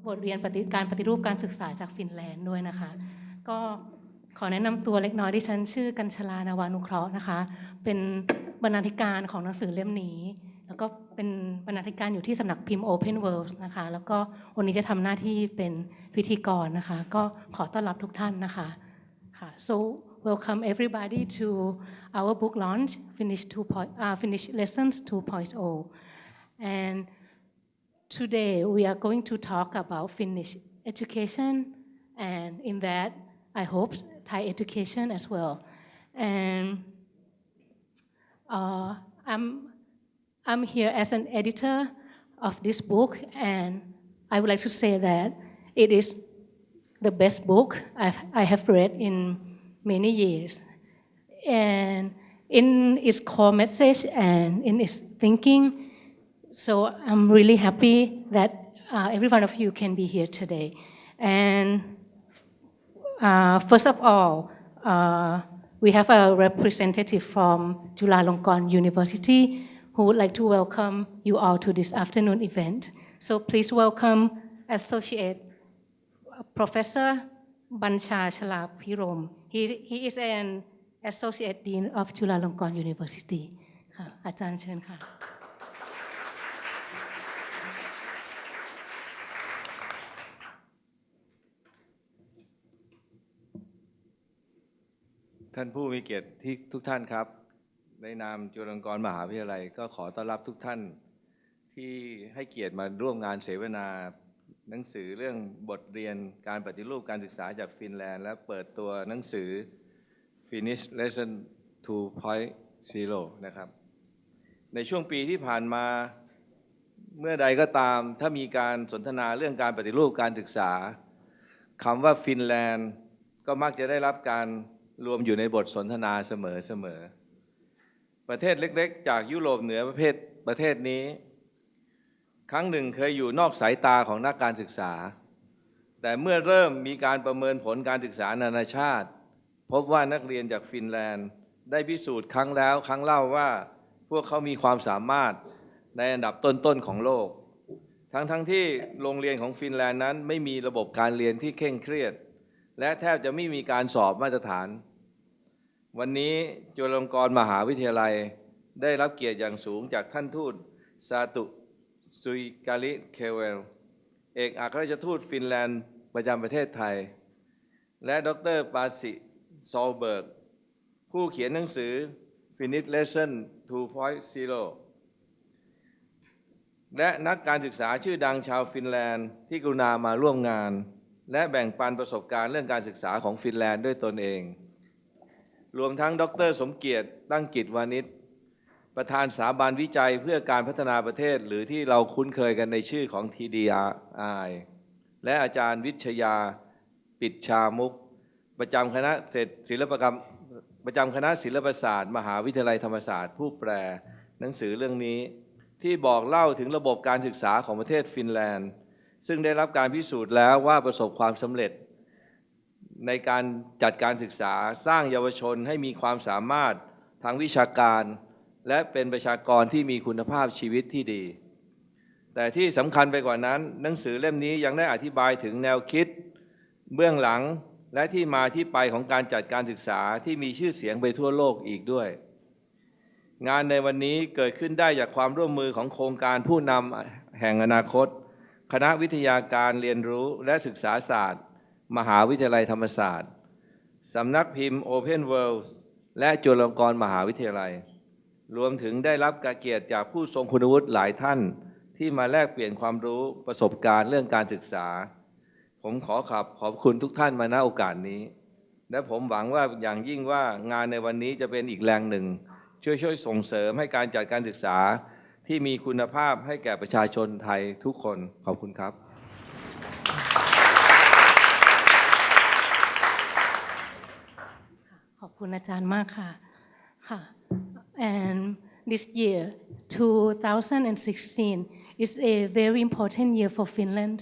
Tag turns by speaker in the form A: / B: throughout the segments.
A: บทเรียนการปฏิรูปการศึกษาจากฟินแลนด์ด้วยนะคะก็ขอแนะนำตัวเล็กน้อยดิฉันชื่อกัญชลานาวานุเคราะห์นะคะเป็นบรรณาธิการของหนังสือเล่มนี้แล้วก็เป็นบรรณาธิการอยู่ที่สำนักพิมพ์ Openworlds นะคะแล้วก็วันนี้จะทำหน้าที่เป็นพิธีกรนะคะก็ขอต้อนรับทุกท่านนะคะค่ะ so welcome everybody to our book launch Finnish Lessons 2.0 and today we are going to talk about Finnish education and in that I hope Thai education as well and I'm here as an editor of this book and I would like to say that it is the best book I have read in many years and in its core message and in its thinking so I'm really happy that every one of you can be here today and first of all we have a representative from Chulalongkorn University who would like to welcome you all to this afternoon event. So please welcome Associate Professor Bancha Chalapirom. He is an Associate Dean of Chulalongkorn University. ค่ะอาจารย์เชิญค่ะ
B: ท่านผู้มีเกียรติที่ทุกท่านครับในนามจุฬาลงกรณ์มหาวิทยาลัยก็ขอต้อนรับทุกท่านที่ให้เกียรติมาร่วมงานเสวนาหนังสือเรื่องบทเรียนการปฏิรูปการศึกษาจากฟินแลนด์และเปิดตัวหนังสือ Finnish Lesson 2.0 นะครับในช่วงปีที่ผ่านมาเมื่อใดก็ตามถ้ามีการสนทนาเรื่องการปฏิรูปการศึกษาคำว่าฟินแลนด์ก็มักจะได้รับการรวมอยู่ในบทสนทนาเสมอประเทศเล็กๆจากยุโรปเหนือประเทศนี้ครั้งหนึ่งเคยอยู่นอกสายตาของนักการศึกษาแต่เมื่อเริ่มมีการประเมินผลการศึกษานานาชาติพบว่านักเรียนจากฟินแลนด์ได้พิสูจน์ครั้งแล้วครั้งเล่าว่าพวกเขามีความสามารถในอันดับต้นๆของโลกทั้งที่โรงเรียนของฟินแลนด์นั้นไม่มีระบบการเรียนที่เคร่งเครียดและแทบจะไม่มีการสอบมาตรฐานวันนี้จุฬาลงกรณ์มหาวิทยาลัยได้รับเกียรติอย่างสูงจากท่านทูตซาตุซุยกาลิเคเวลเอกอัครราชทูตฟินแลนด์ประจำประเทศไทยและดร.ปาสิซอลเบิร์กผู้เขียนหนังสือ Finnish Lesson 2.0 และนักการศึกษาชื่อดังชาวฟินแลนด์ที่กรุณามาร่วมงานและแบ่งปันประสบการณ์เรื่องการศึกษาของฟินแลนด์ด้วยตนเองรวมทั้งดร.สมเกียรติตั้งกิจวานิชประธานสถาบันวิจัยเพื่อการพัฒนาประเทศหรือที่เราคุ้นเคยกันในชื่อของ TDI และอาจารย์วิชยาปิดชามุกประจำคณะศิลปศาสตร์มหาวิทยาลัยธรรมศาสตร์ผู้แปลหนังสือเรื่องนี้ที่บอกเล่าถึงระบบการศึกษาของประเทศฟินแลนด์ซึ่งได้รับการพิสูจน์แล้วว่าประสบความสำเร็จในการจัดการศึกษาสร้างเยาวชนให้มีความสามารถทางวิชาการและเป็นประชากรที่มีคุณภาพชีวิตที่ดีแต่ที่สำคัญไปกว่านั้นหนังสือเล่มนี้ยังได้อธิบายถึงแนวคิดเบื้องหลังและที่มาที่ไปของการจัดการศึกษาที่มีชื่อเสียงไปทั่วโลกอีกด้วยงานในวันนี้เกิดขึ้นได้จากความร่วมมือของโครงการผู้นำแห่งอนาคตคณะวิทยาการเรียนรู้และศึกษาศาสตร์มหาวิทยาลัยธรรมศาสตร์สำนักพิมพ์ Openworlds และจุฬาลงกรณ์มหาวิทยาลัยรวมถึงได้รับเกียรติจากผู้ทรงคุณวุฒิหลายท่านที่มาแลกเปลี่ยนความรู้ประสบการณ์เรื่องการศึกษาผมขอบคุณทุกท่านมาณโอกาสนี้และผมหวังว่าอย่างยิ่งว่างานในวันนี้จะเป็นอีกแรงหนึ่งช่วยส่งเสริมให้การจัดการศึกษาที่มีคุณภาพให้แก่ประชาชนไทยทุกคนขอบคุณครับ
A: ขอบคุณอาจารย์มากค่ะค่ะ and this year 2016 is a very important year for Finland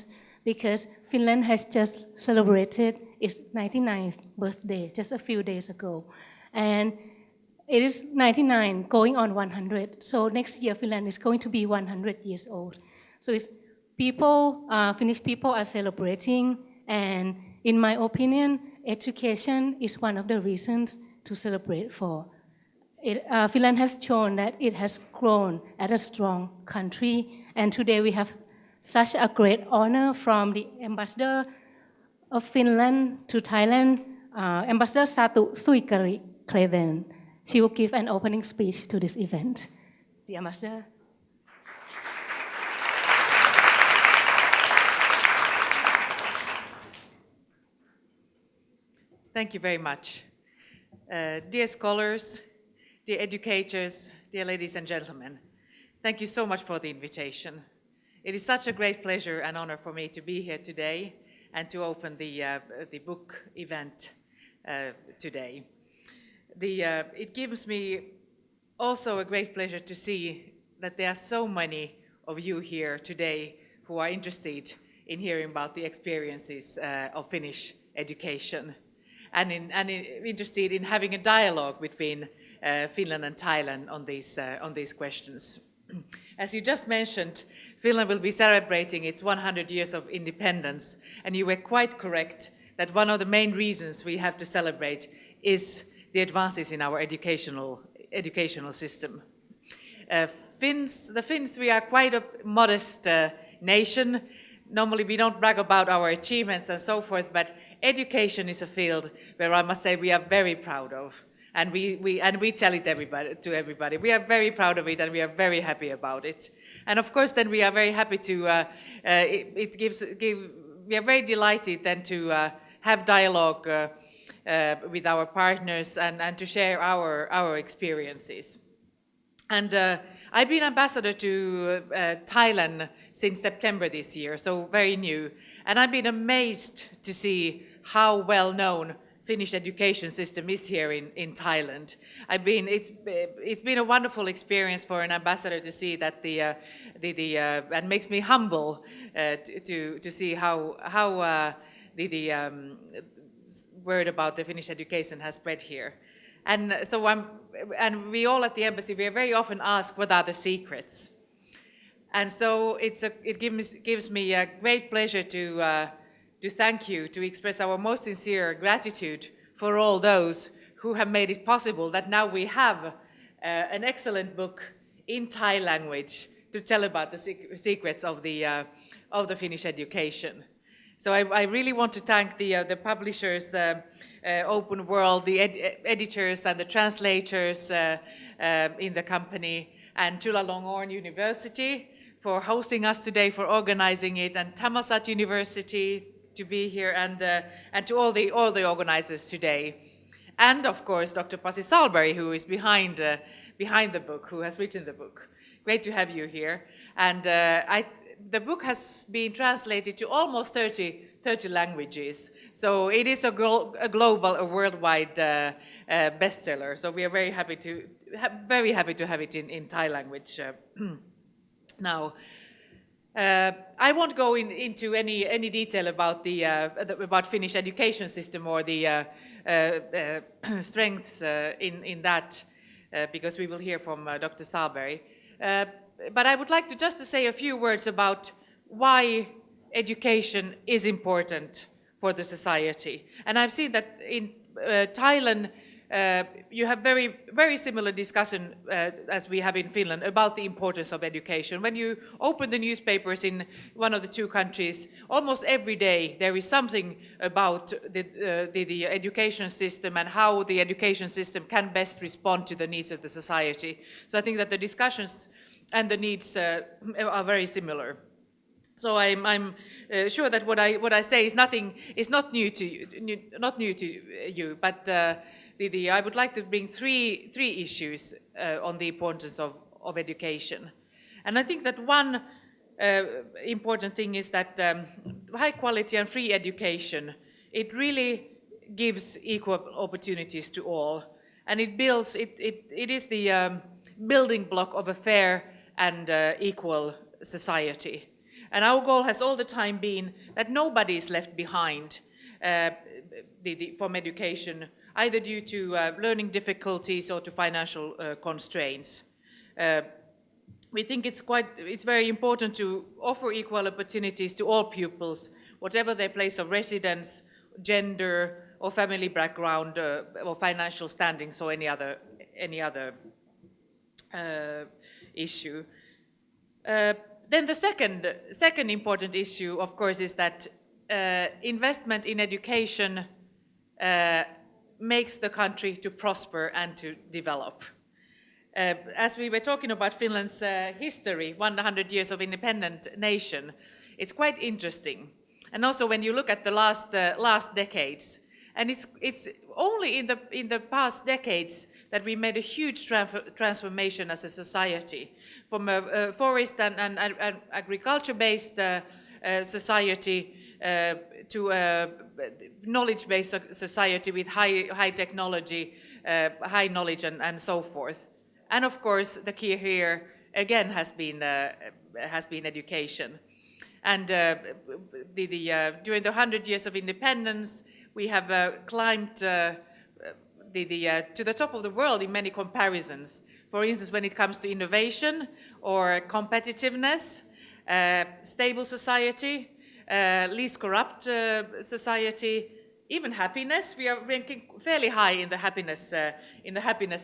A: because Finland has just celebrated its 99th birthday just a few days ago and it is 99 going on 100 so next year Finland is going to be 100 years old so it's Finnish people are celebrating, and in my opinion, education is one of the reasons to celebrate for. Finland has shown that it has grown as a strong country, and today we have such a great honor from the ambassador of Finland to Thailand, Ambassador Satu Suikari Kleven. She will give an opening speech to this event. The ambassador.
C: Thank you very much. Dear scholars, dear educators, dear ladies and gentlemen, thank you so much for the invitation. It is such a great pleasure and honor for me to be here today and to open the book event today. It gives me also a great pleasure to see that there are so many of you here today who are interested in hearing about the experiences of Finnish education and interested in having a dialogue between Finland and Thailand on these questions. As you just mentioned, Finland will be celebrating its 100 years of independence, and you were quite correct that one of the main reasons we have to celebrate is the advances in our educational system. The Finns, we are quite a modest nation. Normally we don't brag about our achievements and so forth, but education is a field where I must say we are very proud of. And we tell it to everybody. We are very proud of it, and we are very happy about it. And of course, then we are very happy to. We are very delighted then to have dialogue with our partners and to share our experiences. And I've been ambassador to Thailand since September this year, so very new. And I've been amazed to see how well known Finnish education system is here in Thailand. It's been a wonderful experience for an ambassador to see that and makes me humble to see how the word about the Finnish education has spread here. And so we all at the embassy, we are very often asked what are the secrets. And so it gives me a great pleasure to thank you, to express our most sincere gratitude for all those who have made it possible that now we have an excellent book in Thai language to tell about the secrets of the Finnish education. So I really want to thank the publishers, Openworlds, the editors and the translators in the company, and Chulalongkorn University for hosting us today, for organizing it, and Thammasat University to be here, and to all the organizers today, and of course Dr. Pasi Salberg, who is behind the book, who has written the book. Great to have you here. And the book has been translated to almost 30 languages, so it is a global, a worldwide bestseller. So we are very happy to have it in Thai language now. I won't go into any detail about about Finnish education system or the strengths in that, because we will hear from Dr. Salberg. But I would like to just say a few words about why education is important for the society. And I've seen that in Thailand, you have very similar discussion as we have in Finland about the importance of education. When you open the newspapers in one of the two countries, almost every day there is something about the education system and how the education system can best respond to the needs of the society. So I think that the discussions and the needs are very similar. So I'm sure that what I say is not new to you, but I would like to bring three issues on the importance of education. And I think that one important thing is that high quality and free education, it really gives equal opportunities to all. And it is the building block of a fair and equal society. And our goal has all the time been that nobody is left behind from education, either due to learning difficulties or to financial constraints. we think it's very important to offer equal opportunities to all pupils, whatever their place of residence, gender, or family background, or financial standings, or any other issue. Then the second important issue, of course, is that investment in education makes the country to prosper and to develop. As we were talking about Finland's history, 100 years of independent nation, it's quite interesting. And also when you look at the last decades, and it's only in the past decades that we made a huge transformation as a society, from a forest and agriculture-based society to a knowledge-based society with high technology, high knowledge, and so forth. And of course, the key here again has been education. And during the 100 years of independence, we have climbed to the top of the world in many comparisons. For instance, when it comes to innovation or competitiveness, stable society, least corrupt society, even happiness. We are ranking fairly high in the happiness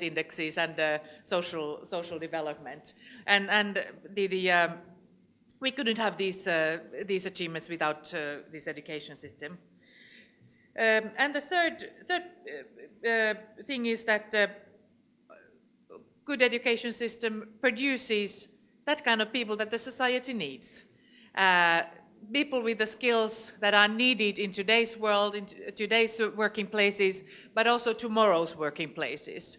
C: indexes and social development. And we couldn't have these achievements without this education system. And the third thing is that good education system produces that kind of people that the society needs. People with the skills that are needed in today's world, in today's working places, but also tomorrow's working places.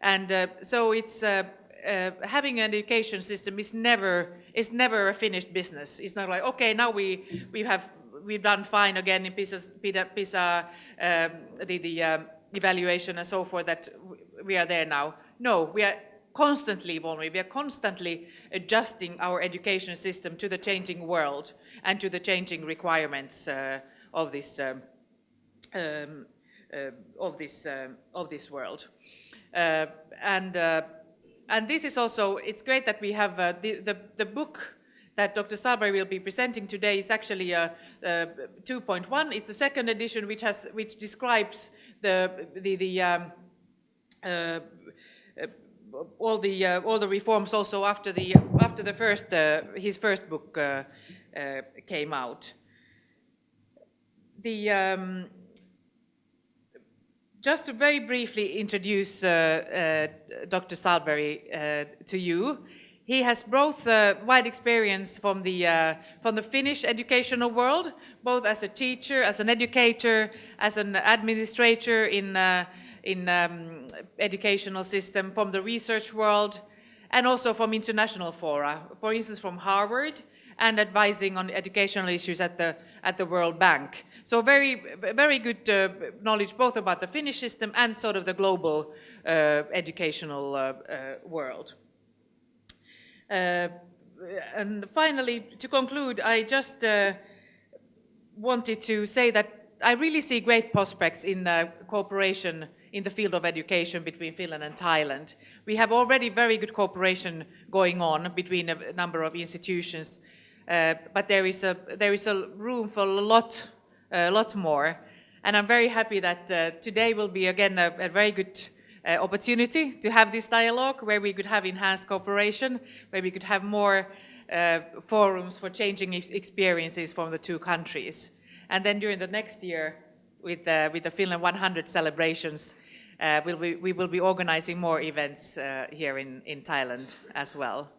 C: And so it's having an education system is never a finished business. It's not like, okay, now we've done fine again in PISA the evaluation and so forth, that we are there now. No, we are constantly evolving. We are constantly adjusting our education system to the changing world and to the changing requirements of this world. And this is also, it's great that we have the book that Dr. Salberg will be presenting today is actually 2.1. It's the second edition, which describes all the reforms also after his first book came out. Just to very briefly introduce Dr. Salberg to you. He has both wide experience from the Finnish educational world, both as a teacher, as an educator, as an administrator in educational system, from the research world, and also from international fora. For instance, from Harvard, and advising on educational issues at the World Bank. So very good knowledge both about the Finnish system and sort of the global educational world. And finally, to conclude, I just wanted to say that I really see great prospects in cooperation in the field of education between Finland and Thailand. We have already very good cooperation going on between a number of institutions, but there is a room for a lot more. And I'm very happy that today will be again a very good opportunity to have this dialogue where we could have enhanced cooperation, where we could have more forums for changing experiences from the two countries. And then during the next year, with the Finland 100 celebrations, we will be organizing more events here in Thailand as well.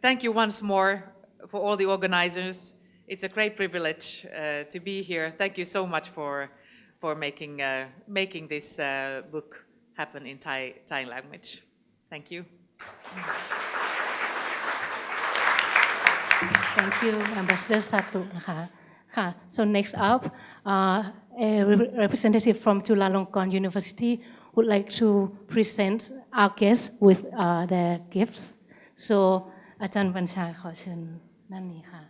C: Thank you once more for all the organizers. It's a great privilege to be here. Thank you so much for making this book happen in Thai language. Thank you.
A: Thank you, Ambassador Satu. So next up, a representative from Chulalongkorn University would like to present our guests with their gifts. So อาจารย์บัญชาขอเชิญด้านนี้ค่ะ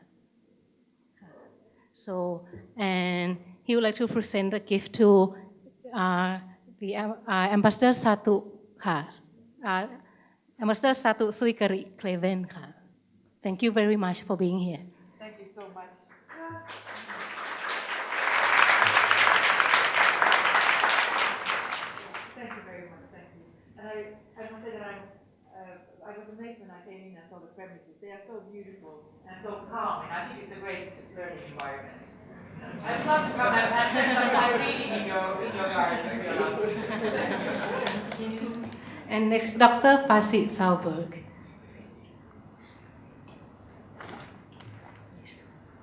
A: So and he would like to present a gift to the Ambassador Satu ค่ะ Ambassador Satu Suikari Kleven ค่ะ Thank you very much for being here.
C: Thank you so much. Thank you very much. Thank you. And I must say that I was amazed when I came in and saw the premises. They are so beautiful and so calm, and I think it's a great learning environment. I'd love to come and spend some time reading in your garden.
A: And next, Dr. Pasi Sauberg.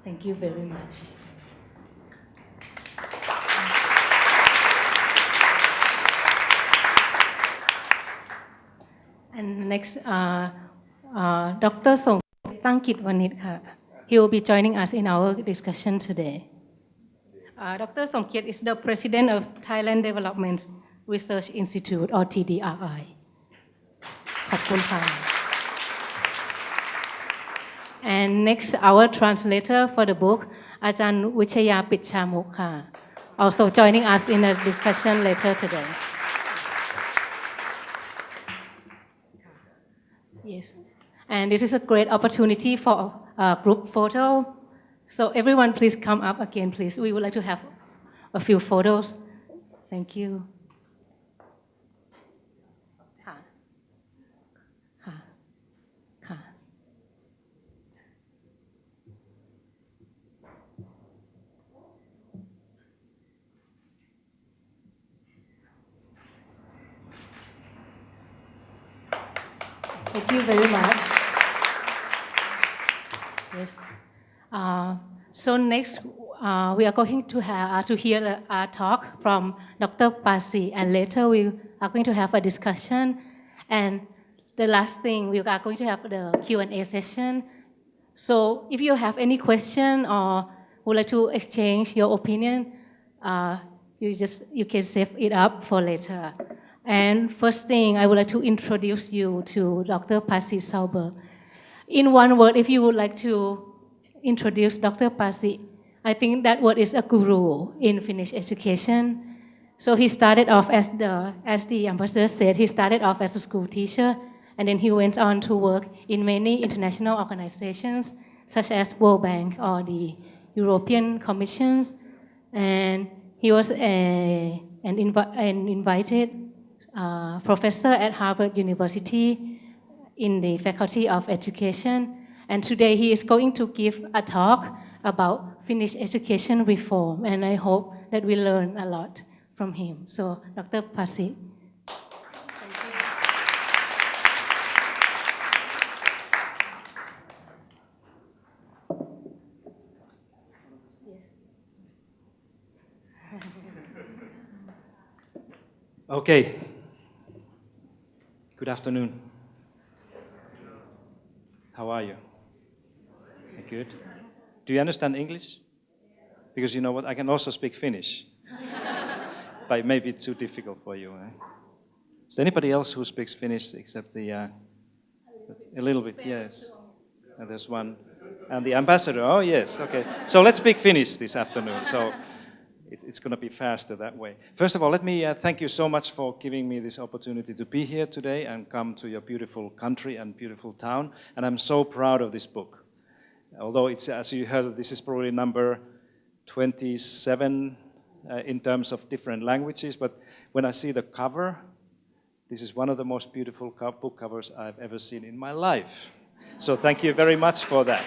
A: Thank you very much. And next, Dr. Song Tangkit Wanit ค่ะ He will be joining us in our discussion today. Dr. Songkiat is the president of Thailand Development Research Institute or TDRI. ขอบคุณค่ะ And next, our translator for the book, อาจารย์วิชยาปิดชามุกค่ะ Also joining us in a discussion later today. Yes, and this is a great opportunity for a group photo. So everyone, please come up again, please. We would like to have a few photos. Thank you. ค่ะค่ะค่ะ Thank you very much. Yes. So next, we are going to hear a talk from Dr. Pasi, and later we are going to have a discussion. And the last thing, we are going to have the Q&A session. So if you have any question or would like to exchange your opinion, you can save it up for later. And first thing, I would like to introduce you to Dr. Pasi Sauberg. In one word, if you would like to introduce Dr. Pasi, I think that word is a guru in Finnish education. So he started off as the ambassador said, he started off as a school teacher, and then he went on to work in many international organizations, such as World Bank or the European Commissions. And he was an invited professor at Harvard University in the Faculty of Education. And today he is going to give a talk about Finnish education reform, and I hope that we learn a lot from him. So, Dr. Pasi.
D: Okay. Good afternoon. How are you? Good. Do you understand English? Because you know what, I can also speak Finnish. But it may be too difficult for you. Is there anybody else who speaks Finnish except a little bit? Yes. And there's one. And the ambassador, oh yes, okay. So let's speak Finnish this afternoon. So it's going to be faster that way. First of all, let me thank you so much for giving me this opportunity to be here today and come to your beautiful country and beautiful town. And I'm so proud of this book. Although it's, as you heard, this is probably number 27 in terms of different languages, but when I see the cover, this is one of the most beautiful book covers I've ever seen in my life. So thank you very much for that.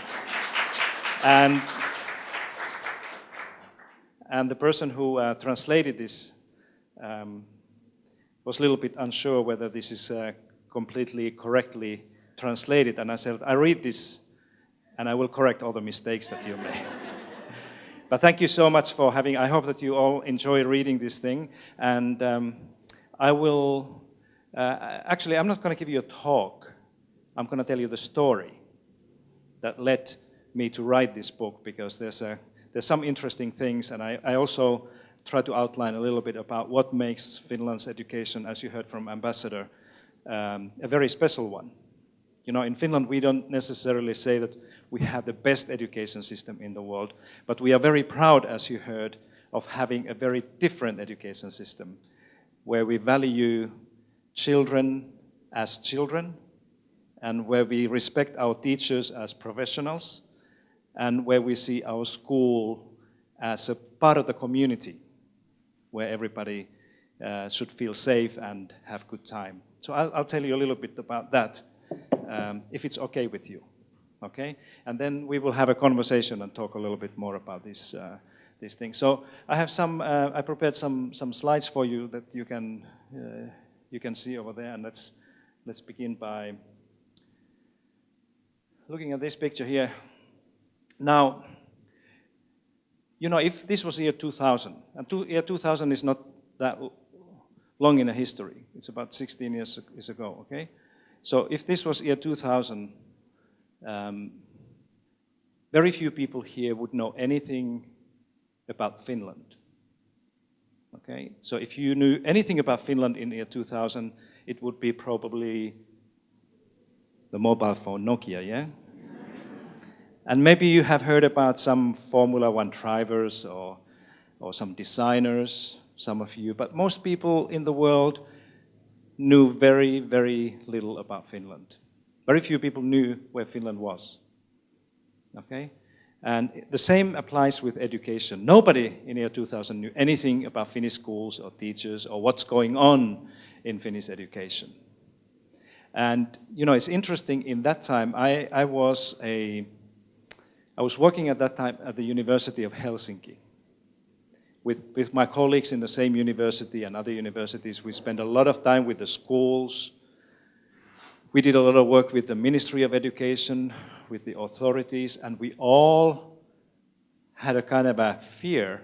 D: And the person who translated this was a little bit unsure whether this is completely correctly translated, and I said, I read this and I will correct all the mistakes that you made. But thank you so much for having, I hope that you all enjoy reading this thing, and I will, actually I'm not going to give you a talk, I'm going to tell you the story that led me to write this book, because there's some interesting things, and I also try to outline a little bit about what makes Finland's education, as you heard from Ambassador, a very special one. You know, in Finland we don't necessarily say that we have the best education system in the world, but we are very proud, as you heard, of having a very different education system, where we value children as children, and where we respect our teachers as professionals, and where we see our school as a part of the community, where everybody should feel safe and have good time. So I'll tell you a little bit about that, if it's okay with you, okay? And then we will have a conversation and talk a little bit more about these things. So I have I prepared some slides for you that you can see over there, and let's begin by looking at this picture here. Now, you know, if this was year 2000, and year 2000 is not that long in a history, it's about 16 years ago, okay? So if this was year 2000, very few people here would know anything about Finland, okay? So if you knew anything about Finland in year 2000, it would be probably the mobile phone Nokia, yeah? And maybe you have heard about some Formula One drivers or some designers, some of you, but most people in the world knew very, very little about Finland. Very few people knew where Finland was, okay? And the same applies with education. Nobody in year 2000 knew anything about Finnish schools or teachers or what's going on in Finnish education. And, you know, it's interesting, in that time, I was working at that time at the University of Helsinki. With my colleagues in the same university and other universities, we spent a lot of time with the schools. We did a lot of work with the Ministry of Education, with the authorities, and we all had a kind of a fear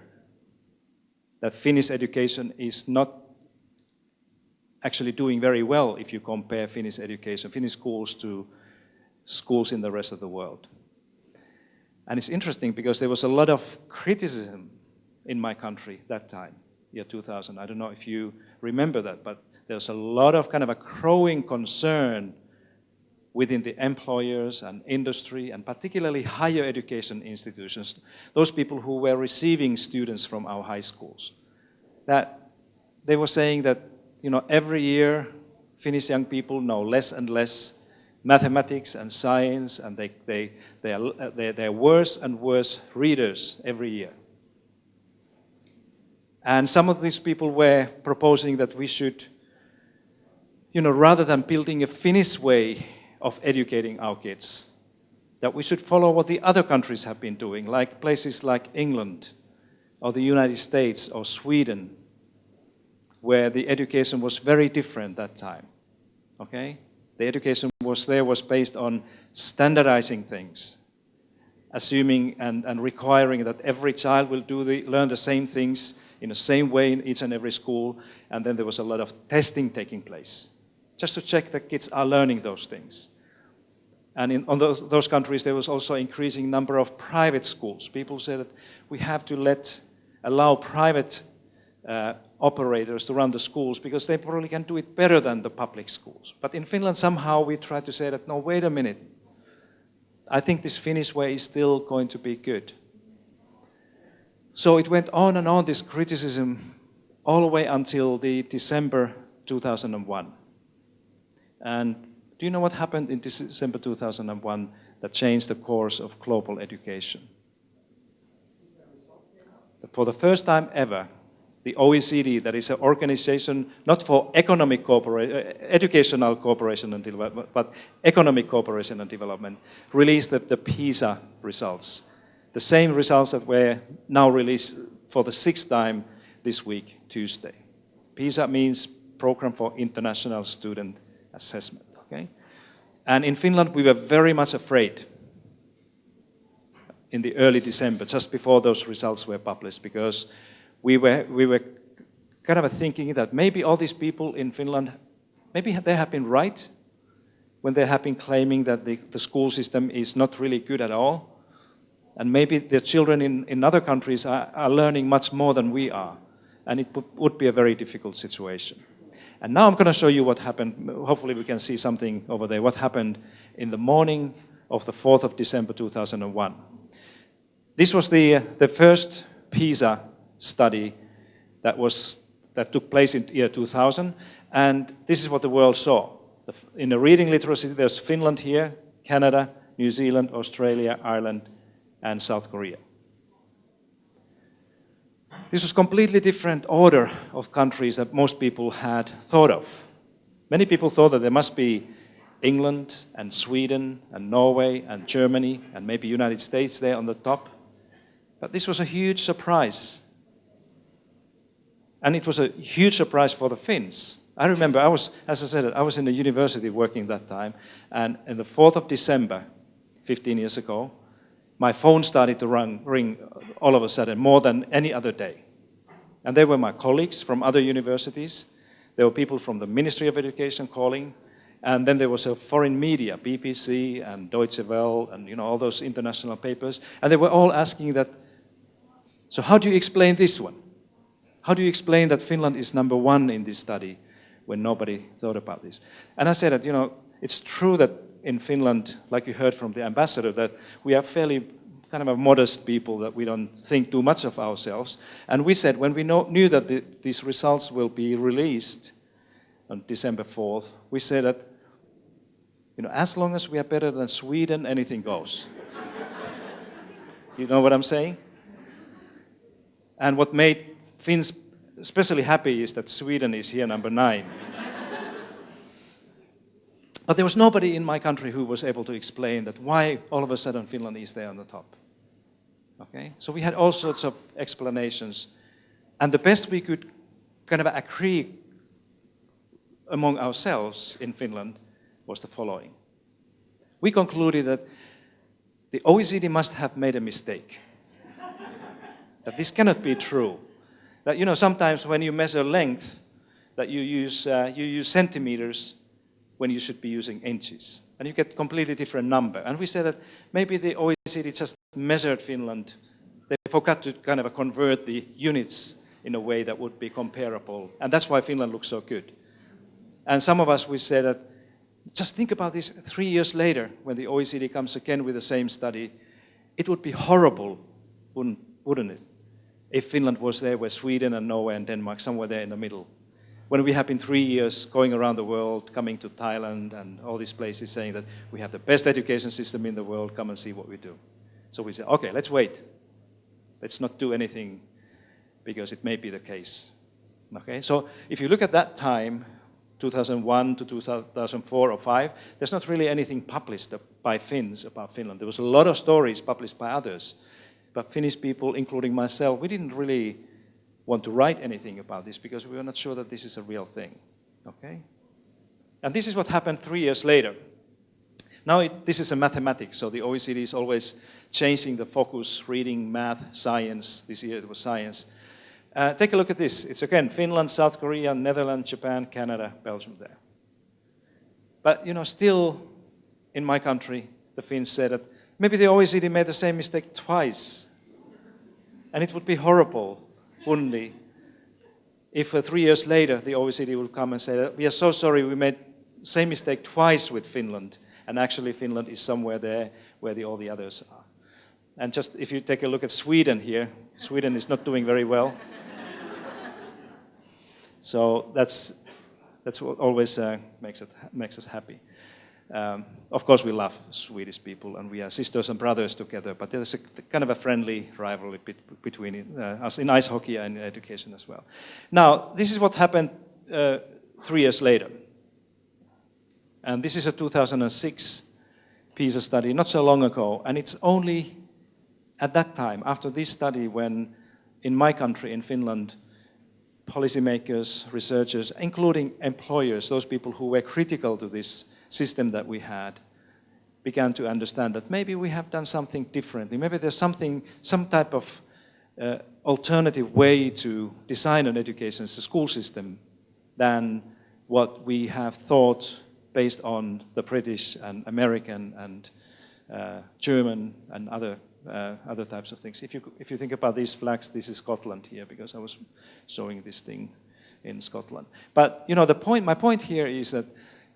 D: that Finnish education is not actually doing very well if you compare Finnish education, Finnish schools to schools in the rest of the world. And it's interesting because there was a lot of criticism in my country that time, year 2000. I don't know if you remember that, but there was a lot of kind of a growing concern within the employers and industry, and particularly higher education institutions, those people who were receiving students from our high schools, that they were saying that, you know, every year Finnish young people know less and less mathematics and science, and they're worse and worse readers every year. And some of these people were proposing that we should, you know, rather than building a Finnish way of educating our kids, that we should follow what the other countries have been doing, like places like England or the United States or Sweden, where the education was very different that time, okay? The education was based on standardizing things, assuming and requiring that every child will learn the same things in the same way in each and every school, and then there was a lot of testing taking place, just to check that kids are learning those things. And on those countries, there was also increasing number of private schools. People said that we have to allow private operators to run the schools because they probably can do it better than the public schools. But in Finland, somehow we try to say that, no, wait a minute. I think this Finnish way is still going to be good. So it went on and on, this criticism, all the way until the December 2001. And do you know what happened in December 2001 that changed the course of global education? For the first time ever, the OECD, that is an organization not for educational cooperation and development, but economic cooperation and development, released the PISA results. The same results that were now released for the 6th time this week, Tuesday. PISA means Program for International Student Assessment, okay? And in Finland, we were very much afraid in the early December, just before those results were published, because we were kind of thinking that maybe all these people in Finland, maybe they have been right when they have been claiming that the school system is not really good at all. And maybe the children in other countries are learning much more than we are. And it would be a very difficult situation. And now I'm going to show you what happened. Hopefully we can see something over there. What happened in the morning of the 4th of December 2001. This was the first PISA study that took place in year 2000, and this is what the world saw. In the reading literacy, there's Finland here, Canada, New Zealand, Australia, Ireland, and South Korea. This was a completely different order of countries that most people had thought of. Many people thought that there must be England and Sweden and Norway and Germany and maybe United States there on the top. But this was a huge surprise. And it was a huge surprise for the Finns. I remember, as I said, I was in the university working that time, and on the 4th of December, 15 years ago, my phone started to ring all of a sudden, more than any other day. And they were my colleagues from other universities. There were people from the Ministry of Education calling, and then there was a foreign media, BBC and Deutsche Welle, and all those international papers, and they were all asking that, so how do you explain this one? How do you explain that Finland is number one in this study when nobody thought about this? And I said that, it's true that in Finland, like you heard from the ambassador, that we are fairly kind of a modest people, that we don't think too much of ourselves. And we said, when we knew that these results will be released on December 4th, we said that, as long as we are better than Sweden, anything goes. You know what I'm saying? And what made Finns especially happy is that Sweden is here number 9. But there was nobody in my country who was able to explain that why all of a sudden Finland is there on the top. Okay? So we had all sorts of explanations. And the best we could kind of agree among ourselves in Finland was the following. We concluded that the OECD must have made a mistake. That this cannot be true. That, sometimes when you measure length, that you use centimeters when you should be using inches. And you get a completely different number. And we said that maybe the OECD just measured Finland. They forgot to kind of convert the units in a way that would be comparable. And that's why Finland looks so good. And some of us, we said that, just think about this 3 years later, when the OECD comes again with the same study, it would be horrible, wouldn't it? If Finland was there where Sweden and Norway and Denmark, somewhere there in the middle. When we have been 3 years going around the world, coming to Thailand and all these places saying that we have the best education system in the world, come and see what we do. So we said, okay, let's wait. Let's not do anything because it may be the case. Okay, so if you look at that time, 2001 to 2004 or 5, there's not really anything published by Finns about Finland. There was a lot of stories published by others. But Finnish people, including myself, we didn't really want to write anything about this because we were not sure that this is a real thing. Okay? And this is what happened 3 years later. Now this is a mathematics, so the OECD is always changing the focus, reading, math, science. This year it was science. Take a look at this. It's again Finland, South Korea, Netherlands, Japan, Canada, Belgium there. But still in my country, the Finns said that maybe the OECD made the same mistake twice. And it would be horrible, wouldn't it? If 3 years later the OECD would come and say that we are so sorry we made the same mistake twice with Finland, and actually Finland is somewhere there where all the others are. And just if you take a look at Sweden here, Sweden is not doing very well. So that's what always makes us happy. Of course, we love Swedish people, and we are sisters and brothers together, but there's a kind of a friendly rivalry between us in ice hockey and in education as well. Now, this is what happened 3 years later. And this is a 2006 PISA study, not so long ago, and it's only at that time, after this study, when in my country, in Finland, policymakers, researchers, including employers, those people who were critical to this system that we had, began to understand that maybe we have done something differently. Maybe there's some type of alternative way to design an education, a school system, than what we have thought based on the British and American and German and other types of things. If you think about these flags, this is Scotland here, because I was showing this thing in Scotland. But my point here is that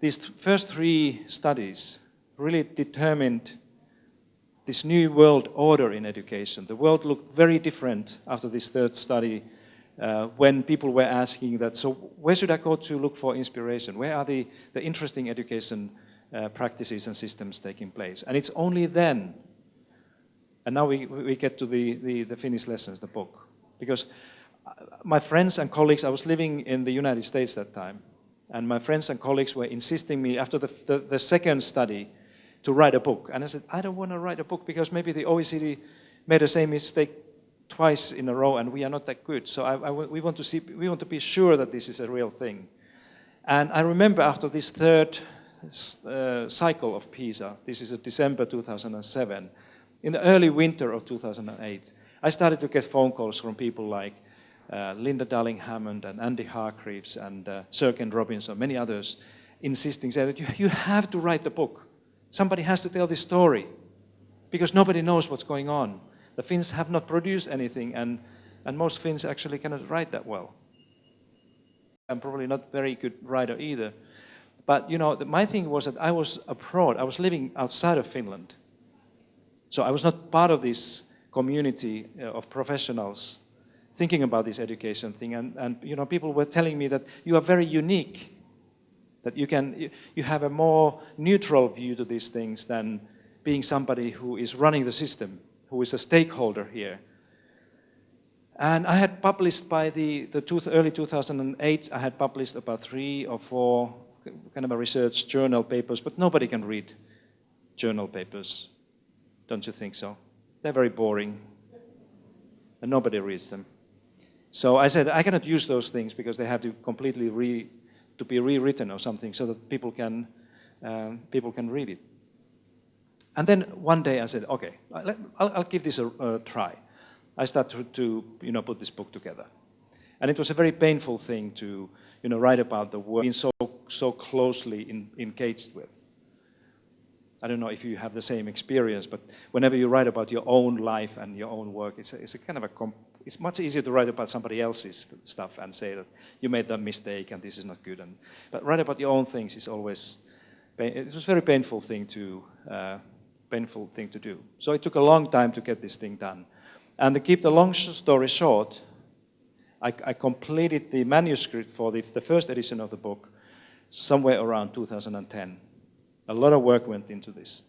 D: these first 3 studies really determined this new world order in education. The world looked very different after this third study when people were asking that, so where should I go to look for inspiration? Where are the interesting education practices and systems taking place? And it's only then, and now we get to the Finnish lessons, the book. Because my friends and colleagues, I was living in the United States that time, and my friends and colleagues were insisting me after the second study to write a book. And I said, I don't want to write a book because maybe the OECD made the same mistake twice in a row and we are not that good. So we want to be sure that this is a real thing. And I remember after this third cycle of PISA, this is December 2007, in the early winter of 2008, I started to get phone calls from people like Linda Darling-Hammond and Andy Hargreaves and Sir Ken Robinson, many others, insisting, saying that you have to write the book. Somebody has to tell this story because nobody knows what's going on. The Finns have not produced anything, and most Finns actually cannot write that well. I'm probably not a very good writer either. But, you know, my thing was that I was abroad. I was living outside of Finland. So I was not part of this community of professionals thinking about this education thing. And you know, people were telling me that you are very unique, that you have a more neutral view to these things than being somebody who is running the system, who is a stakeholder here. And I had published by early 2008, I had published about 3 or 4 kind of a research journal papers, but nobody can read journal papers. Don't you think so? They're very boring, and nobody reads them. So I said, I cannot use those things because they have to completely be rewritten or something so that people can read it. And then one day I said, okay, I'll give this a try. I started to put this book together. And it was a very painful thing to write about the work being so closely engaged with. I don't know if you have the same experience, but whenever you write about your own life and your own work, it's a kind of it's much easier to write about somebody else's stuff and say that you made that mistake and this is not good. But write about your own things is always, it was a very painful thing to do. So it took a long time to get this thing done. And to keep the long story short, I completed the manuscript for the first edition of the book somewhere around 2010. A lot of work went into this.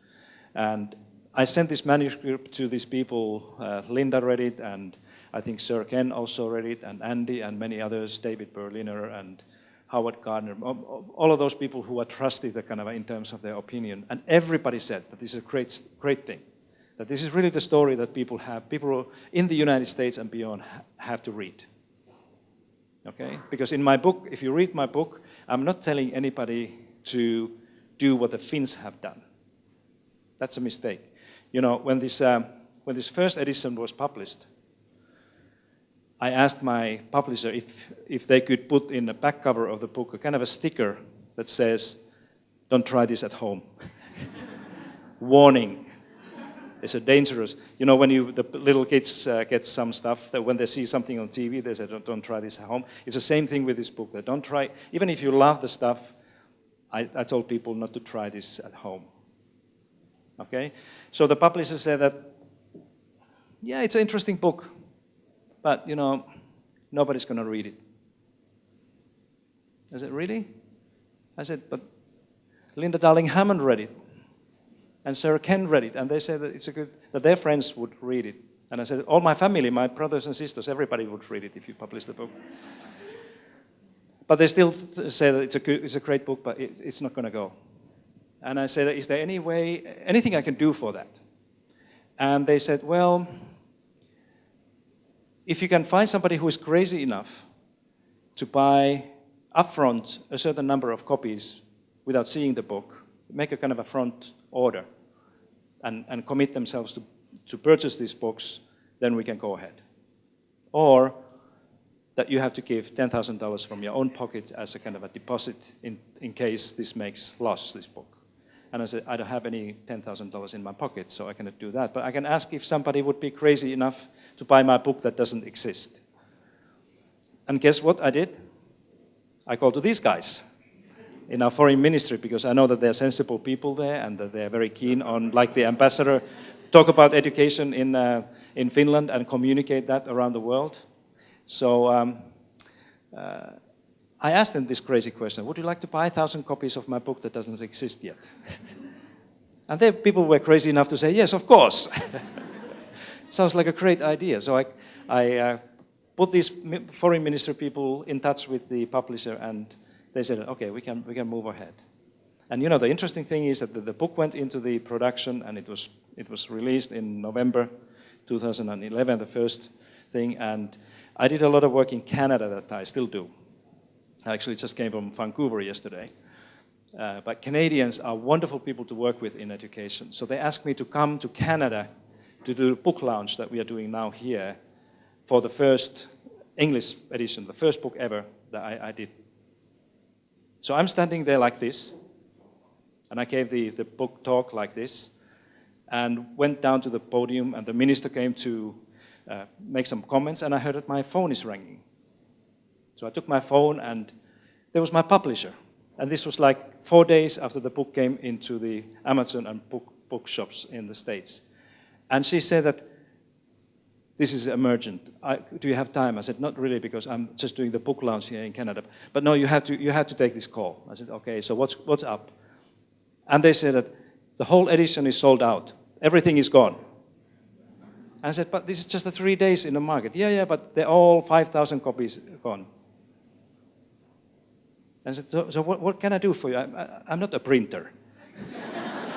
D: And I sent this manuscript to these people. Linda read it, and I think Sir Ken also read it, and Andy and many others, David Berliner and Howard Gardner, all of those people who are trusted in terms of their opinion. And everybody said that this is a great thing, that this is really the story that people in the United States and beyond have to read. Okay? Because in my book, if you read my book, I'm not telling anybody to do what the Finns have done. That's a mistake. When this first edition was published, I asked my publisher if they could put in the back cover of the book a kind of a sticker that says, "Don't try this at home." Warning. It's a dangerous. When the little kids get some stuff, that when they see something on TV, they say, don't try this at home. It's the same thing with this book. That don't try, even if you love the stuff, I told people not to try this at home. Okay? So the publisher said that, yeah, it's an interesting book, but, nobody's going to read it. I said, really? I said, but Linda Darling-Hammond read it, and Sir Ken read it, and they said that that their friends would read it. And I said, all my family, my brothers and sisters, everybody would read it if you publish the book. But they still say that it's a great book, but it's not going to go. And I said, is there anything I can do for that? And they said, well, if you can find somebody who is crazy enough to buy upfront a certain number of copies without seeing the book, make a kind of a front order and commit themselves to purchase these books, then we can go ahead. Or that you have to give $10,000 from your own pocket as a kind of a deposit in case this makes loss, this book. And I said, I don't have any $10,000 in my pocket, so I cannot do that. But I can ask if somebody would be crazy enough to buy my book that doesn't exist. And guess what I did? I called to these guys in our foreign ministry, because I know that they're sensible people there and that they're very keen on, like the ambassador, talk about education in Finland and communicate that around the world. So I asked them this crazy question, would you like to buy 1,000 copies of my book that doesn't exist yet? And then people were crazy enough to say, yes, of course. Sounds like a great idea. So I put these foreign ministry people in touch with the publisher, and they said, okay, we can move ahead. And you know, the interesting thing is that the book went into the production, and it was released in November 2011, the first thing. And I did a lot of work in Canada that I still do. I actually just came from Vancouver yesterday. But Canadians are wonderful people to work with in education. So they asked me to come to Canada to do a book launch that we are doing now here for the first English edition, the first book ever that I did. So I'm standing there like this, and I gave the book talk like this, and went down to the podium, and the minister came to make some comments, and I heard that my phone is ringing. So I took my phone, and there was my publisher. And this was like 4 days after the book came into the Amazon and bookshops in the States. And she said that this is emergent. Do you have time? I said, not really, because I'm just doing the book launch here in Canada. But no, you have to take this call. I said, okay, so what's up? And they said that the whole edition is sold out. Everything is gone. I said, but this is just the 3 days in the market. Yeah, but they're all 5,000 copies gone. I said, so what can I do for you? I'm not a printer.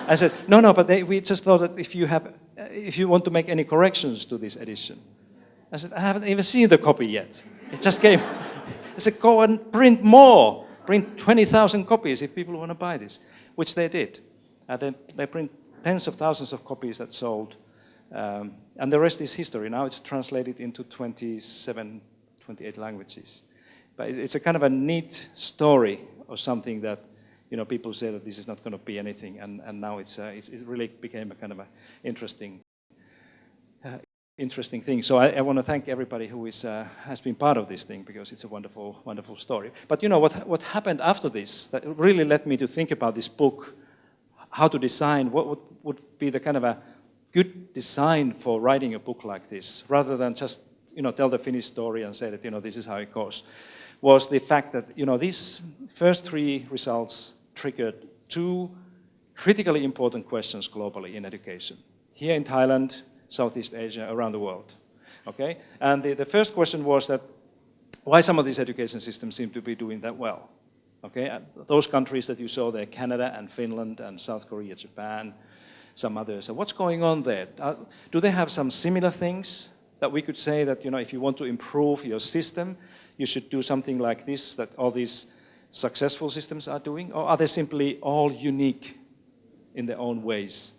D: I said, no, but we just thought that if you want to make any corrections to this edition. I said, I haven't even seen the copy yet. It just came. I said, go and print more. Print 20,000 copies if people want to buy this, which they did. And they print tens of thousands of copies that sold. And the rest is history. Now it's translated into 27, 28 languages. But it's a kind of a neat story or something that, you know, people say that this is not going to be anything, and now it really became a kind of a interesting thing. So I want to thank everybody who has been part of this thing, because it's a wonderful, wonderful story. But you know what happened after this that really led me to think about this book, how to design, what would be the kind of a good design for writing a book like this, rather than just, you know, tell the finished story and say that, you know, this is how it goes, was the fact that, you know, these first 3 results triggered 2 critically important questions globally in education. Here in Thailand, Southeast Asia, around the world. Okay? And the first question was that why some of these education systems seem to be doing that well. Okay? And those countries that you saw there, Canada and Finland and South Korea, Japan, some others. So what's going on there? Do they have some similar things that we could say that, you know, if you want to improve your system, you should do something like this, that all these successful systems are doing? Or are they simply all unique in their own ways,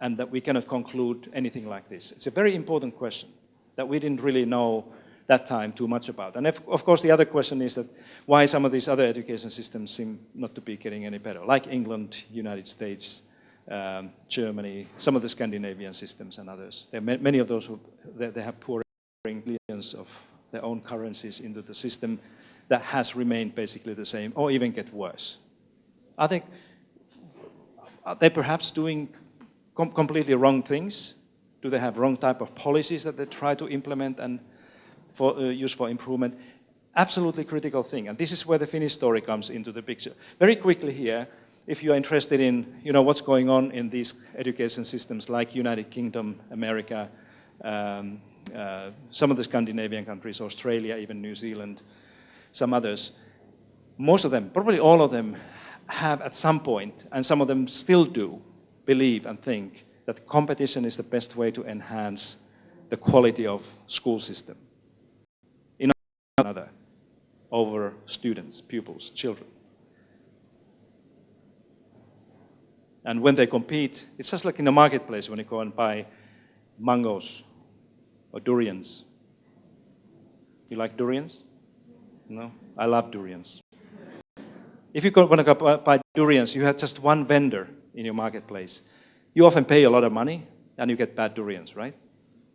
D: and that we cannot conclude anything like this? It's a very important question that we didn't really know that time too much about. And of course, the other question is that why some of these other education systems seem not to be getting any better, like England, United States, Germany, some of the Scandinavian systems and others. There are many of those they have pouring billions of their own currencies into the system that has remained basically the same, or even get worse. Are they perhaps doing completely wrong things? Do they have wrong type of policies that they try to implement and use for improvement? Absolutely critical thing, and this is where the Finnish story comes into the picture. Very quickly here, if you are interested in, you know, what's going on in these education systems like United Kingdom, America, some of the Scandinavian countries, Australia, even New Zealand, some others, most of them, probably all of them, have at some point, and some of them still do, believe and think that competition is the best way to enhance the quality of school system in another over students, pupils, children. And when they compete, it's just like in the marketplace when you go and buy mangoes or durians. You like durians? No? I love durians. If you want to go buy durians, you have just one vendor in your marketplace. You often pay a lot of money and you get bad durians, right?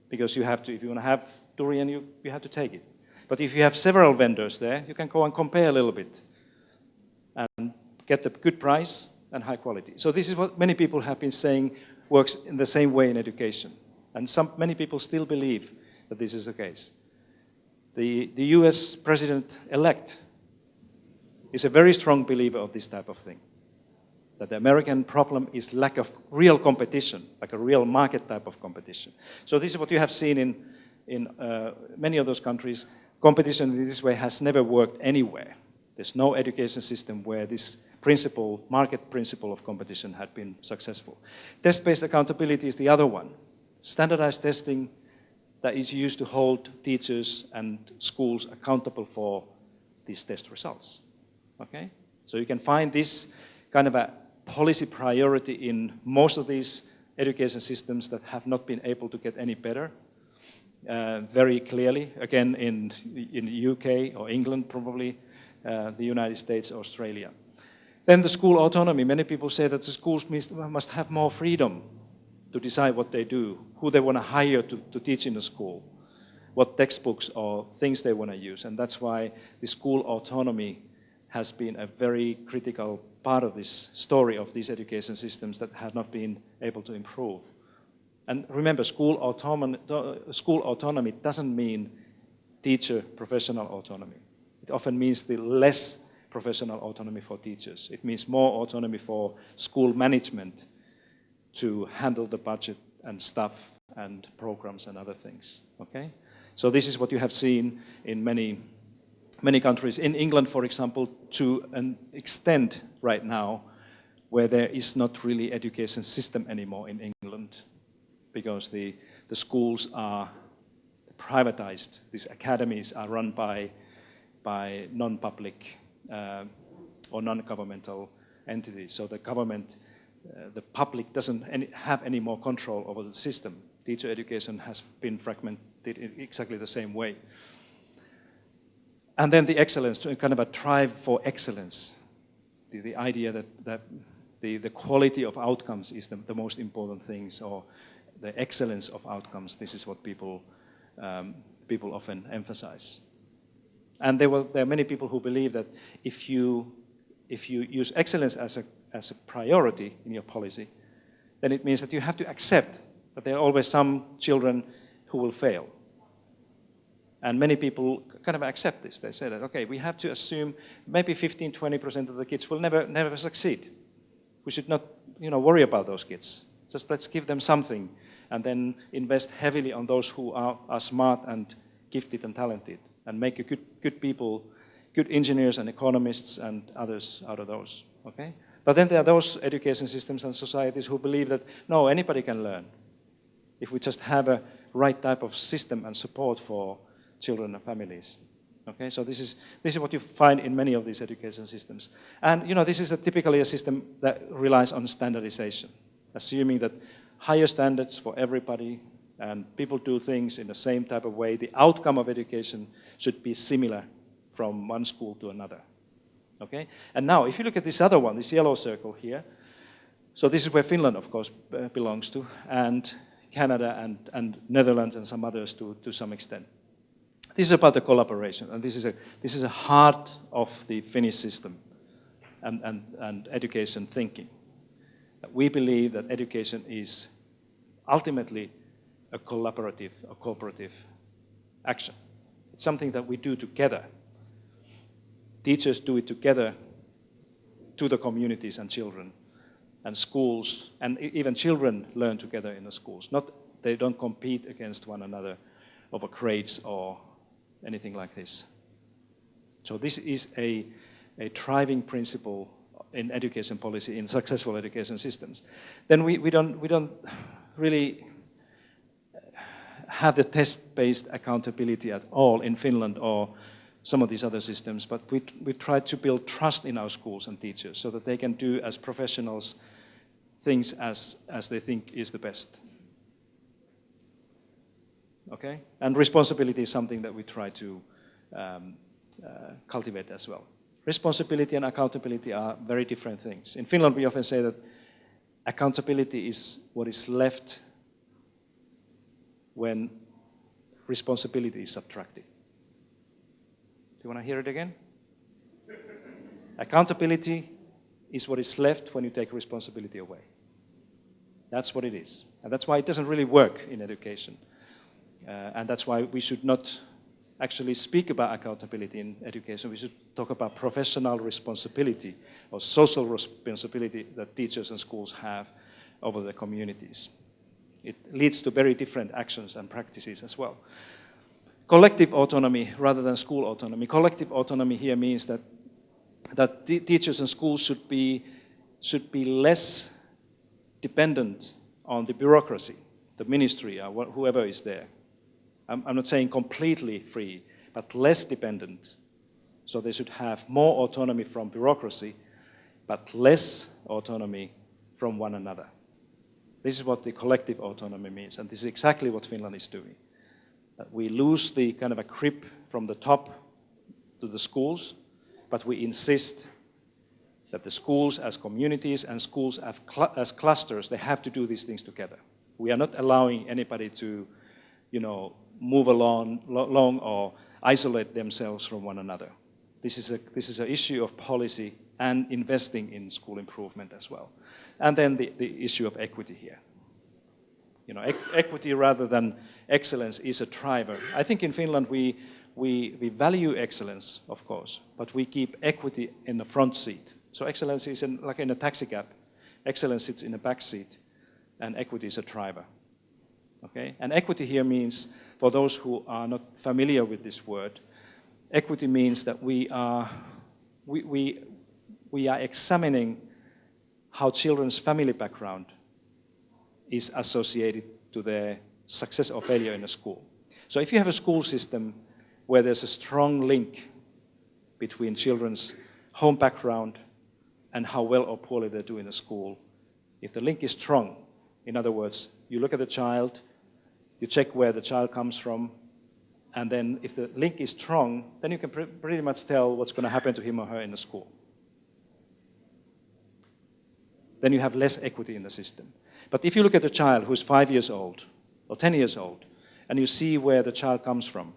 D: Because you have to, if you want to have durian, you have to take it. But if you have several vendors there, you can go and compare a little bit and get the good price and high quality. So this is what many people have been saying works in the same way in education. And many people still believe that this is the case. The US president-elect is a very strong believer of this type of thing. That the American problem is lack of real competition, like a real market type of competition. So this is what you have seen in many of those countries. Competition in this way has never worked anywhere. There's no education system where this principle, market principle of competition had been successful. Test-based accountability is the other one. Standardized testing that is used to hold teachers and schools accountable for these test results. Okay? So you can find this kind of a policy priority in most of these education systems that have not been able to get any better. Very clearly, again, in the UK or England probably, the United States, Australia. Then the school autonomy. Many people say that the schools must have more freedom to decide what they do, who they want to hire to teach in the school, what textbooks or things they want to use. And that's why the school autonomy has been a very critical part of this story of these education systems that have not been able to improve. And remember, school autonomy doesn't mean teacher professional autonomy. It often means the less professional autonomy for teachers. It means more autonomy for school management to handle the budget and staff and programs and other things. Okay? So this is what you have seen in many countries. In England, for example, to an extent right now, where there is not really education system anymore in England, because the schools are privatized. These academies are run by non-public or non-governmental entities. So the government, the public doesn't have any more control over the system. Teacher education has been fragmented in exactly the same way. And then the excellence, kind of a drive for excellence. The idea that the quality of outcomes is the most important things, or the excellence of outcomes. This is what people often emphasize. And there are many people who believe that if you use excellence as a priority in your policy, then it means that you have to accept that there are always some children who will fail. And many people kind of accept this. They say that, okay, we have to assume maybe 15-20% of the kids will never succeed. We should not, worry about those kids. Just let's give them something, and then invest heavily on those who are smart and gifted and talented, and make a good people, good engineers and economists and others out of those. Okay? But then there are those education systems and societies who believe that, no, anybody can learn if we just have a right type of system and support for children and families. Okay, so this is what you find in many of these education systems. And this is typically a system that relies on standardization, assuming that higher standards for everybody and people do things in the same type of way. The outcome of education should be similar from one school to another. Okay, and now if you look at this other one, this yellow circle here, so this is where Finland, of course, belongs to, and Canada and Netherlands and some others to some extent. This is about the collaboration, and this is a heart of the Finnish system and education thinking. We believe that education is ultimately a collaborative, a cooperative action. It's something that we do together. Teachers do it together to the communities and children, and schools, and even children learn together in the schools. They don't compete against one another over grades or anything like this. So this is a driving principle in education policy, in successful education systems. Then we don't really have the test-based accountability at all in Finland or some of these other systems, but we try to build trust in our schools and teachers so that they can do as professionals things as they think is the best. Okay? And responsibility is something that we try to cultivate as well. Responsibility and accountability are very different things. In Finland, we often say that accountability is what is left when responsibility is subtracted. Do you want to hear it again? Accountability is what is left when you take responsibility away. That's what it is. And that's why it doesn't really work in education. And that's why we should not actually speak about accountability in education. We should talk about professional responsibility or social responsibility that teachers and schools have over their communities. It leads to very different actions and practices as well. Collective autonomy rather than school autonomy. Collective autonomy here means that teachers and schools should be less dependent on the bureaucracy, the ministry, or whoever is there. I'm not saying completely free, but less dependent. So they should have more autonomy from bureaucracy, but less autonomy from one another. This is what the collective autonomy means, and this is exactly what Finland is doing. We lose the kind of a grip from the top to the schools, but we insist that the schools as communities and schools as clusters, they have to do these things together. We are not allowing anybody to, move along or isolate themselves from one another. This is an issue of policy and investing in school improvement as well. And then the issue of equity here. Equity rather than excellence is a driver. I think in Finland we value excellence, of course, but we keep equity in the front seat. So excellence is like in a taxi cab. Excellence sits in the back seat, and equity is a driver. Okay? And equity here means, for those who are not familiar with this word, equity means that we are examining how children's family background is associated to their success or failure in a school. So if you have a school system where there's a strong link between children's home background and how well or poorly they do in a school, if the link is strong, in other words, you look at the child, you check where the child comes from, and then if the link is strong, then you can pretty much tell what's going to happen to him or her in the school. Then you have less equity in the system. But if you look at a child who's 5 years old or 10 years old, and you see where the child comes from,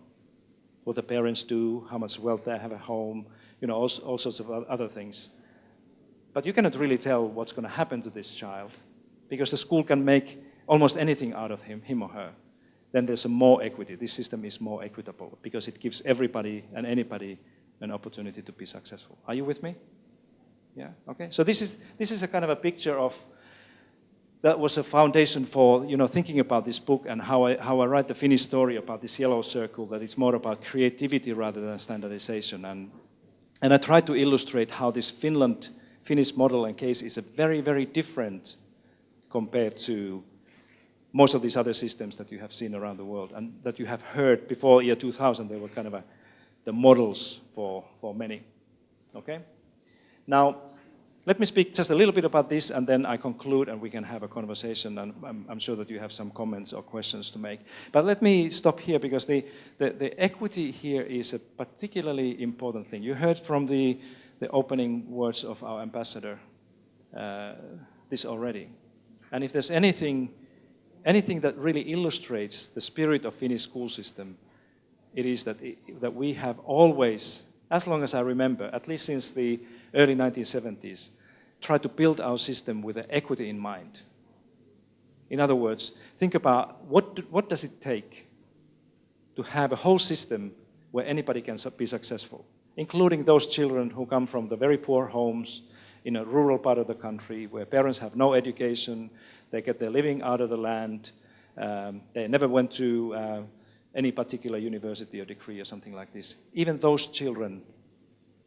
D: what the parents do, how much wealth they have at home, all sorts of other things. But you cannot really tell what's going to happen to this child because the school can make almost anything out of him or her. Then there's more equity. This system is more equitable because it gives everybody and anybody an opportunity to be successful. Are you with me? Yeah, okay. So this is a kind of a picture of, that was a foundation for thinking about this book and how I write the Finnish story about this yellow circle, that is more about creativity rather than standardization. And I try to illustrate how this Finnish model and case is a very, very different compared to most of these other systems that you have seen around the world and that you have heard before year 2000. They were kind of the models for many. Okay? Now, let me speak just a little bit about this, and then I conclude, and we can have a conversation, and I'm sure that you have some comments or questions to make. But let me stop here, because the equity here is a particularly important thing. You heard from the opening words of our ambassador this already. And if there's anything that really illustrates the spirit of Finnish school system, it is that we have always, as long as I remember, at least since the early 1970s, try to build our system with equity in mind. In other words, think about what does it take to have a whole system where anybody can be successful, including those children who come from the very poor homes in a rural part of the country where parents have no education, they get their living out of the land, they never went to any particular university or degree or something like this. Even those children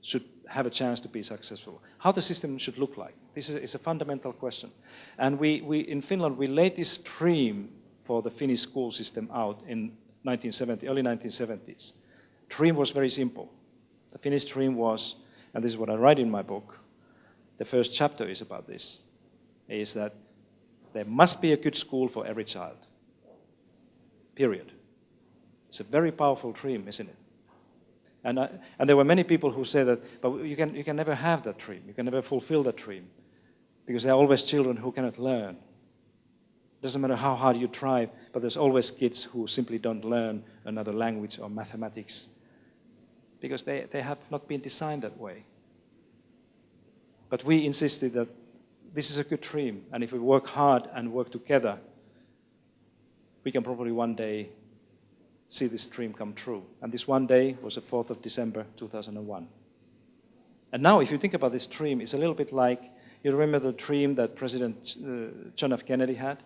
D: should have a chance to be successful. How the system should look like. This is a fundamental question. And we in Finland, we laid this dream for the Finnish school system out in early 1970s. Dream was very simple. The Finnish dream was, and this is what I write in my book, the first chapter is about this, is that there must be a good school for every child. Period. It's a very powerful dream, isn't it? And there were many people who say that, but you can never have that dream. You can never fulfill that dream because there are always children who cannot learn. It doesn't matter how hard you try, but there's always kids who simply don't learn another language or mathematics because they have not been designed that way. But we insisted that this is a good dream, and if we work hard and work together, we can probably one day see this dream come true. And this one day was the 4th of December 2001. And now if you think about this dream, it's a little bit like, you remember the dream that President John F. Kennedy had?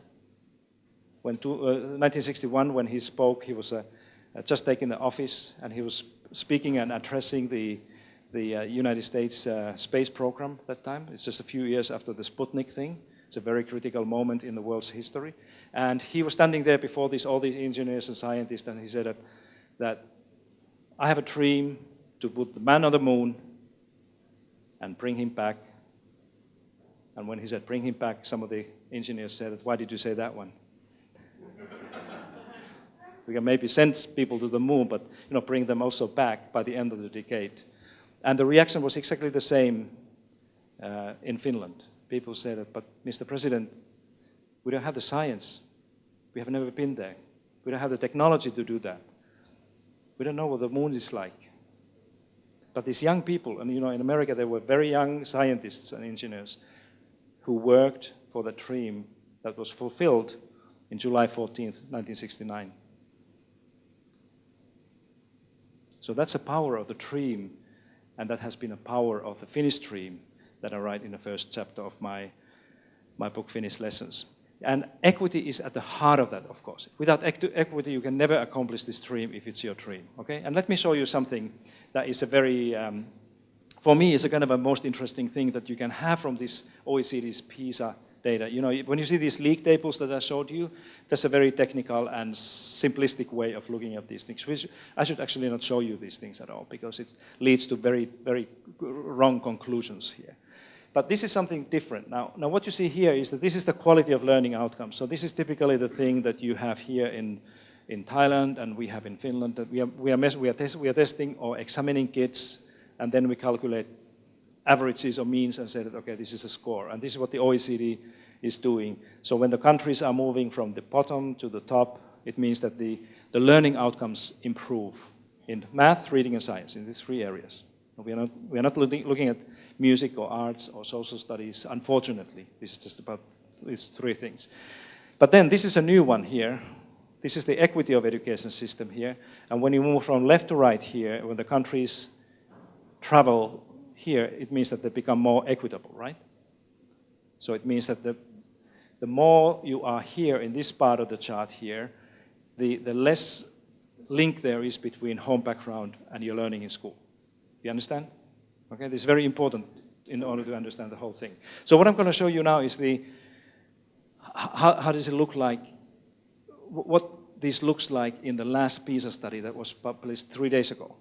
D: When 1961, when he spoke, he was just taken the office, and he was speaking and addressing the United States space program at that time. It's just a few years after the Sputnik thing. It's a very critical moment in the world's history. And he was standing there before all these engineers and scientists, and he said that I have a dream to put the man on the moon and bring him back. And when he said bring him back, some of the engineers said, why did you say that one? We can maybe send people to the moon, but bring them also back by the end of the decade. And the reaction was exactly the same in Finland. People said that, but Mr. President, we don't have the science. We have never been there. We don't have the technology to do that. We don't know what the moon is like. But these young people, and in America there were very young scientists and engineers who worked for the dream that was fulfilled in July 14th, 1969. So that's the power of the dream, and that has been a power of the Finnish dream that I write in the first chapter of my book, Finnish Lessons. And equity is at the heart of that, of course. Without equity, you can never accomplish this dream if it's your dream, okay? And let me show you something that is a very, for me, is a kind of a most interesting thing that you can have from this OECD's PISA data. When you see these league tables that I showed you, that's a very technical and simplistic way of looking at these things. I should actually not show you these things at all, because it leads to very, very wrong conclusions here. But this is something different. Now what you see here is that this is the quality of learning outcomes. So this is typically the thing that you have here in Thailand, and we have in Finland. That we are testing or examining kids, and then we calculate averages or means and say that, okay, this is a score. And this is what the OECD is doing. So when the countries are moving from the bottom to the top, it means that the learning outcomes improve in math, reading, and science, in these three areas. We are not looking at music or arts or social studies, unfortunately. This is just about these three things. But then this is a new one here. This is the equity of education system here. And when you move from left to right here, when the countries travel here, it means that they become more equitable, right? So it means that the more you are here in this part of the chart here, the less link there is between home background and your learning in school. You understand? Okay, this is very important in order to understand the whole thing. So what I'm going to show you now is how does it look like, what this looks like in the last PISA study that was published 3 days ago.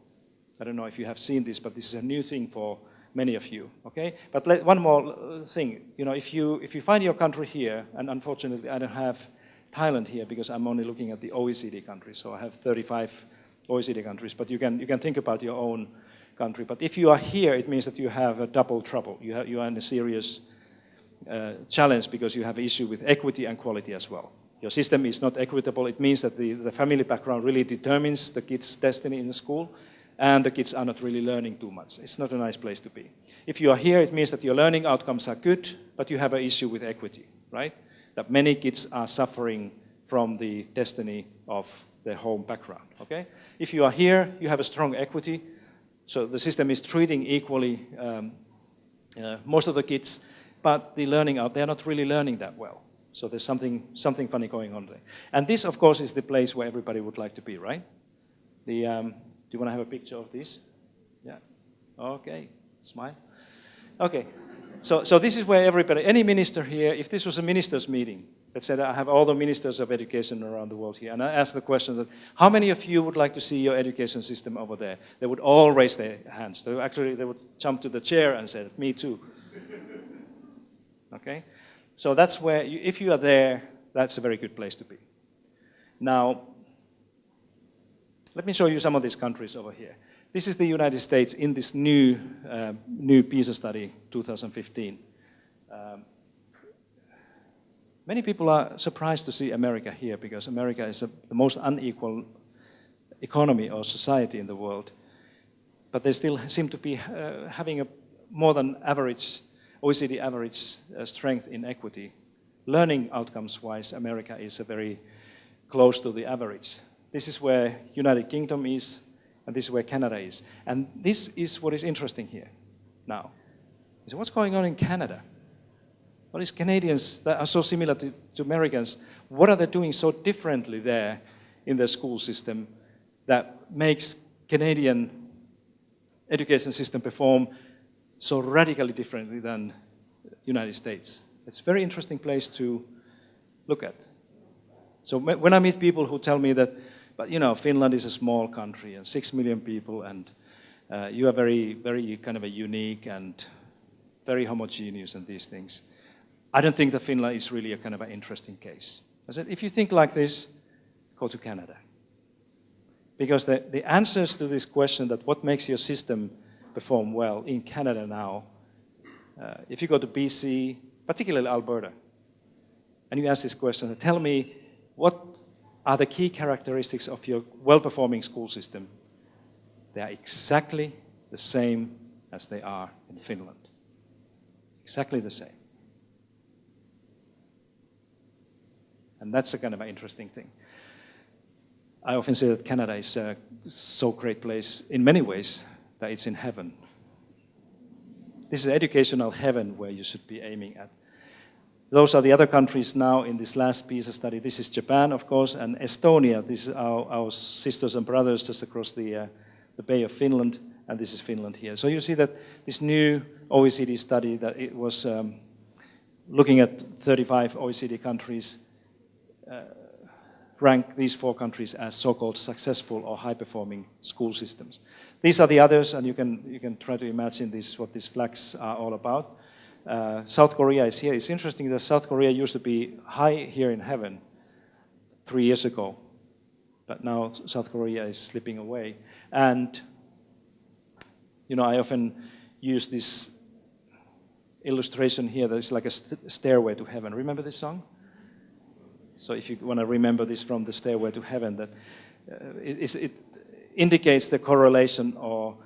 D: I don't know if you have seen this, but this is a new thing for many of you, okay? But one more thing, if you find your country here, and unfortunately I don't have Thailand here because I'm only looking at the OECD countries, so I have 35 OECD countries, but you can think about your own country. But if you are here, it means that you have a double trouble. You are in a serious challenge because you have an issue with equity and quality as well. Your system is not equitable. It means that the family background really determines the kid's destiny in the school, and the kids are not really learning too much. It's not a nice place to be. If you are here, it means that your learning outcomes are good, but you have an issue with equity, right? That many kids are suffering from the destiny of their home background, okay? If you are here, you have a strong equity, so the system is treating equally most of the kids, but they're not really learning that well. So there's something funny going on there. And this, of course, is the place where everybody would like to be, right? Do you want to have a picture of this? Yeah. Okay. Smile. Okay. So this is where everybody, any minister here, if this was a ministers' meeting, let's say that I have all the ministers of education around the world here, and I ask the question that, how many of you would like to see your education system over there? They would all raise their hands. They would jump to the chair and say, me too. Okay? So that's where, if you are there, that's a very good place to be. Now, let me show you some of these countries over here. This is the United States in this new PISA study, 2015. Many people are surprised to see America here because America is the most unequal economy or society in the world. But they still seem to be having a more than average, OECD average strength in equity. Learning outcomes-wise, America is very close to the average. This is where United Kingdom is, and this is where Canada is. And this is what is interesting here now. So what's going on in Canada? What is Canadians that are so similar to Americans? What are they doing so differently there in their school system that makes Canadian education system perform so radically differently than United States? It's a very interesting place to look at. So when I meet people who tell me that, but you know, Finland is a small country and 6 million people, and you are very, very kind of a unique and very homogeneous and these things, I don't think that Finland is really a kind of an interesting case. I said, if you think like this, go to Canada. Because the answers to this question that what makes your system perform well in Canada now, if you go to BC, particularly Alberta, and you ask this question, tell me what are the key characteristics of your well-performing school system? They are exactly the same as they are in Finland. Exactly the same. And that's a kind of an interesting thing. I often say that Canada is a so great place in many ways that it's in heaven. This is educational heaven where you should be aiming at. Those are the other countries now in this last PISA study. This is Japan, of course, and Estonia. This is our sisters and brothers just across the Bay of Finland, and this is Finland here. So you see that this new OECD study that it was looking at 35 OECD countries rank these 4 countries as so-called successful or high-performing school systems. These are the others, and you can try to imagine this, what these flags are all about. South Korea is here. It's interesting that South Korea used to be high here in heaven 3 years ago, but now South Korea is slipping away. And you know, I often use this illustration here that is like a stairway to heaven. Remember this song? So if you want to remember this from the Stairway to Heaven, that it indicates the correlation or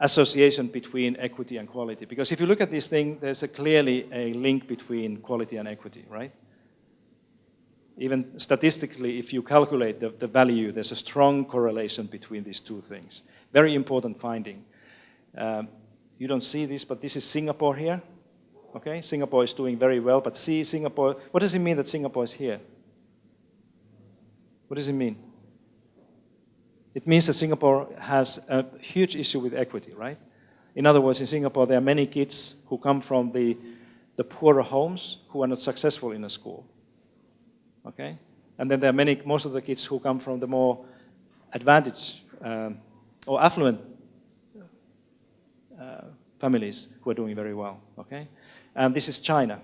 D: association between equity and quality. Because if you look at this thing, there's clearly a link between quality and equity, right? Even statistically, if you calculate the value, there's a strong correlation between these two things. Very important finding. You don't see this, but this is Singapore here. Okay, Singapore is doing very well, but see Singapore, what does it mean that Singapore is here? What does it mean? It means that Singapore has a huge issue with equity, right? In other words, in Singapore, there are many kids who come from the poorer homes who are not successful in a school. Okay? And then there are most of the kids who come from the more advantaged or affluent families who are doing very well. Okay? And this is China.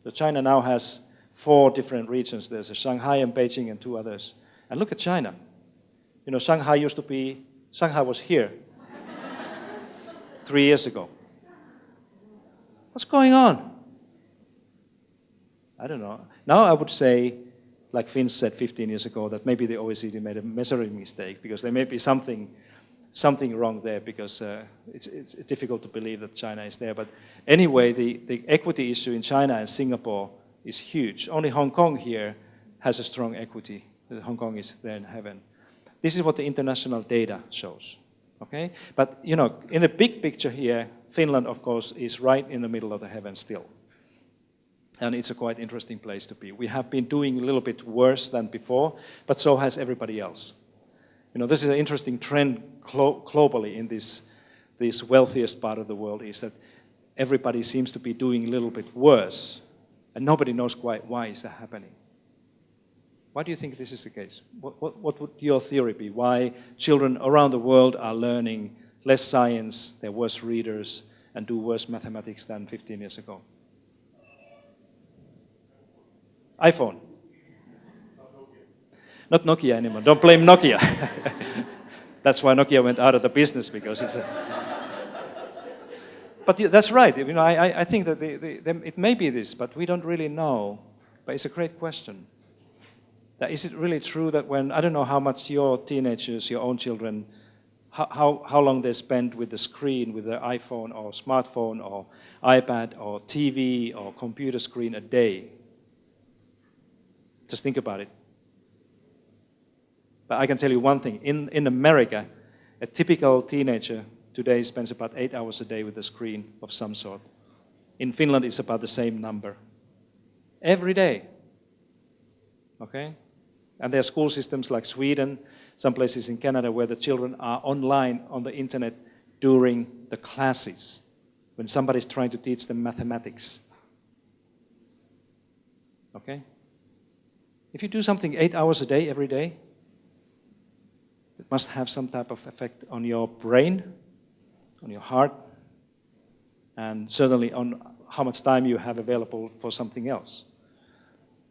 D: So China now has 4 different regions. There's Shanghai and Beijing and 2 others. And look at China. You know, Shanghai was here 3 years ago. What's going on? I don't know. Now I would say, like Finn said 15 years ago, that maybe the OECD made a measuring mistake because there may be something wrong there because it's difficult to believe that China is there. But anyway, the equity issue in China and Singapore is huge. Only Hong Kong here has a strong equity. Hong Kong is there in heaven. This is what the international data shows. Okay? But you know, in the big picture here, Finland, of course, is right in the middle of the heaven still. And it's a quite interesting place to be. We have been doing a little bit worse than before, but so has everybody else. You know, this is an interesting trend globally in this wealthiest part of the world, is that everybody seems to be doing a little bit worse, and nobody knows quite why is that happening. Why do you think this is the case? What would your theory be? Why children around the world are learning less science, they're worse readers, and do worse mathematics than 15 years ago? iPhone. Not Nokia anymore. Don't blame Nokia. That's why Nokia went out of the business, because it's a... But that's right. You know, I think that it may be this, but we don't really know. But it's a great question. That is it really true that when, I don't know how much your teenagers, your own children, how long they spend with the screen, with their iPhone or smartphone or iPad or TV or computer screen a day. Just think about it. But I can tell you one thing. In America, a typical teenager today spends about 8 hours a day with a screen of some sort. In Finland, it's about the same number. Every day. Okay? And there are school systems like Sweden, some places in Canada where the children are online on the internet during the classes, when somebody's trying to teach them mathematics. Okay? If you do something 8 hours a day, every day, it must have some type of effect on your brain, on your heart, and certainly on how much time you have available for something else.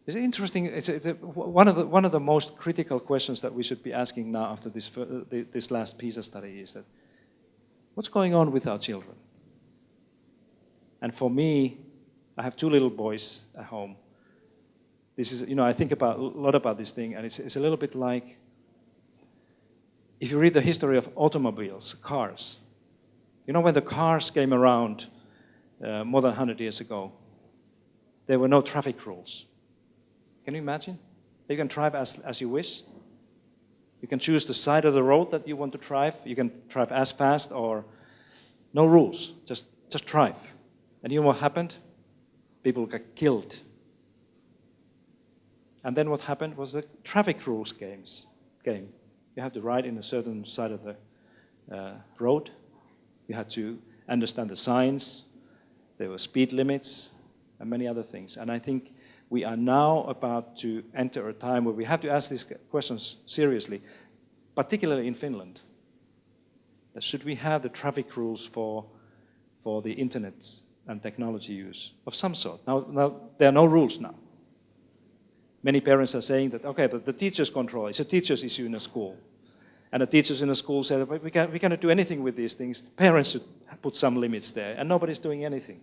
D: It's interesting. It's one of the most critical questions that we should be asking now after this last PISA study is that, what's going on with our children? And for me, I have 2 little boys at home. This is, I think a lot about this thing, and it's a little bit like, if you read the history of automobiles, cars, when the cars came around more than 100 years ago, there were no traffic rules. Can you imagine? You can drive as you wish. You can choose the side of the road that you want to drive. You can drive as fast or no rules. Just drive. And you know what happened? People got killed. And then what happened was the traffic rules came. You had to ride in a certain side of the road. You had to understand the signs. There were speed limits and many other things. And I think we are now about to enter a time where we have to ask these questions seriously, particularly in Finland. That should we have the traffic rules for the internet and technology use of some sort? Now there are no rules now. Many parents are saying that, okay, but the teachers control. It's a teacher's issue in a school. And the teachers in a school say that we cannot do anything with these things. Parents should put some limits there, and nobody's doing anything.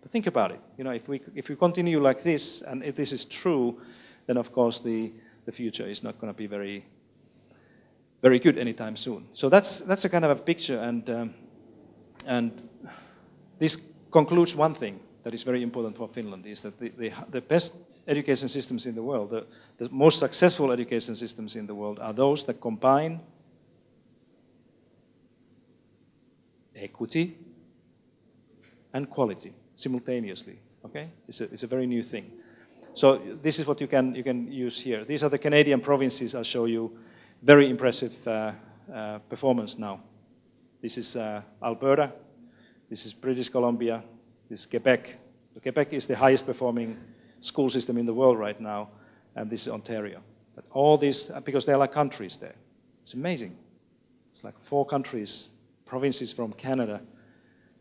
D: But think about it. If we continue like this, and if this is true, then of course the future is not going to be very, very good anytime soon. So that's a kind of a picture, and this concludes one thing that is very important for Finland, is that the best education systems in the world, the most successful education systems in the world are those that combine equity and quality simultaneously. Okay, it's a very new thing. So this is what you can use here. These are the Canadian provinces. I'll show you very impressive performance now. This is Alberta. This is British Columbia. This is Quebec. So Quebec is the highest performing school system in the world right now, and this is Ontario. But all these, because they're like countries there. It's amazing. It's like 4 countries, provinces from Canada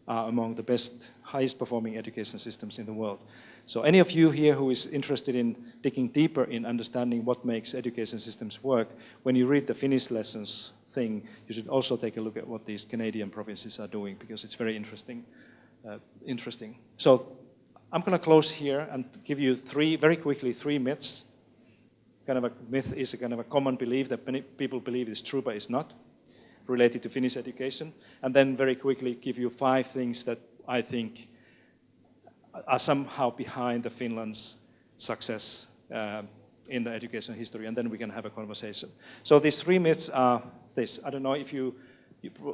D: are among the best, highest performing education systems in the world. So any of you here who is interested in digging deeper in understanding what makes education systems work, when you read the Finnish lessons thing, you should also take a look at what these Canadian provinces are doing, because it's very interesting. So I'm going to close here and give you very quickly three myths. Kind of a myth is a kind of a common belief that many people believe is true, but it's not, related to Finnish education. And then very quickly give you 5 things that I think are somehow behind the Finland's success in the education history, and then we can have a conversation. So these 3 myths are this. I don't know if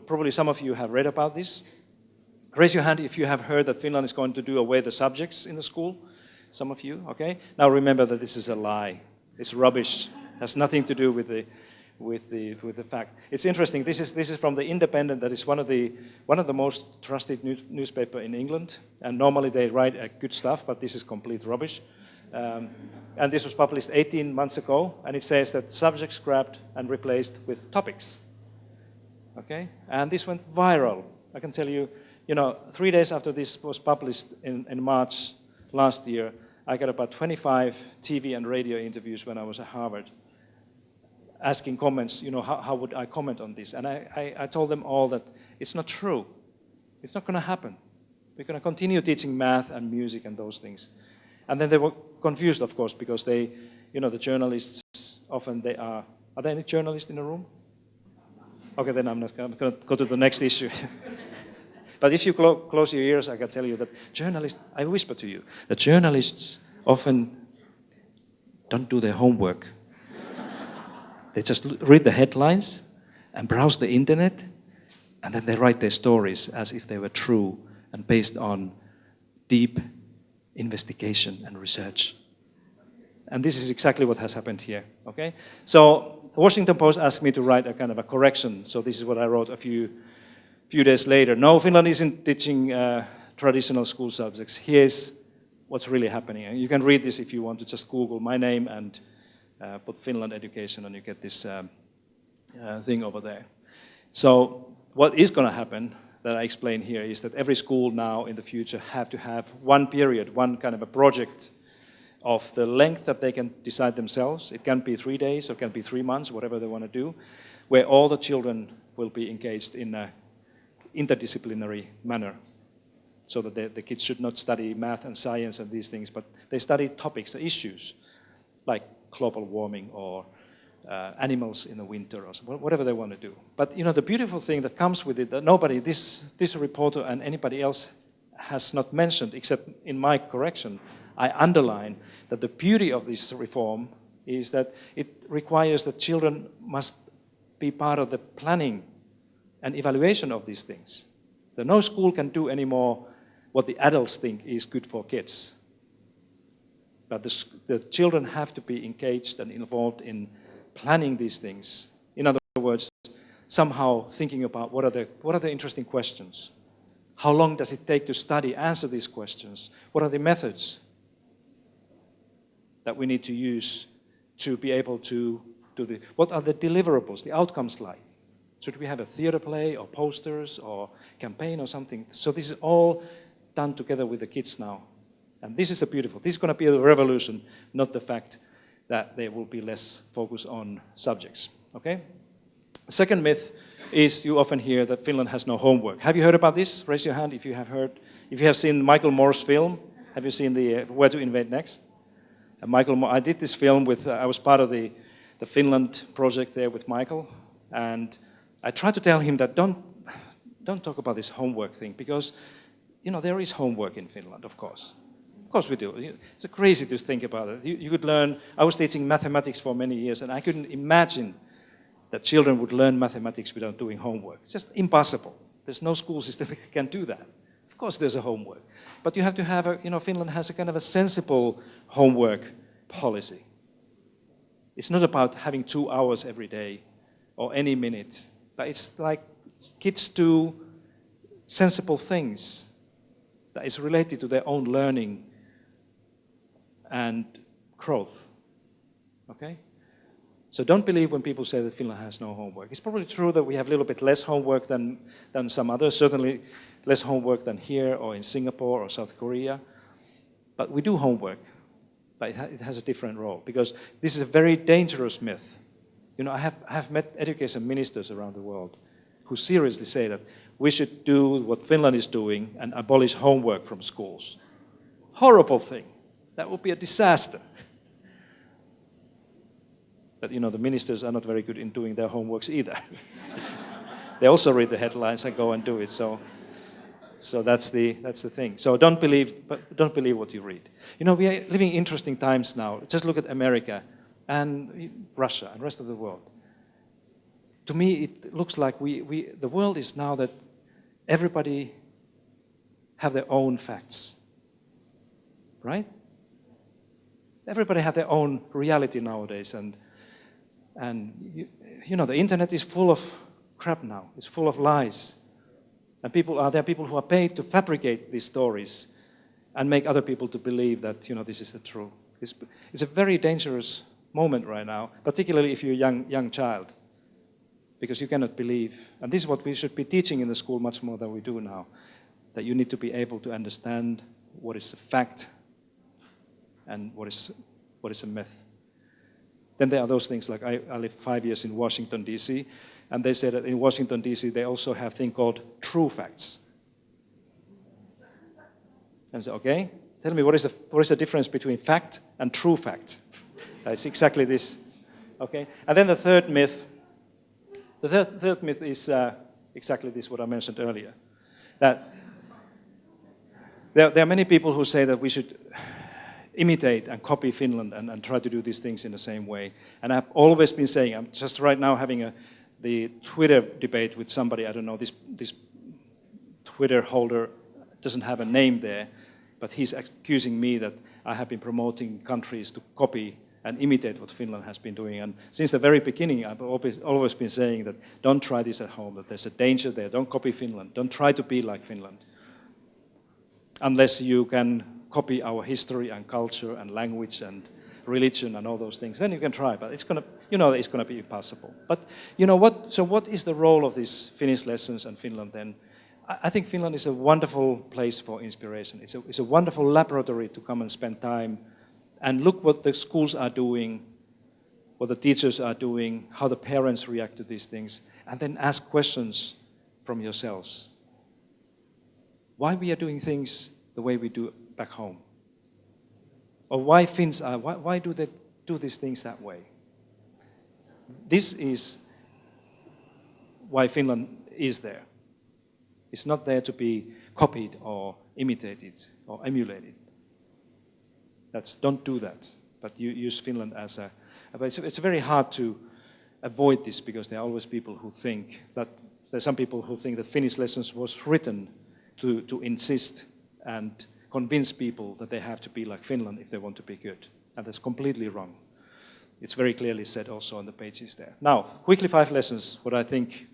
D: probably some of you have read about this. Raise your hand if you have heard that Finland is going to do away the subjects in the school. Some of you, okay? Now remember that this is a lie. It's rubbish. It has nothing to do with the fact. It's interesting. This is from the Independent. That is one of the most trusted newspaper in England. And normally they write good stuff, but this is complete rubbish. And this was published 18 months ago, and it says that subjects grabbed and replaced with topics. Okay? And this went viral. I can tell you, 3 days after this was published in March last year, I got about 25 TV and radio interviews when I was at Harvard, asking comments, how would I comment on this? And I told them all that it's not true. It's not going to happen. We're going to continue teaching math and music and those things. And then they were confused, of course, because the journalists often are there any journalists in the room? Okay, then I'm not going to go to the next issue. But if you close your ears, I can tell you that I whisper to you, that journalists often don't do their homework. They just read the headlines and browse the internet, and then they write their stories as if they were true and based on deep investigation and research. And this is exactly what has happened here, okay? So the Washington Post asked me to write a kind of a correction, so this is what I wrote a few days later. No, Finland isn't teaching traditional school subjects. Here's what's really happening. And you can read this if you want to just Google my name and put Finland education, and you get this thing over there. So what is going to happen that I explain here is that every school now in the future have to have one period, one kind of a project of the length that they can decide themselves. It can be 3 days or it can be 3 months, whatever they want to do, where all the children will be engaged in an interdisciplinary manner, so that the kids should not study math and science and these things, but they study topics, issues, like global warming or animals in the winter or whatever they want to do. But the beautiful thing that comes with it, that nobody, this reporter and anybody else has not mentioned, except in my correction, I underline that the beauty of this reform is that it requires that children must be part of the planning and evaluation of these things. So no school can do anymore what the adults think is good for kids. But the children have to be engaged and involved in planning these things. In other words, somehow thinking about what are the interesting questions? How long does it take to answer these questions? What are the methods that we need to use to be able to do what are the deliverables, the outcomes like? Should we have a theater play or posters or campaign or something? So this is all done together with the kids now. And this is this is going to be a revolution, not the fact that there will be less focus on subjects, okay? The second myth is you often hear that Finland has no homework. Have you heard about this? Raise your hand if you have heard. If you have seen Michael Moore's film, have you seen the Where to Invade Next? Michael Moore, I did this film with, I was part of the Finland project there with Michael, and I tried to tell him that don't talk about this homework thing, because there is homework in Finland, of course. Of course we do. It's crazy to think about it. You could learn, I was teaching mathematics for many years, and I couldn't imagine that children would learn mathematics without doing homework. It's just impossible. There's no school system that can do that. Of course there's a homework. But you have to have Finland has a kind of a sensible homework policy. It's not about having 2 hours every day or any minute, but it's like kids do sensible things that is related to their own learning and growth, okay? So don't believe when people say that Finland has no homework. It's probably true that we have a little bit less homework than some others, certainly less homework than here or in Singapore or South Korea. But we do homework, but it has a different role, because this is a very dangerous myth. I have met education ministers around the world who seriously say that we should do what Finland is doing and abolish homework from schools. Horrible thing. That would be a disaster. But the ministers are not very good in doing their homeworks either. They also read the headlines and go and do it. So that's the thing. So don't believe what you read. We are living interesting times now. Just look at America and Russia and the rest of the world. To me, it looks like the world is now that everybody have their own facts, right? Everybody have their own reality nowadays, and the internet is full of crap now. It's full of lies, and there are people who are paid to fabricate these stories and make other people to believe that this is the truth. It's a very dangerous moment right now, particularly if you're a young child, because you cannot believe. And this is what we should be teaching in the school much more than we do now, that you need to be able to understand what is a fact and what is a myth. Then there are those things like I lived 5 years in Washington, D.C., and they said that in Washington, D.C., they also have a thing called true facts. And I said, okay, tell me what is the difference between fact and true fact? It's exactly this, okay? And then the third myth is exactly this, what I mentioned earlier, that there are many people who say that we should imitate and copy Finland and try to do these things in the same way. And I've always been saying, I'm just right now having the Twitter debate with somebody, I don't know, this Twitter holder doesn't have a name there, but he's accusing me that I have been promoting countries to copy and imitate what Finland has been doing. And since the very beginning, I've always been saying that don't try this at home, that there's a danger there. Don't copy Finland. Don't try to be like Finland. Unless you can copy our history and culture and language and religion and all those things, then you can try, but it's going to be impossible. But you know what? So what is the role of these Finnish lessons and Finland then? I think Finland is a wonderful place for inspiration. It's a wonderful laboratory to come and spend time and look what the schools are doing, what the teachers are doing, how the parents react to these things, and then ask questions from yourselves. Why we are doing things the way we do back home? Or why Finns are, why do they do these things that way? This is why Finland is there. It's not there to be copied or imitated or emulated. Don't do that, but you use Finland as a... But it's very hard to avoid this because there are always people who think that... There are some people who think that Finnish lessons was written to insist and convince people that they have to be like Finland if they want to be good. And that's completely wrong. It's very clearly said also on the pages there. Now, quickly 5 lessons, what I think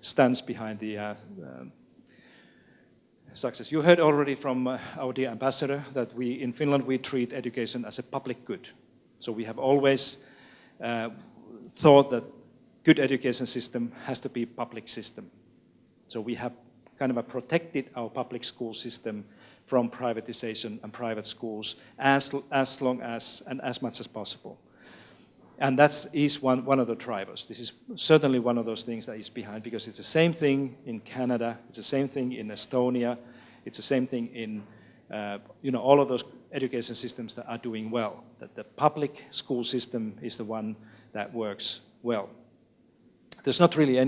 D: stands behind the success. You heard already from our dear ambassador that in Finland we treat education as a public good. So we have always thought that good education system has to be public system. So we have kind of protected our public school system from privatization and private schools as long as and as much as possible. And that is one of the drivers. This is certainly one of those things that is behind, because it's the same thing in Canada, it's the same thing in Estonia, it's the same thing in all of those education systems that are doing well, that the public school system is the one that works well. There's not really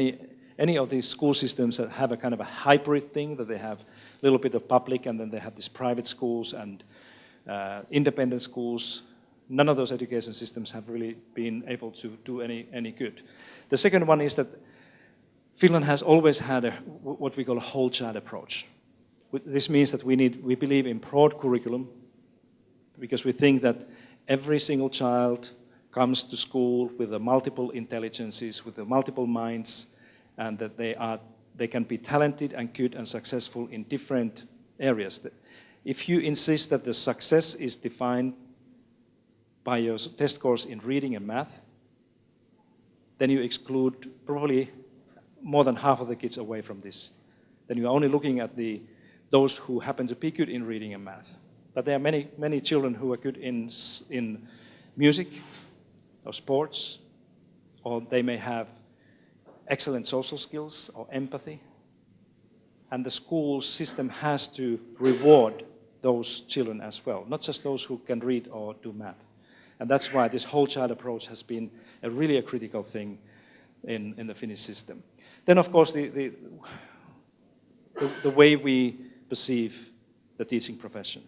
D: any of these school systems that have a kind of a hybrid thing, that they have a little bit of public and then they have these private schools and independent schools. None of those education systems have really been able to do any good. The second one is that Finland has always had what we call a whole child approach. This means that we believe in broad curriculum, because we think that every single child comes to school with the multiple intelligences, with the multiple minds, and that they can be talented and good and successful in different areas. If you insist that the success is defined by your test scores in reading and math, then you exclude probably more than half of the kids away from this. Then you are only looking at those who happen to be good in reading and math. But there are many children who are good in music or sports, or they may have excellent social skills or empathy. And the school system has to reward those children as well, not just those who can read or do math. And that's why this whole child approach has been really a critical thing in the Finnish system. Then, of course, the way we perceive the teaching profession.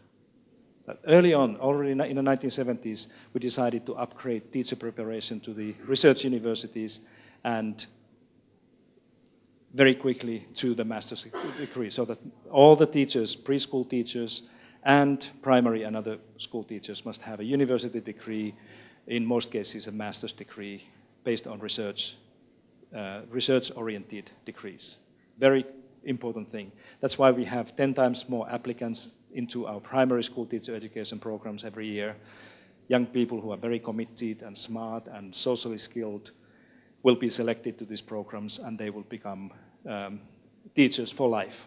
D: That early on, already in the 1970s, we decided to upgrade teacher preparation to the research universities and very quickly to the master's degree, so that all the teachers, preschool teachers, and primary and other school teachers must have a university degree, in most cases a master's degree, based on research-oriented degrees. Very important thing. That's why we have 10 times more applicants into our primary school teacher education programs every year. Young people who are very committed and smart and socially skilled will be selected to these programs, and they will become teachers for life.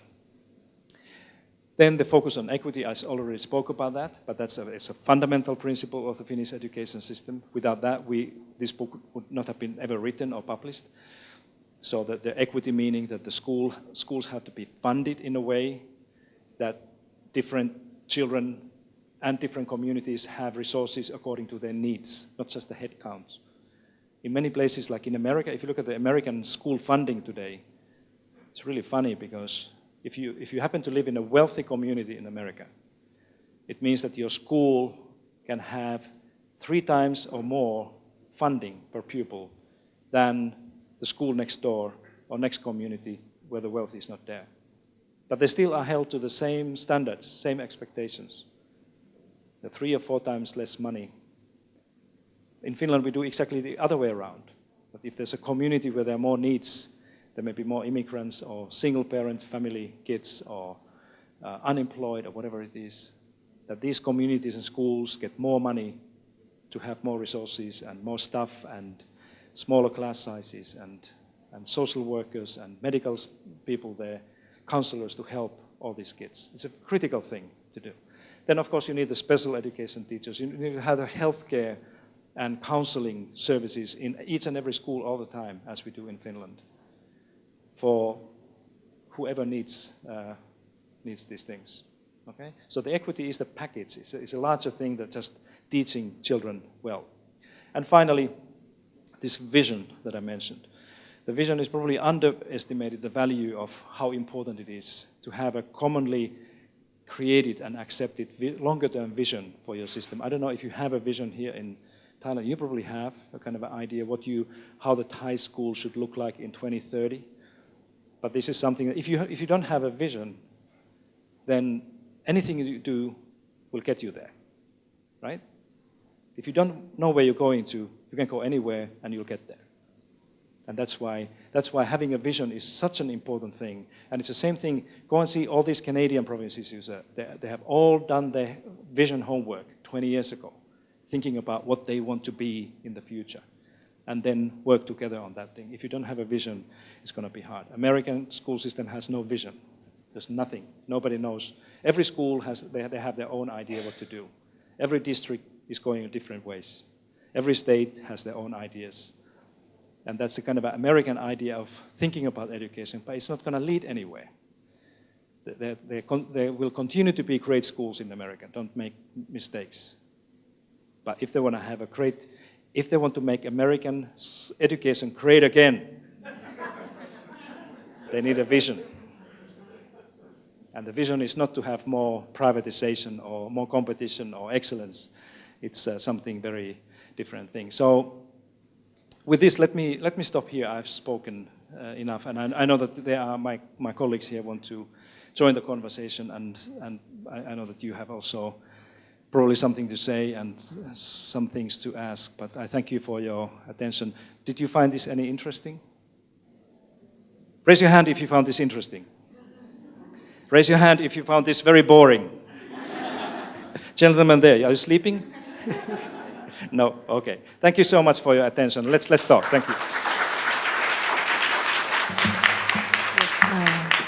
D: Then the focus on equity, I already spoke about that, but it's a fundamental principle of the Finnish education system. Without that, this book would not have been ever written or published. So that the equity meaning that the schools have to be funded in a way that different children and different communities have resources according to their needs, not just the head counts. In many places, like in America, if you look at the American school funding today, it's really funny, because if you happen to live in a wealthy community in America, it means that your school can have 3 times or more funding per pupil than the school next door or next community where the wealth is not there. But they still are held to the same standards, same expectations. The 3 or 4 times less money. In Finland, we do exactly the other way around. But if there's a community where there are more needs, there may be more immigrants or single-parent family kids or unemployed or whatever it is, that these communities and schools get more money to have more resources and more staff and smaller class sizes and social workers and medical people there, counselors to help all these kids. It's a critical thing to do. Then, of course, you need the special education teachers. You need to have the healthcare and counseling services in each and every school all the time, as we do in Finland, for whoever needs these things. Okay? So the equity is the package. It's a larger thing than just teaching children well. And finally, this vision that I mentioned. The vision is probably underestimated the value of how important it is to have a commonly created and accepted longer-term vision for your system. I don't know if you have a vision here in Thailand. You probably have a kind of an idea how the Thai school should look like in 2030. But this is something that if you don't have a vision, then anything you do will get you there, right? If you don't know where you're going to, you can go anywhere and you'll get there. And that's why having a vision is such an important thing. And it's the same thing. Go and see all these Canadian provinces. They have all done their vision homework 20 years ago, thinking about what they want to be in the future, and then work together on that thing. If you don't have a vision, it's going to be hard. American school system has no vision. There's nothing. Nobody knows. Every school they have their own idea what to do. Every district is going in different ways. Every state has their own ideas. And that's the kind of American idea of thinking about education, but it's not going to lead anywhere. There will continue to be great schools in America, don't make mistakes. But if they want to make American education great again, they need a vision. And the vision is not to have more privatization or more competition or excellence. It's something very different thing. So with this, let me stop here. I've spoken enough, and I know that there are my colleagues here want to join the conversation, and I know that you have also probably something to say and some things to ask, but I thank you for your attention. Did you find this any interesting? Raise your hand if you found this interesting. Raise your hand if you found this very boring. Gentlemen there, are you sleeping? No? Okay. Thank you so much for your attention. Let's talk. Thank you.
A: Yes,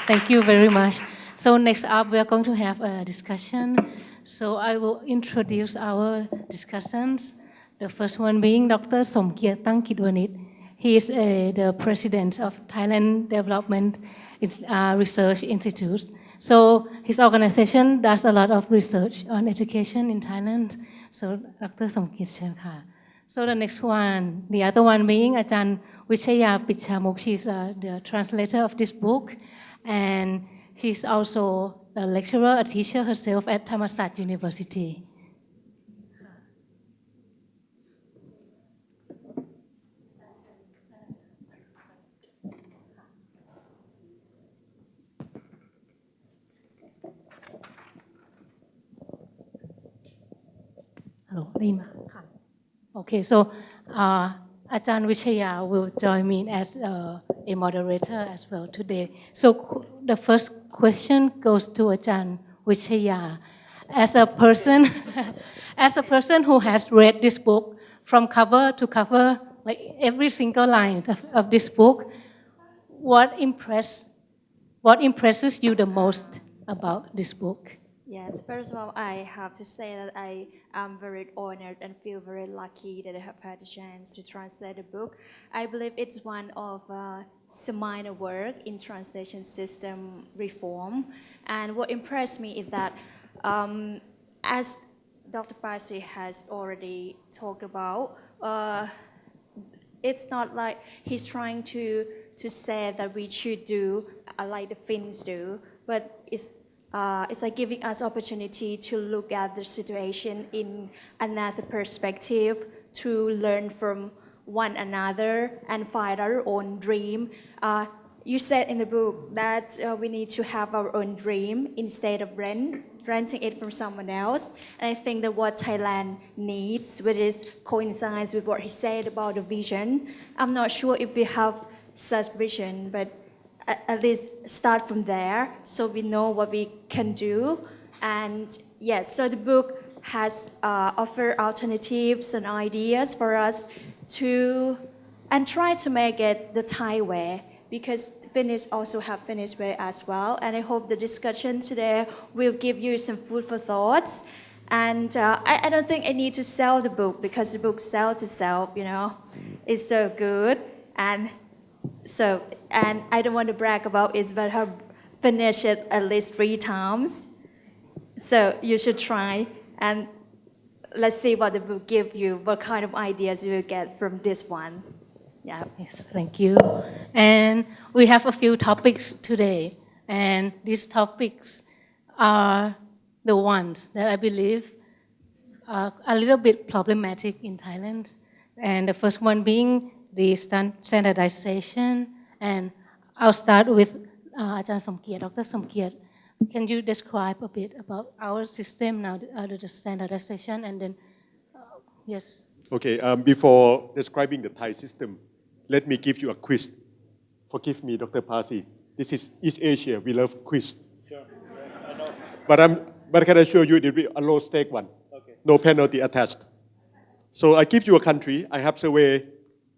A: thank you very much. So next up, we are going to have a discussion. So I will introduce our discussants. The first one being Dr. Somkiat Tangkitwanit. He is the president of Thailand Development Research Institute. So his organization does a lot of research on education in Thailand. So Dr. Somkiat, chen ka. So the next one, the other one being Ajahn Wichaya Pichamuk. She's the translator of this book, and she's also a lecturer, a teacher herself at Thammasat University. Hello, okay, so Ajahn Wichaya will join me as a moderator as well today. So the first question goes to Ajahn Wichaya. As a person, who has read this book from cover to cover, like every single line of this book, what impresses you the most about this book?
E: Yes, first of all, I have to say that I am very honored and feel very lucky that I have had the chance to translate the book. I believe it's one of some minor work in translation system reform. And what impressed me is that, as Dr. Pasi has already talked about, it's not like he's trying to say that we should do like the Finns do, but it's it's like giving us opportunity to look at the situation in another perspective, to learn from one another and find our own dream. You said in the book that we need to have our own dream instead of renting it from someone else. And I think that what Thailand needs, which is coincides with what he said about the vision. I'm not sure if we have such vision, but at least start from there so we know what we can do. And yes, so the book has offered alternatives and ideas for us to, and try to make it the Thai way, because Finnish also have Finnish way as well. And I hope the discussion today will give you some food for thoughts. And I don't think I need to sell the book, because the book sells itself, you know. It's so good. And I don't want to brag about it, but I have finished it at least 3 times. So you should try, and let's see what the book gives you, what kind of ideas you will get from this one. Yeah.
A: Yes, thank you. And we have a few topics today, and these topics are the ones that I believe are a little bit problematic in Thailand. And the first one being the standardization. And I'll start with Ajahn Somkiat, Dr. Somkiat. Can you describe a bit about our system now, the standardization, and then, yes.
F: Okay, before describing the Thai system, let me give you a quiz. Forgive me, Dr. Pasi. This is East Asia. We love quiz.
D: Sure, I know.
F: But can I assure you it will be a low stake one?
D: Okay.
F: No penalty attached. So I give you a country. I have surveyed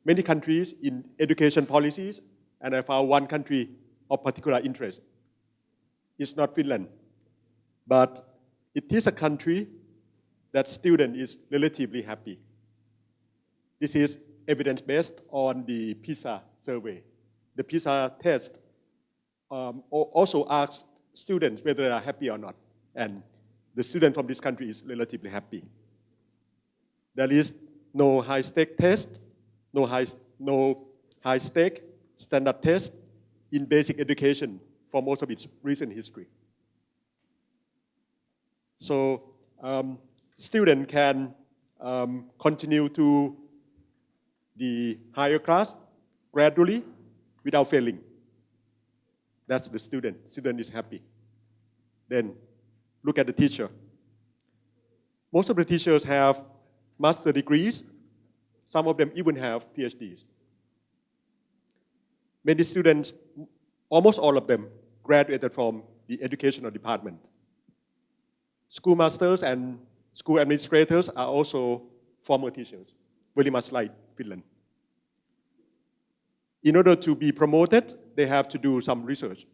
F: many countries in education policies, and I found one country of particular interest. It's not Finland, but it is a country that student is relatively happy. This is evidence-based on the PISA survey. The PISA test also asks students whether they are happy or not, and the student from this country is relatively happy. There is no high-stake test, no high-stake standard test in basic education for most of its recent history. So students can continue to the higher class gradually without failing. That's the student. Student is happy. Then look at the teacher. Most of the teachers have master degrees. Some of them even have PhDs. Many students, almost all of them, graduated from the educational department. Schoolmasters and school administrators are also former teachers, very much like Finland. In order to be promoted, they have to do some research,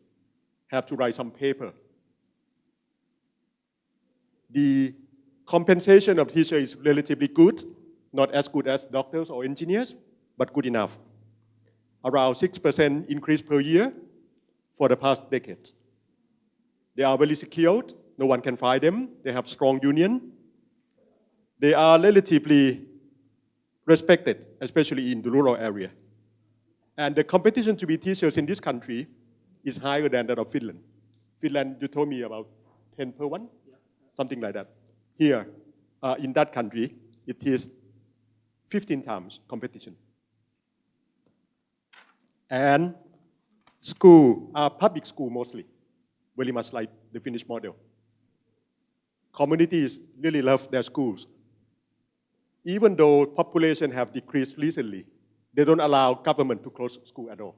F: have to write some paper. The compensation of teachers is relatively good, not as good as doctors or engineers, but good enough. Around 6% increase per year for the past decade. They are very secured, no one can fire them, they have strong union. They are relatively respected, especially in the rural area. And the competition to be teachers in this country is higher than that of Finland. Finland, you told me about 10 per 1? Yeah. Something like that. Here, in that country, it is 15 times competition. And school are public school mostly, very much like the Finnish model. Communities really love their schools. Even though population have decreased recently, they don't allow government to close school at all.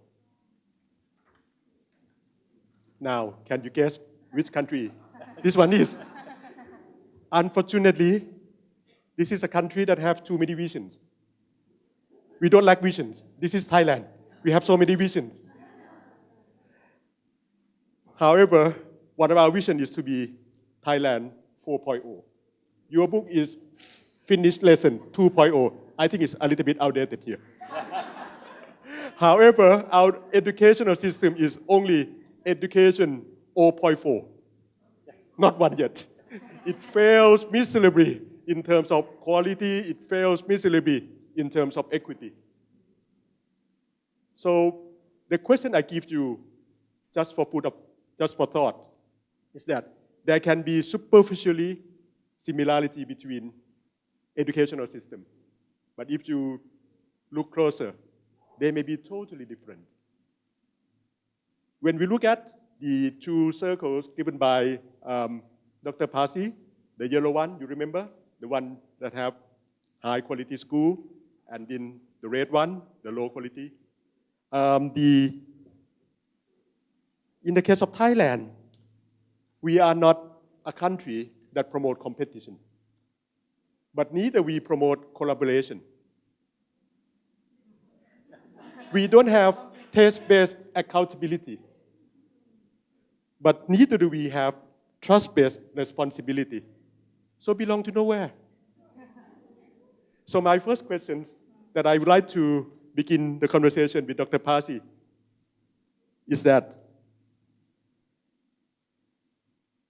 F: Now, can you guess which country this one is? Unfortunately, this is a country that has too many visions. We don't like visions. This is Thailand. We have so many visions. However, one of our visions is to be Thailand 4.0. Your book is Finnish Lesson 2.0. I think it's a little bit outdated here. However, our educational system is only education 0.4, not 1 yet. It fails miserably in terms of quality, it fails miserably in terms of equity. So the question I give you, just for thought, is that there can be superficially similarity between educational system. But if you look closer, they may be totally different. When we look at the two circles given by Dr. Pasi, the yellow one, you remember? The one that have high quality school, and in the red one, the low quality. In the case of Thailand, we are not a country that promote competition, but neither we promote collaboration. We don't have test-based accountability, but neither do we have trust-based responsibility. So belong to nowhere. So my first question that I would like to begin the conversation with Dr. Pasi is that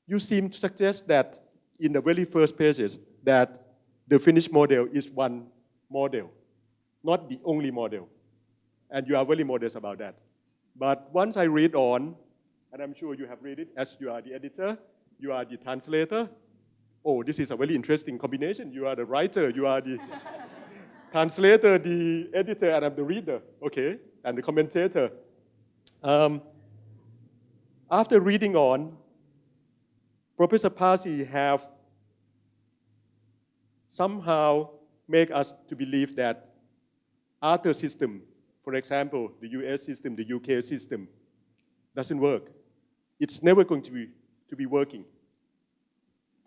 F: you seem to suggest that in the very first pages that the Finnish model is one model, not the only model. And you are very modest about that. But once I read on, and I'm sure you have read it as you are the editor, you are the translator. Oh, this is a very interesting combination. You are the writer, you are the translator, the editor, and I'm the reader, okay, and the commentator. After reading on, Professor Pasi have somehow make us to believe that other system, for example, the US system, the UK system, doesn't work. It's never going to be working.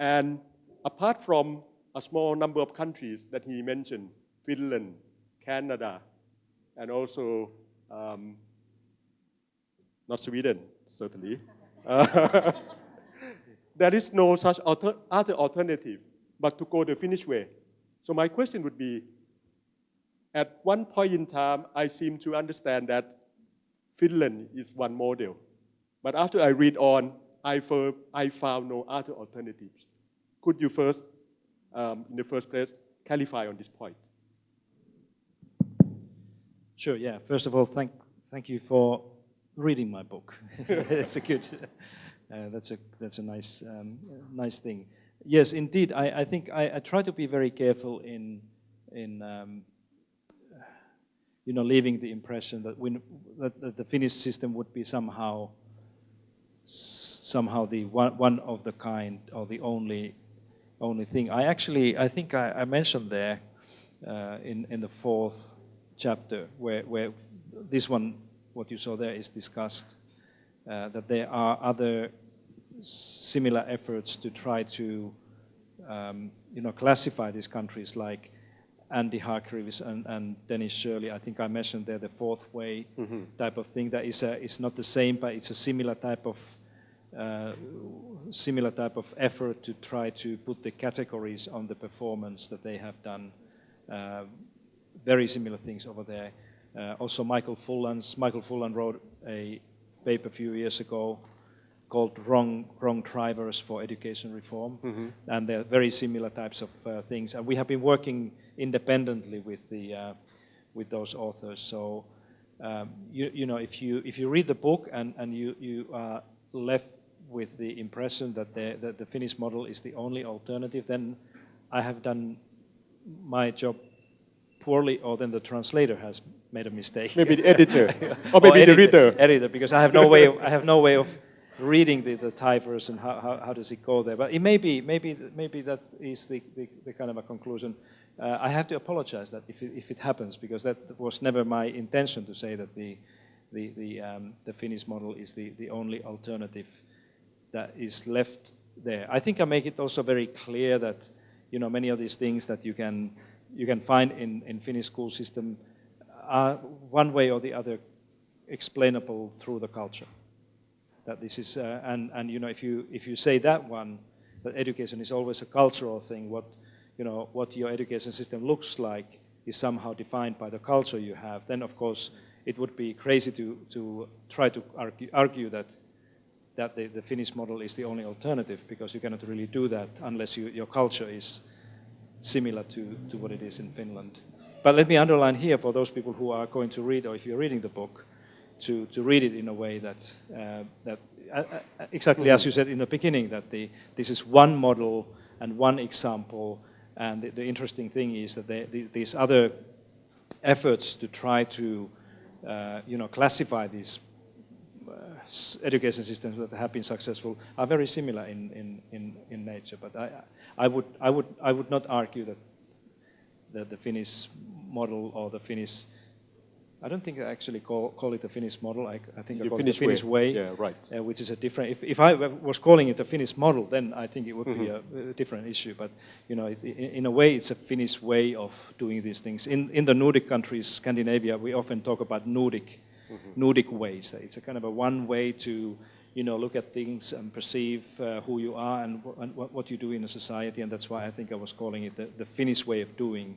F: And apart from a small number of countries that he mentioned, Finland, Canada, and also not Sweden, certainly. There is no such other alternative but to go the Finnish way. So my question would be, at one point in time, I seem to understand that Finland is one model. But after I read on, I found no other alternatives. Could you first, in the first place, clarify on this point?
D: Sure, yeah. First of all, thank you for reading my book. It's a good, that's a nice thing. Yes, indeed. I think I try to be very careful in leaving the impression that that the Finnish system would be somehow the one of the kind or the only thing. I think I mentioned there in the fourth chapter where this one, what you saw there, is discussed, that there are other similar efforts to try to classify these countries, like Andy Hargreaves and Dennis Shirley. I think I mentioned there the fourth way type of thing. That it's not the same, but it's a similar type of effort to try to put the categories on the performance that they have done. Very similar things over there. Also Michael Fullan wrote a paper a few years ago called Wrong Drivers for Education Reform. And they're very similar types of things. And we have been working independently with those authors. So if you read the book and you are left with the impression that the Finnish model is the only alternative, then I have done my job poorly, or then the translator has made a mistake.
F: Maybe the editor, or maybe the reader.
D: Editor, because I have no way of reading the Thai version. How does it go there? But it maybe that is the kind of a conclusion. I have to apologize that if it happens, because that was never my intention to say that the Finnish model is the only alternative that is left there. I think I make it also very clear that many of these things that you can find in Finnish school system are one way or the other explainable through the culture. That this is and if you say that education is always a cultural thing, what your education system looks like is somehow defined by the culture you have, then of course it would be crazy to try to argue that the Finnish model is the only alternative, because you cannot really do that unless your culture is similar to what it is in Finland. But let me underline here, for those people who are going to read, or if you're reading the book, to read it in a way that exactly as you said in the beginning, that this is one model and one example, and the interesting thing is that these other efforts to try to classify these education systems that have been successful are very similar in nature. But I would not argue that the Finnish model or the Finnish, I don't think I actually call it the Finnish model. I think I call it the Finnish way.
F: Yeah, right.
D: Which is a different. If I was calling it a Finnish model, then I think it would be a different issue. But in a way, it's a Finnish way of doing these things. In the Nordic countries, Scandinavia, we often talk about Nordic ways. It's a kind of a one way to look at things and perceive who you are and what you do in a society, and that's why I think I was calling it the Finnish way of doing.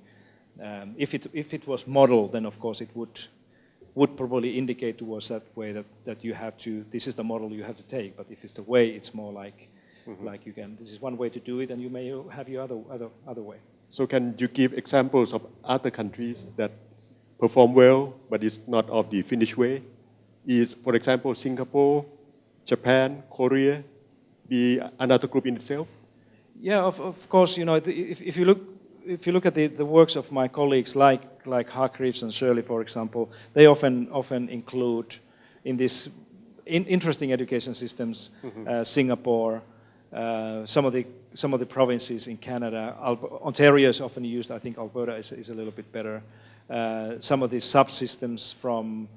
D: If it was model, then of course it would probably indicate towards that way that you have to, this is the model you have to take. But if it's the way, it's more like you can, this is one way to do it, and you may have your other way.
F: So can you give examples of other countries that perform well, but it's not of the Finnish way? Is, for example, Singapore, Japan, Korea, be another group in itself?
D: Yeah, of course. If you look at the works of my colleagues, like Hargreaves and Shirley, for example, they often include in this interesting education systems, Singapore, some of the provinces in Canada. Ontario is often used. I think Alberta is a little bit better. Some of the subsystems from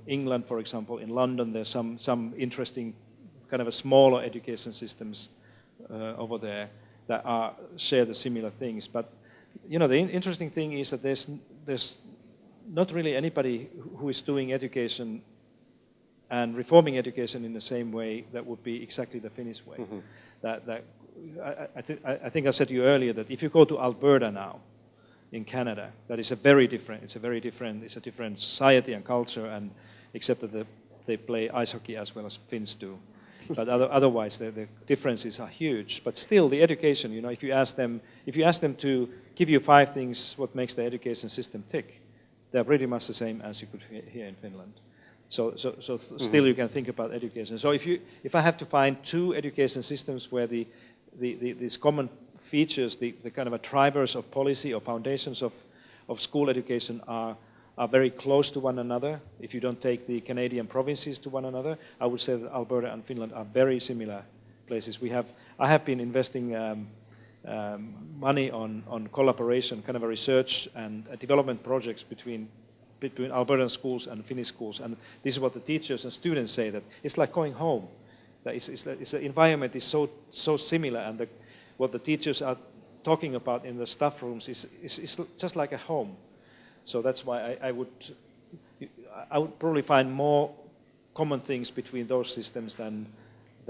D: England, for example, in London, there's some interesting kind of a smaller education systems over there that share the similar things. But the interesting thing is that there's not really anybody who is doing education and reforming education in the same way that would be exactly the Finnish way. I think I said to you earlier that if you go to Alberta now, in Canada, that is it's a different society and culture, and except that they play ice hockey as well as Finns do. But otherwise, the differences are huge. But still, the education, if you ask them to give you 5 things what makes the education system tick, they're pretty much the same as you could here in Finland. So still you can think about education. So if I have to find 2 education systems where these common features, the kind of a drivers of policy or foundations of school education are very close to one another. If you don't take the Canadian provinces to one another, I would say that Alberta and Finland are very similar places. I have been investing money on collaboration, kind of a research and development projects between Albertan schools and Finnish schools, and this is what the teachers and students say, that it's like going home. That the environment is so similar, and what the teachers are talking about in the staff rooms is just like a home. So that's why I would probably find more common things between those systems than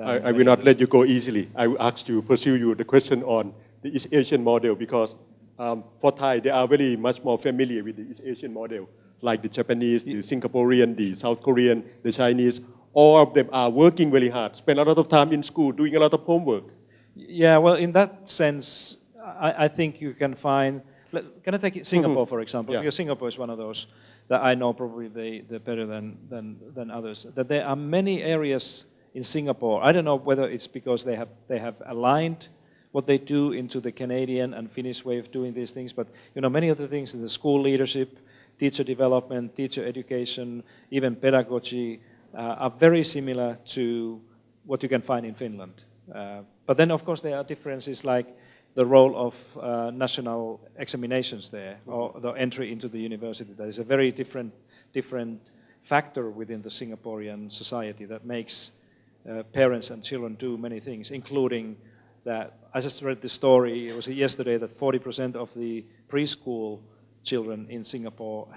F: I will not let you go easily. I will ask you, pursue you the question on the East Asian model, because for Thai, they are very much more familiar with the East Asian model, like the Japanese, the Singaporean, the South Korean, the Chinese. All of them are working very hard, spend a lot of time in school, doing a lot of homework.
D: Yeah, well, in that sense, I think you can find. Can I take Singapore, for example?
F: Yeah.
D: Because Singapore is one of those that I know probably they're better than others. That there are many areas in Singapore. I don't know whether it's because they have aligned what they do into the Canadian and Finnish way of doing these things, but many of the things in the school leadership, teacher development, teacher education, even pedagogy are very similar to what you can find in Finland. But then, of course, there are differences like the role of national examinations there, or the entry into the university. That is a very different factor within the Singaporean society that makes parents and children do many things, including that. I just read the story, it was yesterday, that 40% of the preschool children in Singapore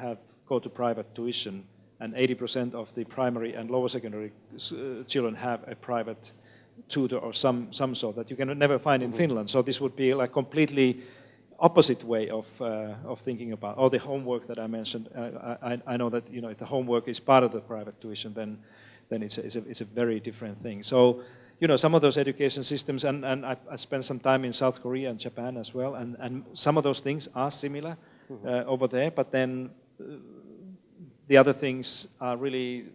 D: go to private tuition, and 80% of the primary and lower secondary children have a private tutor or some sort that you can never find in Finland. So this would be like completely opposite way of thinking about. Or the homework that I mentioned. I know that if the homework is part of the private tuition, then it's a very different thing. So some of those education systems, and I spent some time in South Korea and Japan as well, and some of those things are similar over there. But then the other things are really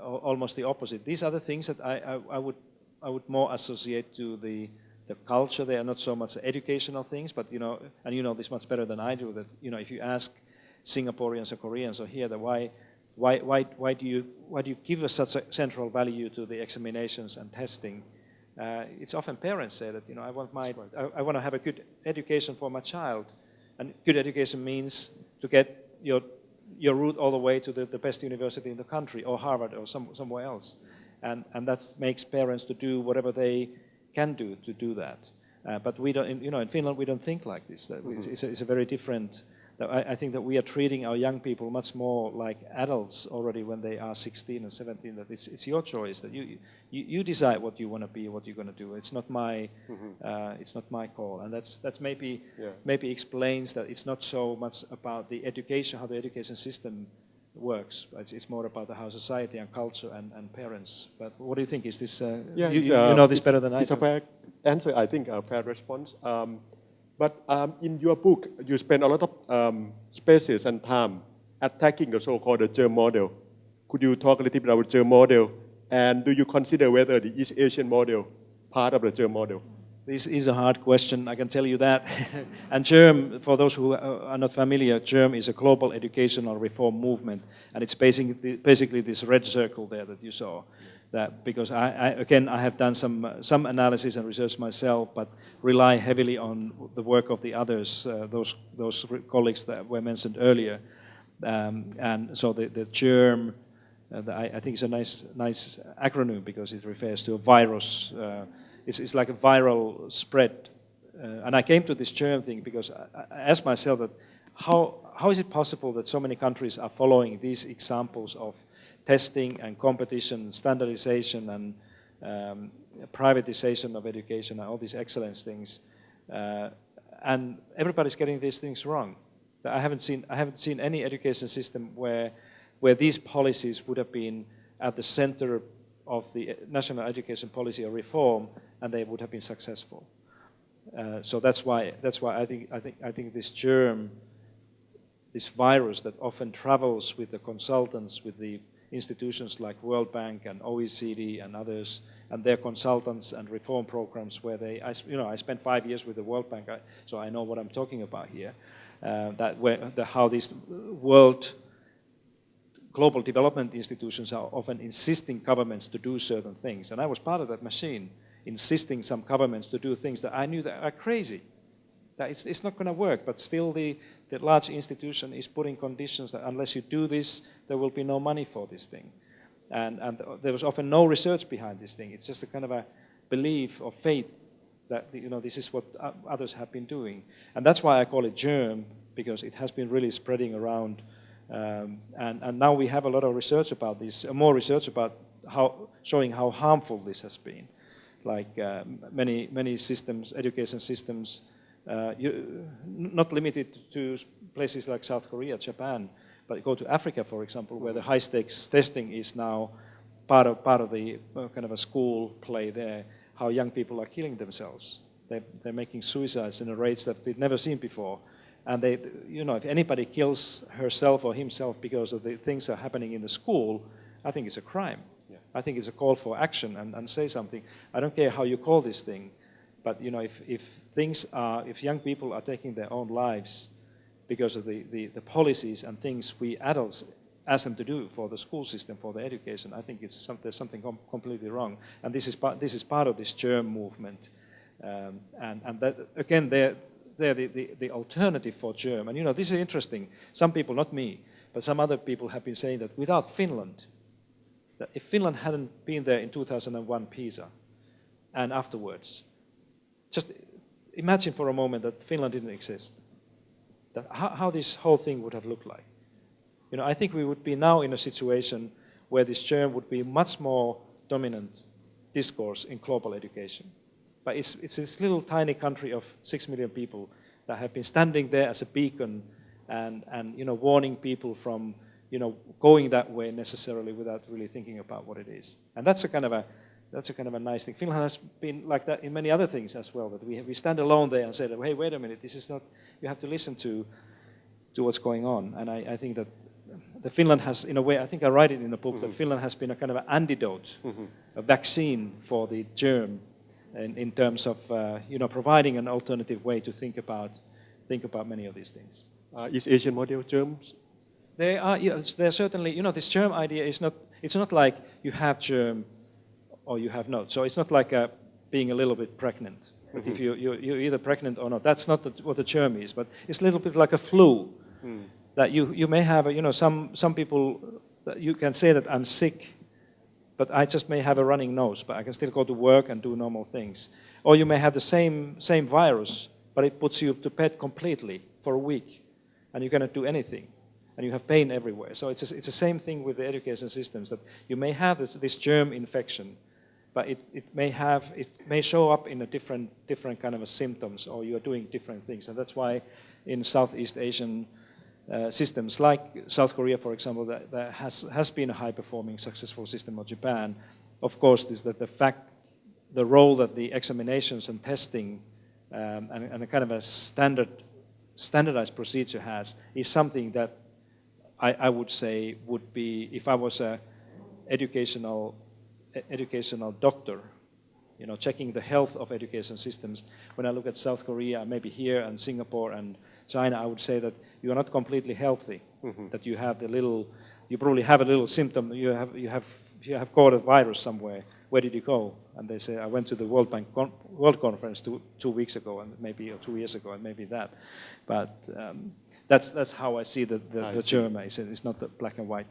D: almost the opposite. These are the things that I would more associate to the culture. They are not so much educational things, but and you know this much better than I do, that if you ask Singaporeans or Koreans or here that why do you give such a central value to the examinations and testing? It's often parents say that I want to have a good education for my child, and good education means to get your route all the way to the best university in the country, or Harvard, or somewhere else, and that makes parents to do whatever they can do to do that. But we don't, in Finland we don't think like this. It's a very different. I think that we are treating our young people much more like adults already when they are 16 and 17. That it's your choice, that you decide what you want to be, what you're going to do. It's not my call, and that's maybe explains that it's not so much about the education, how the education system works. It's more about how society and culture and parents. But what do you think? Is this you know this better than I do?
F: It's a fair answer, I think, a fair response. But in your book, you spend a lot of spaces and time attacking the so-called germ model. Could you talk a little bit about the germ model? And do you consider whether the East Asian model part of the germ model?
D: This is a hard question, I can tell you that. And GERM, for those who are not familiar, GERM is a global educational reform movement, and it's basically this red circle there that you saw. That because I have done some analysis and research myself, but rely heavily on the work of the others, those colleagues that were mentioned earlier. And so the GERM, I think it's a nice acronym because it refers to a virus. It's like a viral spread. And I came to this germ thing because I asked myself that how is it possible that so many countries are following these examples of testing and competition, standardization and privatization of education and all these excellence things, and everybody's getting these things wrong. I haven't seen any education system where these policies would have been at the center of the national education policy or reform, and they would have been successful. So that's why I think this germ, this virus that often travels with the consultants, with the institutions like World Bank and OECD and others, and their consultants and reform programs where I spent 5 years with the World Bank, so I know what I'm talking about here. How these world global development institutions are often insisting governments to do certain things, and I was part of that machine, insisting some governments to do things that I knew that are crazy, that it's not going to work, but still the large institution is putting conditions that unless you do this, there will be no money for this thing. And there was often no research behind this thing. It's just a kind of a belief or faith that this is what others have been doing. And that's why I call it germ, because it has been really spreading around. And now we have a lot of research about this, more research about showing how harmful this has been. Like many systems, education systems, not limited to places like South Korea, Japan, but go to Africa, for example, where the high-stakes testing is now part of the kind of a school play there, how young people are killing themselves. They're making suicides in a rates that we've never seen before. And if anybody kills herself or himself because of the things that are happening in the school, I think it's a crime. Yeah. I think it's a call for action and say something. I don't care how you call this thing, but if young people are taking their own lives because of the policies and things we adults ask them to do for the school system, for the education, I think there's something completely wrong. And this is part of this germ movement. And that again, they're the alternative for germ. And this is interesting. Some people, not me, but some other people have been saying that without Finland, that if Finland hadn't been there in 2001 PISA and afterwards, just imagine for a moment that Finland didn't exist. That how this whole thing would have looked like. I think we would be now in a situation where this germ would be much more dominant discourse in global education. But it's this little tiny country of 6 million people that have been standing there as a beacon and warning people from going that way necessarily without really thinking about what it is. And that's a kind of a nice thing. Finland has been like that in many other things as well. That we stand alone there and say that, hey, wait a minute, this is not. You have to listen to what's going on. And I think the Finland has, in a way, I think I write it in the book, that Finland has been a kind of an antidote, a vaccine for the germ, in terms of providing an alternative way to think about many of these things.
F: East Asian model germs?
D: They are certainly, this germ idea is not, it's not like you have germ or you have not. So it's not like being a little bit pregnant. But if you're either pregnant or not, that's not what the germ is. But it's a little bit like a flu, that you may have, some people, that you can say that I'm sick, but I just may have a running nose, but I can still go to work and do normal things. Or you may have the same virus, but it puts you to bed completely for a week, and you cannot do anything, and you have pain everywhere. So it's the same thing with the education systems, that you may have this germ infection, but it may show up in a different kind of symptoms, or you are doing different things. And that's why in Southeast Asian systems, like South Korea, for example, that has been a high-performing, successful system, of Japan. Of course, is that the role that the examinations and testing and a kind of a standardized procedure has is something that I would say would be, if I was a educational doctor, checking the health of education systems. When I look at South Korea, maybe here, and Singapore and China, I would say that you are not completely healthy. That you have you probably have a little symptom. You have caught a virus somewhere. Where did you go? And they say, I went to the World Conference 2 weeks ago, and maybe, or 2 years ago, and maybe that. But that's how I see the germ. It's not the black and white.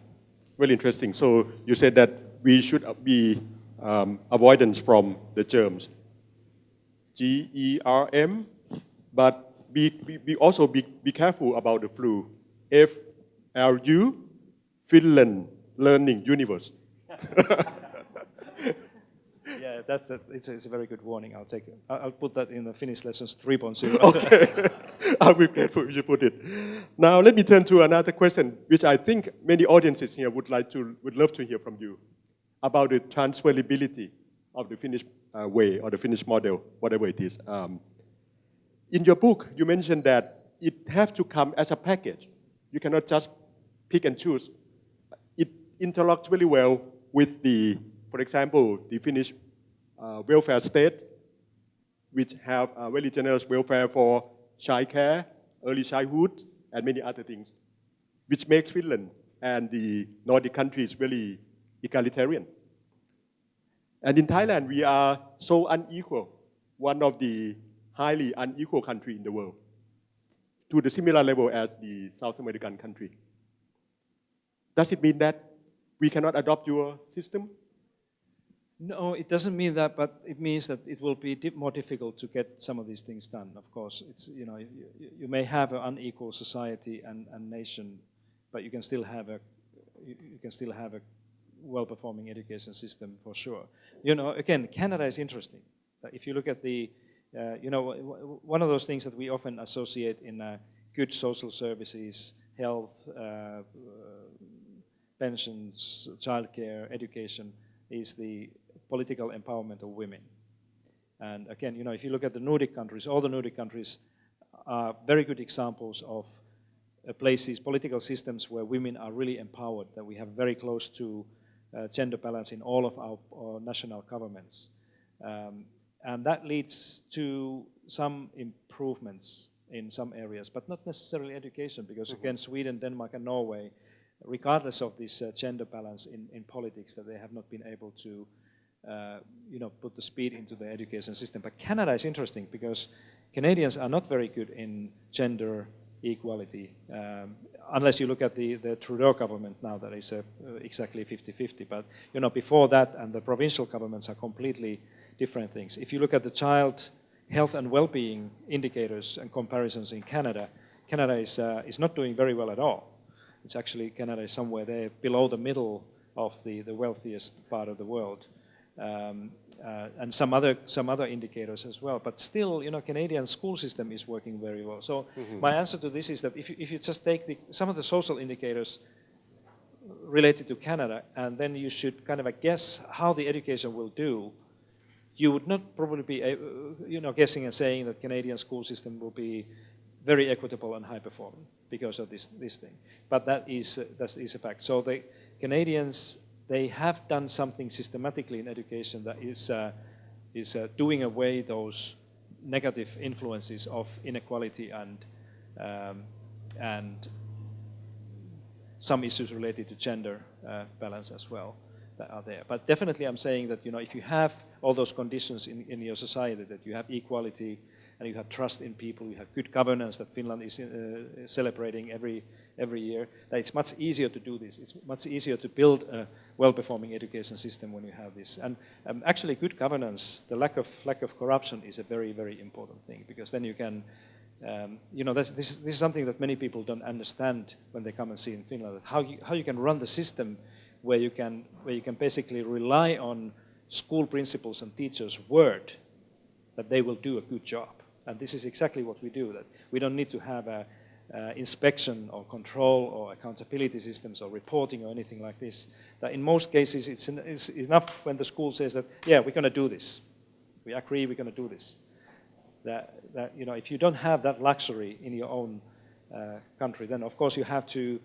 F: Very interesting. So you said that we should be avoidance from the germs, GERM, but we also be careful about the flu. FLU, Finland Learning Universe.
D: Yeah, it's a very good warning. I'll take it. I'll put that in the Finnish lessons 3.0.
F: Okay, I'll be grateful if you put it. Now let me turn to another question, which I think many audiences here would love to hear from you, about the transferability of the Finnish way or the Finnish model, whatever it is. In your book, you mentioned that it has to come as a package. You cannot just pick and choose. It interlocks really well with for example, the Finnish welfare state, which have a very generous welfare for child care, early childhood, and many other things, which makes Finland and the Nordic countries really egalitarian. And in Thailand, we are so unequal, one of the highly unequal countries in the world, to the similar level as the South American country. Does it mean that we cannot adopt your system?
D: No, it doesn't mean that, but it means that it will be more difficult to get some of these things done. Of course, it's you may have an unequal society and nation, but you can still have a well-performing education system for sure. Again, Canada is interesting. If you look at one of those things that we often associate in good social services, health, pensions, childcare, education, is the political empowerment of women. And again, if you look at the Nordic countries, all the Nordic countries are very good examples of places, political systems where women are really empowered, that we have very close to gender balance in all of our national governments. And that leads to some improvements in some areas, but not necessarily education, because again, Sweden, Denmark, and Norway, regardless of this gender balance in politics, that they have not been able to put the speed into the education system. But Canada is interesting because Canadians are not very good in gender equality, unless you look at the Trudeau government now, that is exactly 50-50. But before that, and the provincial governments are completely different things. If you look at the child health and well-being indicators and comparisons in Canada, Canada is not doing very well at all. It's actually, Canada is somewhere there below the middle of the wealthiest part of the world. And some other indicators as well. But still, Canadian school system is working very well. So my answer to this is that if you just take some of the social indicators related to Canada, and then you should kind of guess how the education will do, you would not probably be guessing and saying that Canadian school system will be very equitable and high performing because of this thing. But that is a fact. So the Canadians, they have done something systematically in education that is doing away those negative influences of inequality and some issues related to gender balance as well that are there. But definitely I'm saying that, you know, if you have all those conditions in your society, that you have equality and you have trust in people, you have good governance that Finland is celebrating every year, that it's much easier to do this. It's much easier to build a well-performing education system when you have this. And actually good governance, the lack of corruption is a very, very important thing, because then you can, you know, this is something that many people don't understand when they come and see in Finland, that how you can run the system where you can basically rely on school principals and teachers' word that they will do a good job. And this is exactly what we do, that we don't need to have a inspection or control or accountability systems or reporting or anything like this. That in most cases it's enough when the school says that, yeah, we're going to do this. We agree we're going to do this. That you know, if you don't have that luxury in your own country, then of course you have to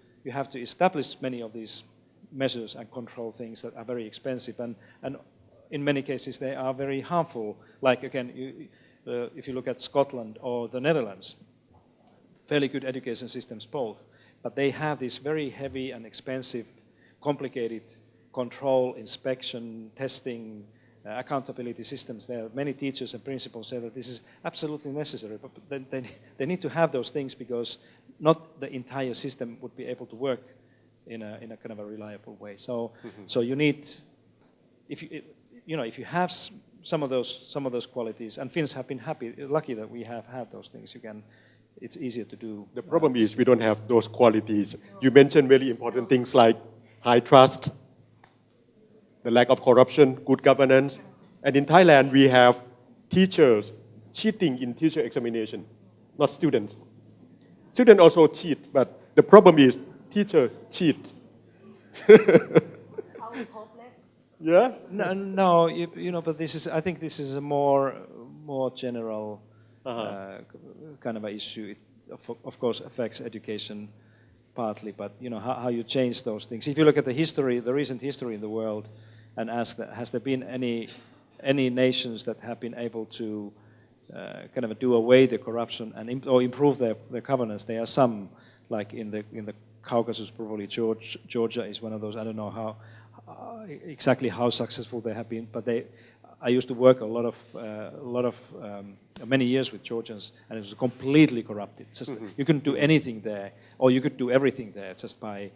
D: establish many of these measures and control things that are very expensive, and in many cases they are very harmful. Like again, if you look at Scotland or the Netherlands, fairly good education systems both, but they have this very heavy and expensive, complicated control, inspection, testing, accountability systems there. Many teachers and principals say that this is absolutely necessary, but they need to have those things, because not the entire system would be able to work in a kind of a reliable way. So so you need, if you have some of those qualities, and Finns have been lucky that we have had those things. It's easier to do.
F: The problem is we don't have those qualities. You mentioned very important things like high trust, the lack of corruption, good governance. And in Thailand, we have teachers cheating in teacher examination, not students. Students also cheat, but the problem is teacher cheat. Yeah?
D: No, you know, but I think this is a more general kind of an issue. It of course affects education partly, but you know how you change those things. If you look at the recent history in the world, and ask that, has there been any nations that have been able to kind of do away the corruption and or improve their governance? There are some, like in the Caucasus, probably Georgia is one of those. I don't know exactly how successful they have been, but I used to work many years with Georgians, and it was completely corrupted. Just you couldn't do anything there, or you could do everything there just by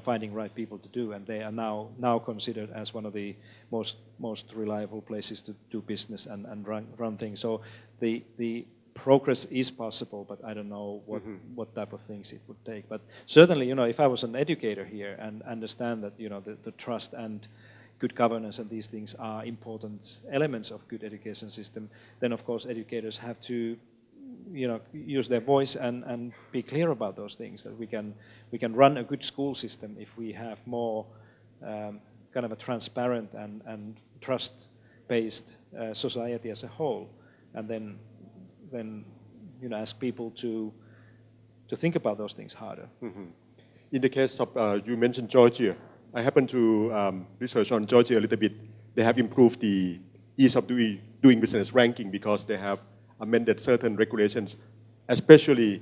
D: finding right people to do, and they are now considered as one of the most reliable places to do business and run things. So the progress is possible, but I don't know what type of things it would take. But certainly, if I was an educator here and understand that the trust and good governance and these things are important elements of good education system, then of course educators have to use their voice and be clear about those things, that we can run a good school system if we have more kind of a transparent and trust-based society as a whole, and then ask people to think about those things harder.
F: In the case of you mentioned Georgia, I happen to research on Georgia a little bit. They have improved the ease of doing business ranking because they have amended certain regulations, especially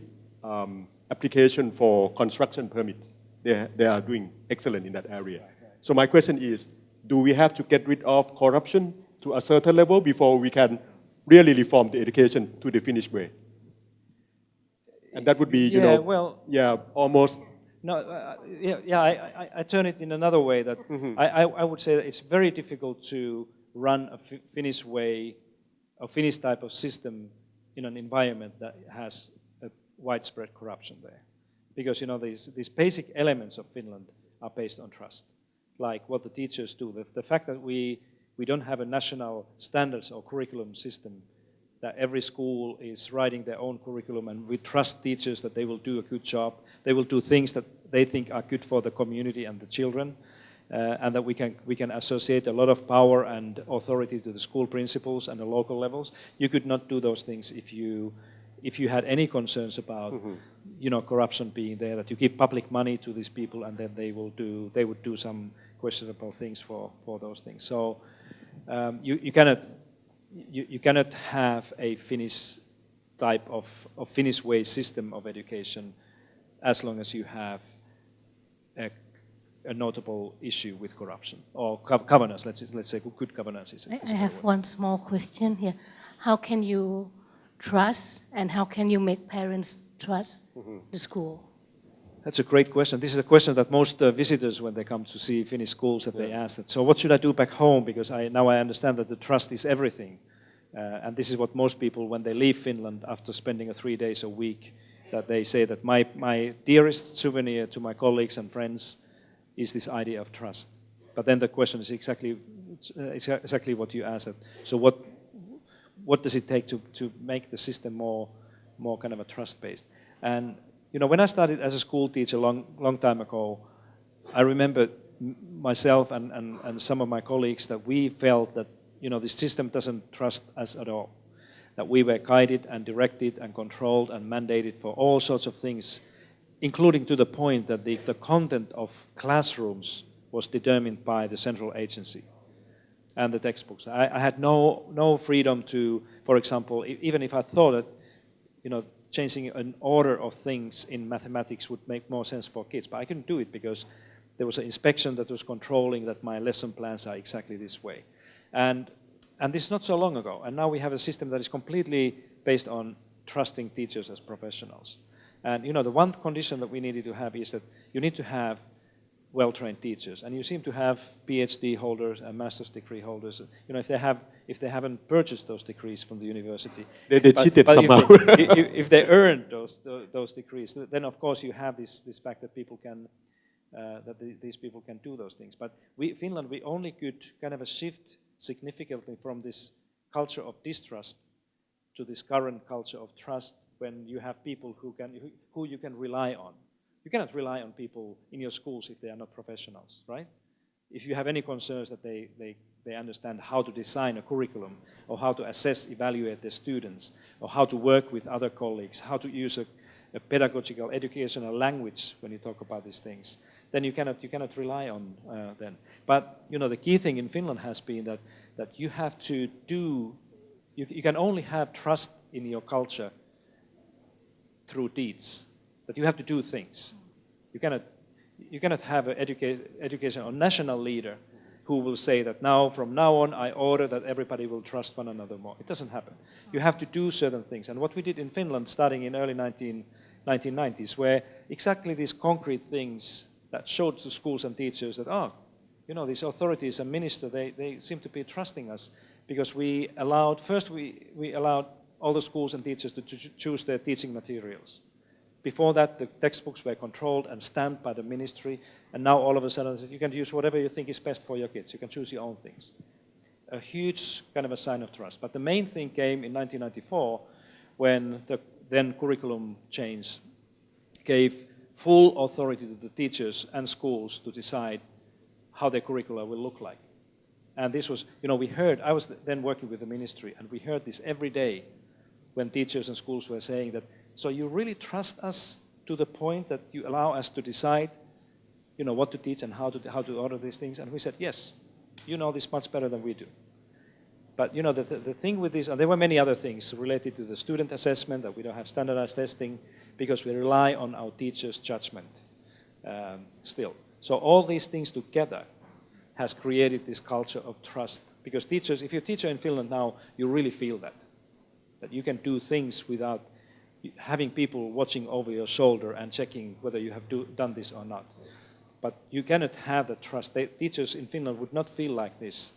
F: application for construction permits. They are doing excellent in that area. So my question is, do we have to get rid of corruption to a certain level before we can really reform the education to the Finnish way? And that would be, almost...
D: No, I turn it in another way, that I would say that it's very difficult to run a Finnish way, a Finnish type of system in an environment that has a widespread corruption there. Because these basic elements of Finland are based on trust, like what the teachers do. The fact that we don't have a national standards or curriculum system, that every school is writing their own curriculum, and we trust teachers that they will do a good job. They will do things that they think are good for the community and the children, and that we can associate a lot of power and authority to the school principals and the local levels. You could not do those things if if you had any concerns about corruption being there, that you give public money to these people and then they would do some questionable things for those things. So you cannot have a Finnish type of Finnish way system of education as long as you have a notable issue with corruption or governance. Let's say good governance is.
A: I have one small question here. How can you trust and how can you make parents trust the school?
D: That's a great question. This is a question that most visitors, when they come to see Finnish schools, that they ask that. So what should I do back home? Because now I understand that the trust is everything. And this is what most people, when they leave Finland after spending 3 days a week, that they say that my dearest souvenir to my colleagues and friends is this idea of trust. But then the question is exactly what you asked. So what does it take to make the system more kind of a trust-based? And when I started as a school teacher long time ago, I remember myself and some of my colleagues that we felt that this system doesn't trust us at all. That we were guided and directed and controlled and mandated for all sorts of things, including to the point that the content of classrooms was determined by the central agency and the textbooks. I had no freedom to, for example, even if I thought that, changing an order of things in mathematics would make more sense for kids, but I couldn't do it because there was an inspection that was controlling that my lesson plans are exactly this way. And this is not so long ago, and now we have a system that is completely based on trusting teachers as professionals. And the one condition that we needed to have is that you need to have well-trained teachers, and you seem to have PhD holders and master's degree holders. If they haven't purchased those degrees from the university,
F: they cheated somehow.
D: If they earned those degrees, then of course you have this fact that people can these people can do those things. But Finland, we only could kind of shift significantly from this culture of distrust to this current culture of trust when you have people who you can rely on. You cannot rely on people in your schools if they are not professionals, right? If you have any concerns that they understand how to design a curriculum or how to assess, evaluate their students or how to work with other colleagues, how to use a pedagogical, educational language when you talk about these things, then you cannot rely on them. But the key thing in Finland has been that you have to do, you can only have trust in your culture through deeds. That you have to do things. You cannot have an education or national leader who will say that from now on I order that everybody will trust one another more. It doesn't happen. You have to do certain things. And what we did in Finland starting in early 1990s were exactly these concrete things that showed to schools and teachers that, these authorities and ministers, they seem to be trusting us because we allowed all the schools and teachers to choose their teaching materials. Before that, the textbooks were controlled and stamped by the ministry, and now all of a sudden you can use whatever you think is best for your kids. You can choose your own things. A huge kind of a sign of trust. But the main thing came in 1994 when the then curriculum change gave full authority to the teachers and schools to decide how their curricula will look like. And this was, I was then working with the ministry, and we heard this every day when teachers and schools were saying that, so you really trust us to the point that you allow us to decide, what to teach and how to order these things? And we said, yes, you know this much better than we do. But the thing with this, and there were many other things related to the student assessment, that we don't have standardized testing because we rely on our teachers' judgment still. So all these things together has created this culture of trust. Because teachers, if you're a teacher in Finland now, you really feel that you can do things without having people watching over your shoulder and checking whether you have done this or not. But you cannot have that trust. Teachers in Finland would not feel like this,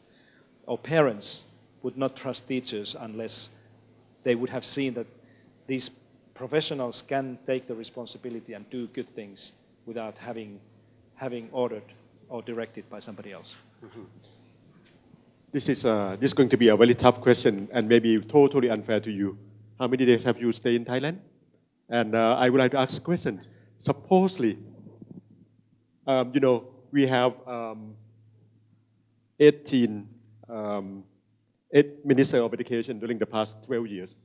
D: or parents would not trust teachers unless they would have seen that these professionals can take the responsibility and do good things without having ordered or directed by somebody else.
F: Mm-hmm. This is going to be a very tough question and maybe totally unfair to you. How many days have you stayed in Thailand? And I would like to ask a question. Supposedly, we have 8 Minister of Education during the past 12 years.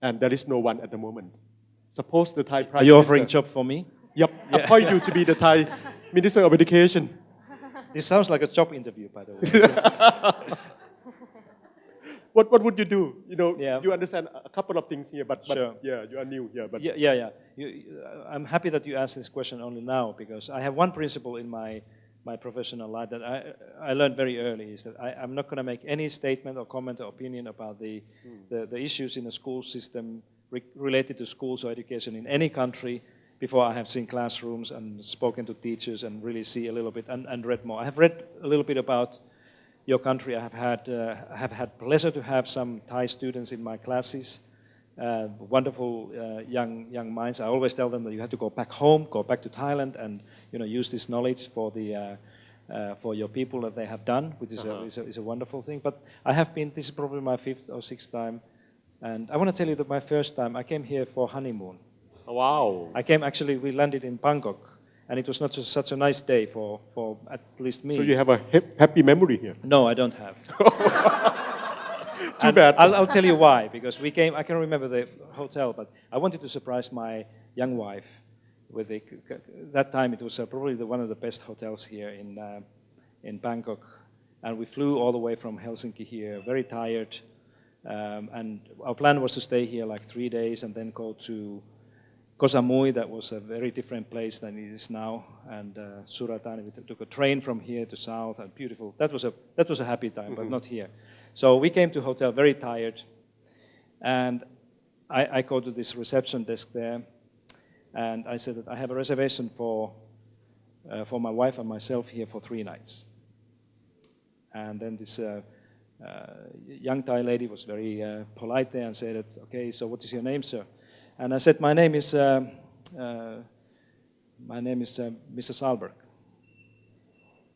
F: and there is no one at the moment. Suppose the Thai Prime
D: Are you offering
F: Minister,
D: job for me?
F: Yep, appoint you to be the Thai Minister of Education.
D: This sounds like a job interview, by the way.
F: What would you do? You know,
D: Yeah.
F: you understand a couple of things here, but
D: Sure.
F: yeah, you are new here. But
D: Yeah. I'm happy that you asked this question only now, because I have one principle in my professional life that I learned very early, is that I'm not going to make any statement or comment or opinion about the issues in the school system related to schools or education in any country before I have seen classrooms and spoken to teachers and really see a little bit and read more. I have read a little bit about your country. I have had pleasure to have some Thai students in my classes, wonderful young minds. I always tell them that you have to go back home, go back to Thailand, and use this knowledge for your people that they have done, which is a wonderful thing. But I have been. This is probably my 5th or 6th time, and I want to tell you that my first time I came here for honeymoon.
F: wow.
D: We landed in Bangkok, and it was not just such a nice day for at least me.
F: So you have a happy memory here.
D: No, I don't have.
F: Too bad.
D: I'll tell you why, because we came, I can remember the hotel, but I wanted to surprise my young wife with that time it was probably one of the best hotels here in Bangkok. And we flew all the way from Helsinki here, very tired. And our plan was to stay here like 3 days and then go to Koh Samui. That was a very different place than it is now. And Suratani, we took a train from here to south, and beautiful. That was a happy time, but not here. So we came to hotel very tired, and I go to this reception desk there, and I said that I have a reservation for my wife and myself here for 3 nights. And then this young Thai lady was very polite there and said, okay, so what is your name, sir? And I said, my name is Mr. Salberg.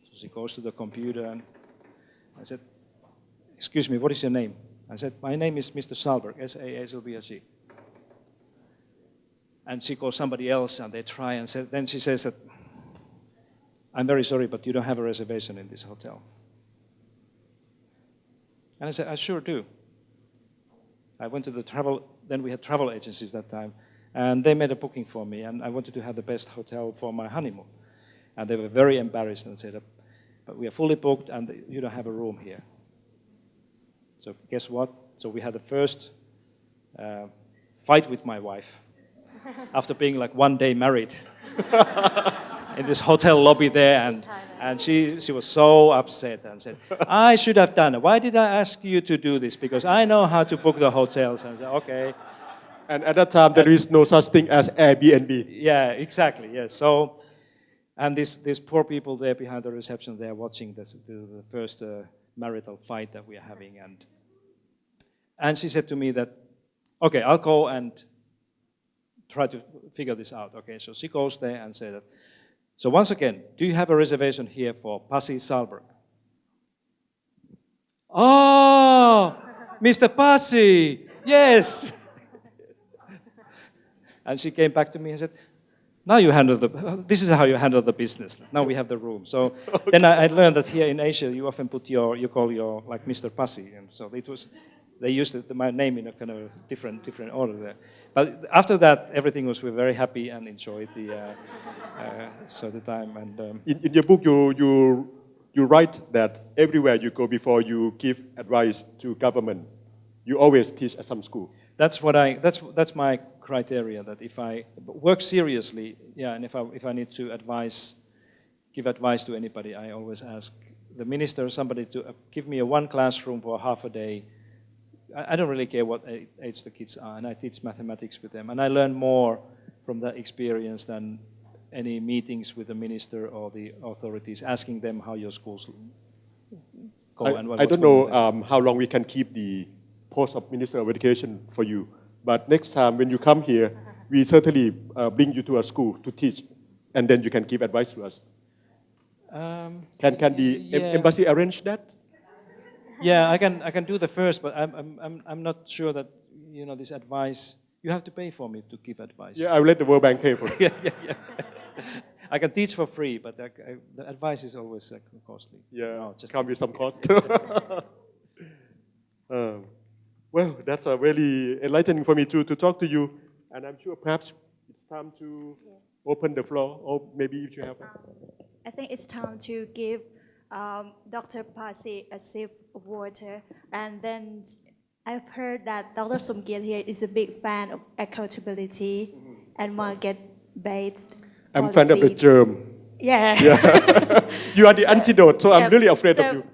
D: So she goes to the computer, and I said, excuse me, what is your name? I said, my name is Mr. Salberg, S-A-S-L-B-R-G. And she calls somebody else, and they try, and then she says that, I'm very sorry, but you don't have a reservation in this hotel. And I said, I sure do. I went to the then we had travel agencies that time, and they made a booking for me, and I wanted to have the best hotel for my honeymoon. And they were very embarrassed and said, but we are fully booked, and you don't have a room here. So guess what? So we had the first fight with my wife after being like 1 day married in this hotel lobby there, and she was so upset and said, I should have done it. Why did I ask you to do this? Because I know how to book the hotels. And I said, okay.
F: And at that time, there is no such thing as Airbnb.
D: Yeah, exactly, yes. So, and these poor people there behind the reception, they are watching the first marital fight that we are having. And she said to me that, okay, I'll go and try to figure this out. Okay, so she goes there and said that, so once again, do you have a reservation here for Pasi Salberg? Oh, Mr. Pasi, yes. And she came back to me and said, now you handle this is how you handle the business. Now we have the room. So then I learned that here in Asia, you often you call your, like Mr. Pasi. And so they used my name in a kind of different order there. But after that, everything was, we were very happy and enjoyed the time. And
F: in your book, you write that everywhere you go before you give advice to government, you always teach at some school.
D: That's my criteria. That if I work seriously, and if I need to give advice to anybody, I always ask the minister or somebody to give me one classroom for half a day. I don't really care what age the kids are, and I teach mathematics with them, and I learn more from that experience than any meetings with the minister or the authorities asking them how your schools go and what.
F: I don't know how long we can keep the post of Minister of Education for you, but next time when you come here, we certainly bring you to a school to teach, and then you can give advice to us. Can the embassy arrange that?
D: Yeah, I can do the first, but I'm not sure that this advice. You have to pay for me to give advice.
F: Yeah, I'll let the World Bank pay for it.
D: yeah. I can teach for free, but the advice is always costly.
F: Yeah,
D: no, just
F: come with some cost. Well, that's really enlightening for me to talk to you, and I'm sure perhaps it's time to open the floor, or maybe if you have.
E: I think it's time to give Dr. Pasi a sip of water, and then I've heard that Dr. Somkiat here is a big fan of accountability and market-based
F: I'm fan of the
E: policies.
F: germ.
E: Yeah.
F: You are the antidote, so I'm really afraid of
E: so-
F: you.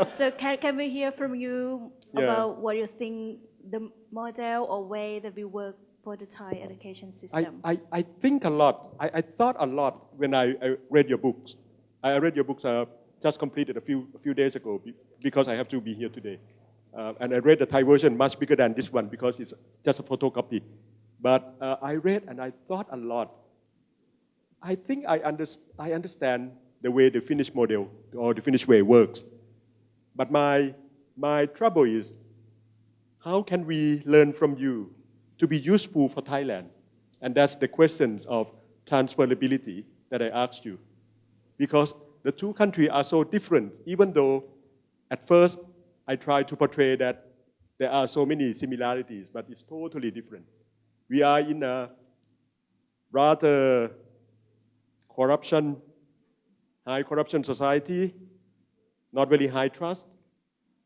E: So can we hear from you
F: Yeah.
E: about what you think the model or way that we work for the Thai education system?
F: I think a lot. I thought a lot when I read your books. I read your books just completed a few days ago because I have to be here today. And I read the Thai version much bigger than this one because it's just a photocopy. But I read and I thought a lot. I think I understand the way the Finnish model or the Finnish way works. But my trouble is, how can we learn from you to be useful for Thailand? And that's the questions of transferability that I asked you. Because the two countries are so different, even though at first I tried to portray that there are so many similarities, but it's totally different. We are in a rather high corruption society, not very high trust,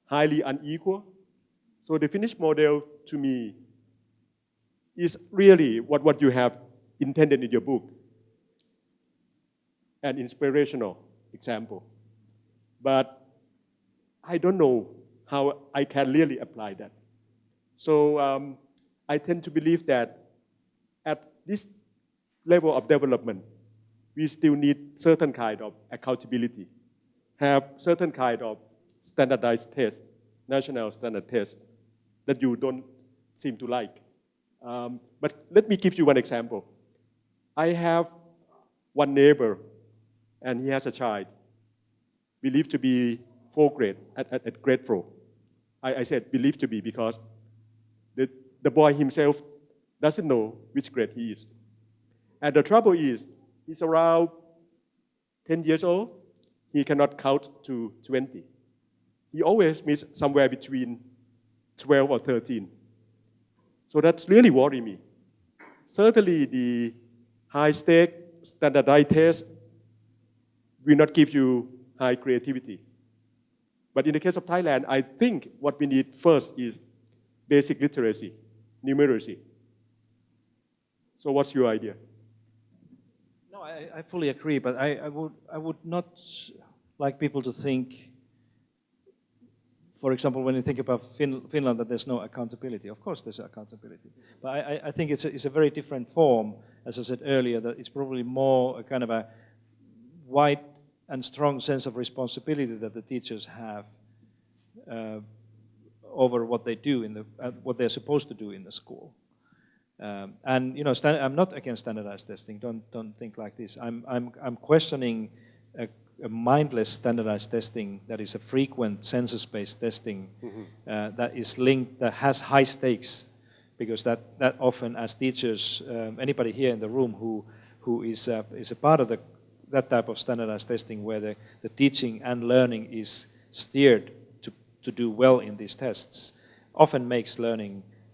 F: highly unequal. So the Finnish model, to me, is really what you have intended in your book, an inspirational example. But I don't know how I can really apply that. So I tend to believe that at this level of development, we still need certain kind of accountability, have certain kind of standardized tests, national standard tests that you don't seem to like. But let me give you one example. I have one neighbor, and he has a child, believed to be 4th grade at grade 4. I said believed to be because the boy himself doesn't know which grade he is. And the trouble is, he's around 10 years old. He cannot count to 20. He always meets somewhere between 12 or 13. So that's really worrying me. Certainly the high-stake standardized test will not give you high creativity. But in the case of Thailand, I think what we need first is basic literacy, numeracy. So what's your idea?
D: No, I fully agree, but I would not like people to think, for example, when you think about Finland, that there's no accountability. Of course there's accountability. But I think it's a very different form, as I said earlier, that it's probably more a kind of a wide and strong sense of responsibility that the teachers have over what they do what they're supposed to do in the school. And you know, I'm not against standardized testing. Don't think like this. I'm questioning a mindless standardized testing that is a frequent census-based testing that is linked, that has high stakes, because that often, as teachers, anybody here in the room who is a part of that type of standardized testing where the teaching and learning is steered to do well in these tests, often makes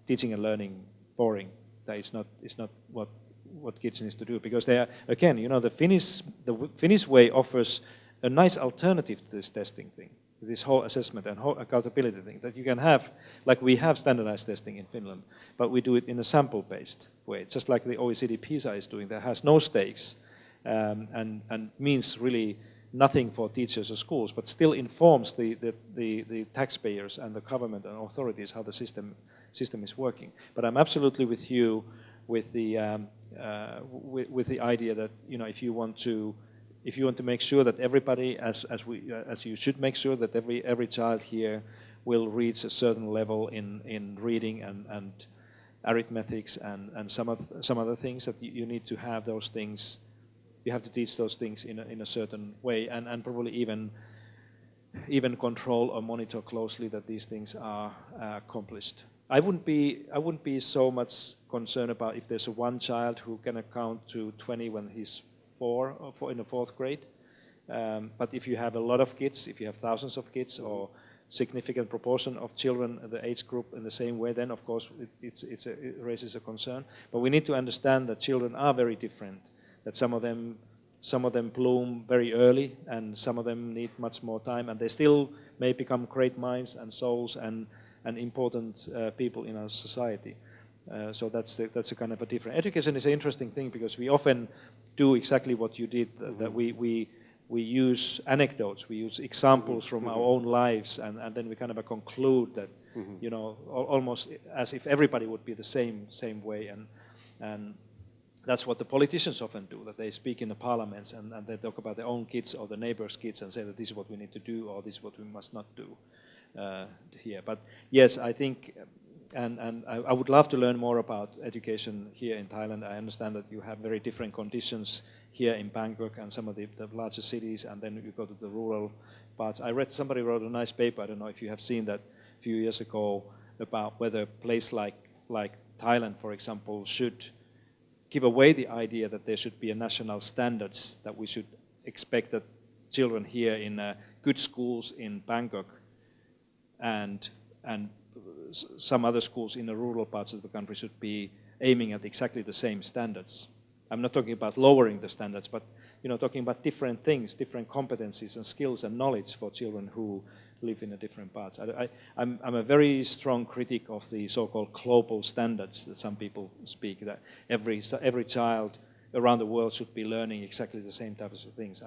D: teaching and learning boring. That is not what kids need to do, because they are, again, you know, the Finnish way offers a nice alternative to this testing thing, this whole assessment and whole accountability thing that you can have, like we have standardized testing in Finland, but we do it in a sample-based way, just like the OECD PISA is doing, that has no stakes and means really nothing for teachers or schools, but still informs the taxpayers and the government and authorities how the system is working. But I'm absolutely with you with the idea that, you know, if you want to make sure that everybody, as you should make sure that every child here will reach a certain level in reading and arithmetics and some other things, that you need to have those things. You have to teach those things in a certain way, and probably even control or monitor closely that these things are accomplished. I wouldn't be so much concerned about if there's one child who can count to 20 when he's 4 in the 4th grade. But if you have a lot of kids, if you have thousands of kids, or significant proportion of children the age group in the same way, then of course it raises a concern. But we need to understand that children are very different, that some of them bloom very early and some of them need much more time, and they still may become great minds and souls and important people in our society. So that's a kind of a different. Education is an interesting thing because we often do exactly what you did, that we use anecdotes, we use examples from our own lives, and then we kind of conclude that, you know, almost as if everybody would be the same way, and that's what the politicians often do, that they speak in the parliaments and they talk about their own kids or the neighbors' kids and say that this is what we need to do or this is what we must not do here. But yes, I think, and I would love to learn more about education here in Thailand. I understand that you have very different conditions here in Bangkok and some of the larger cities, and then you go to the rural parts. I read somebody wrote a nice paper, I don't know if you have seen that a few years ago, about whether a place like Thailand, for example, should give away the idea that there should be a national standards, that we should expect that children here in good schools in Bangkok and some other schools in the rural parts of the country should be aiming at exactly the same standards. I'm not talking about lowering the standards, but talking about different things, different competencies and skills and knowledge for children who live in the different parts. I'm a very strong critic of the so-called global standards that some people speak, that every child around the world should be learning exactly the same types of things.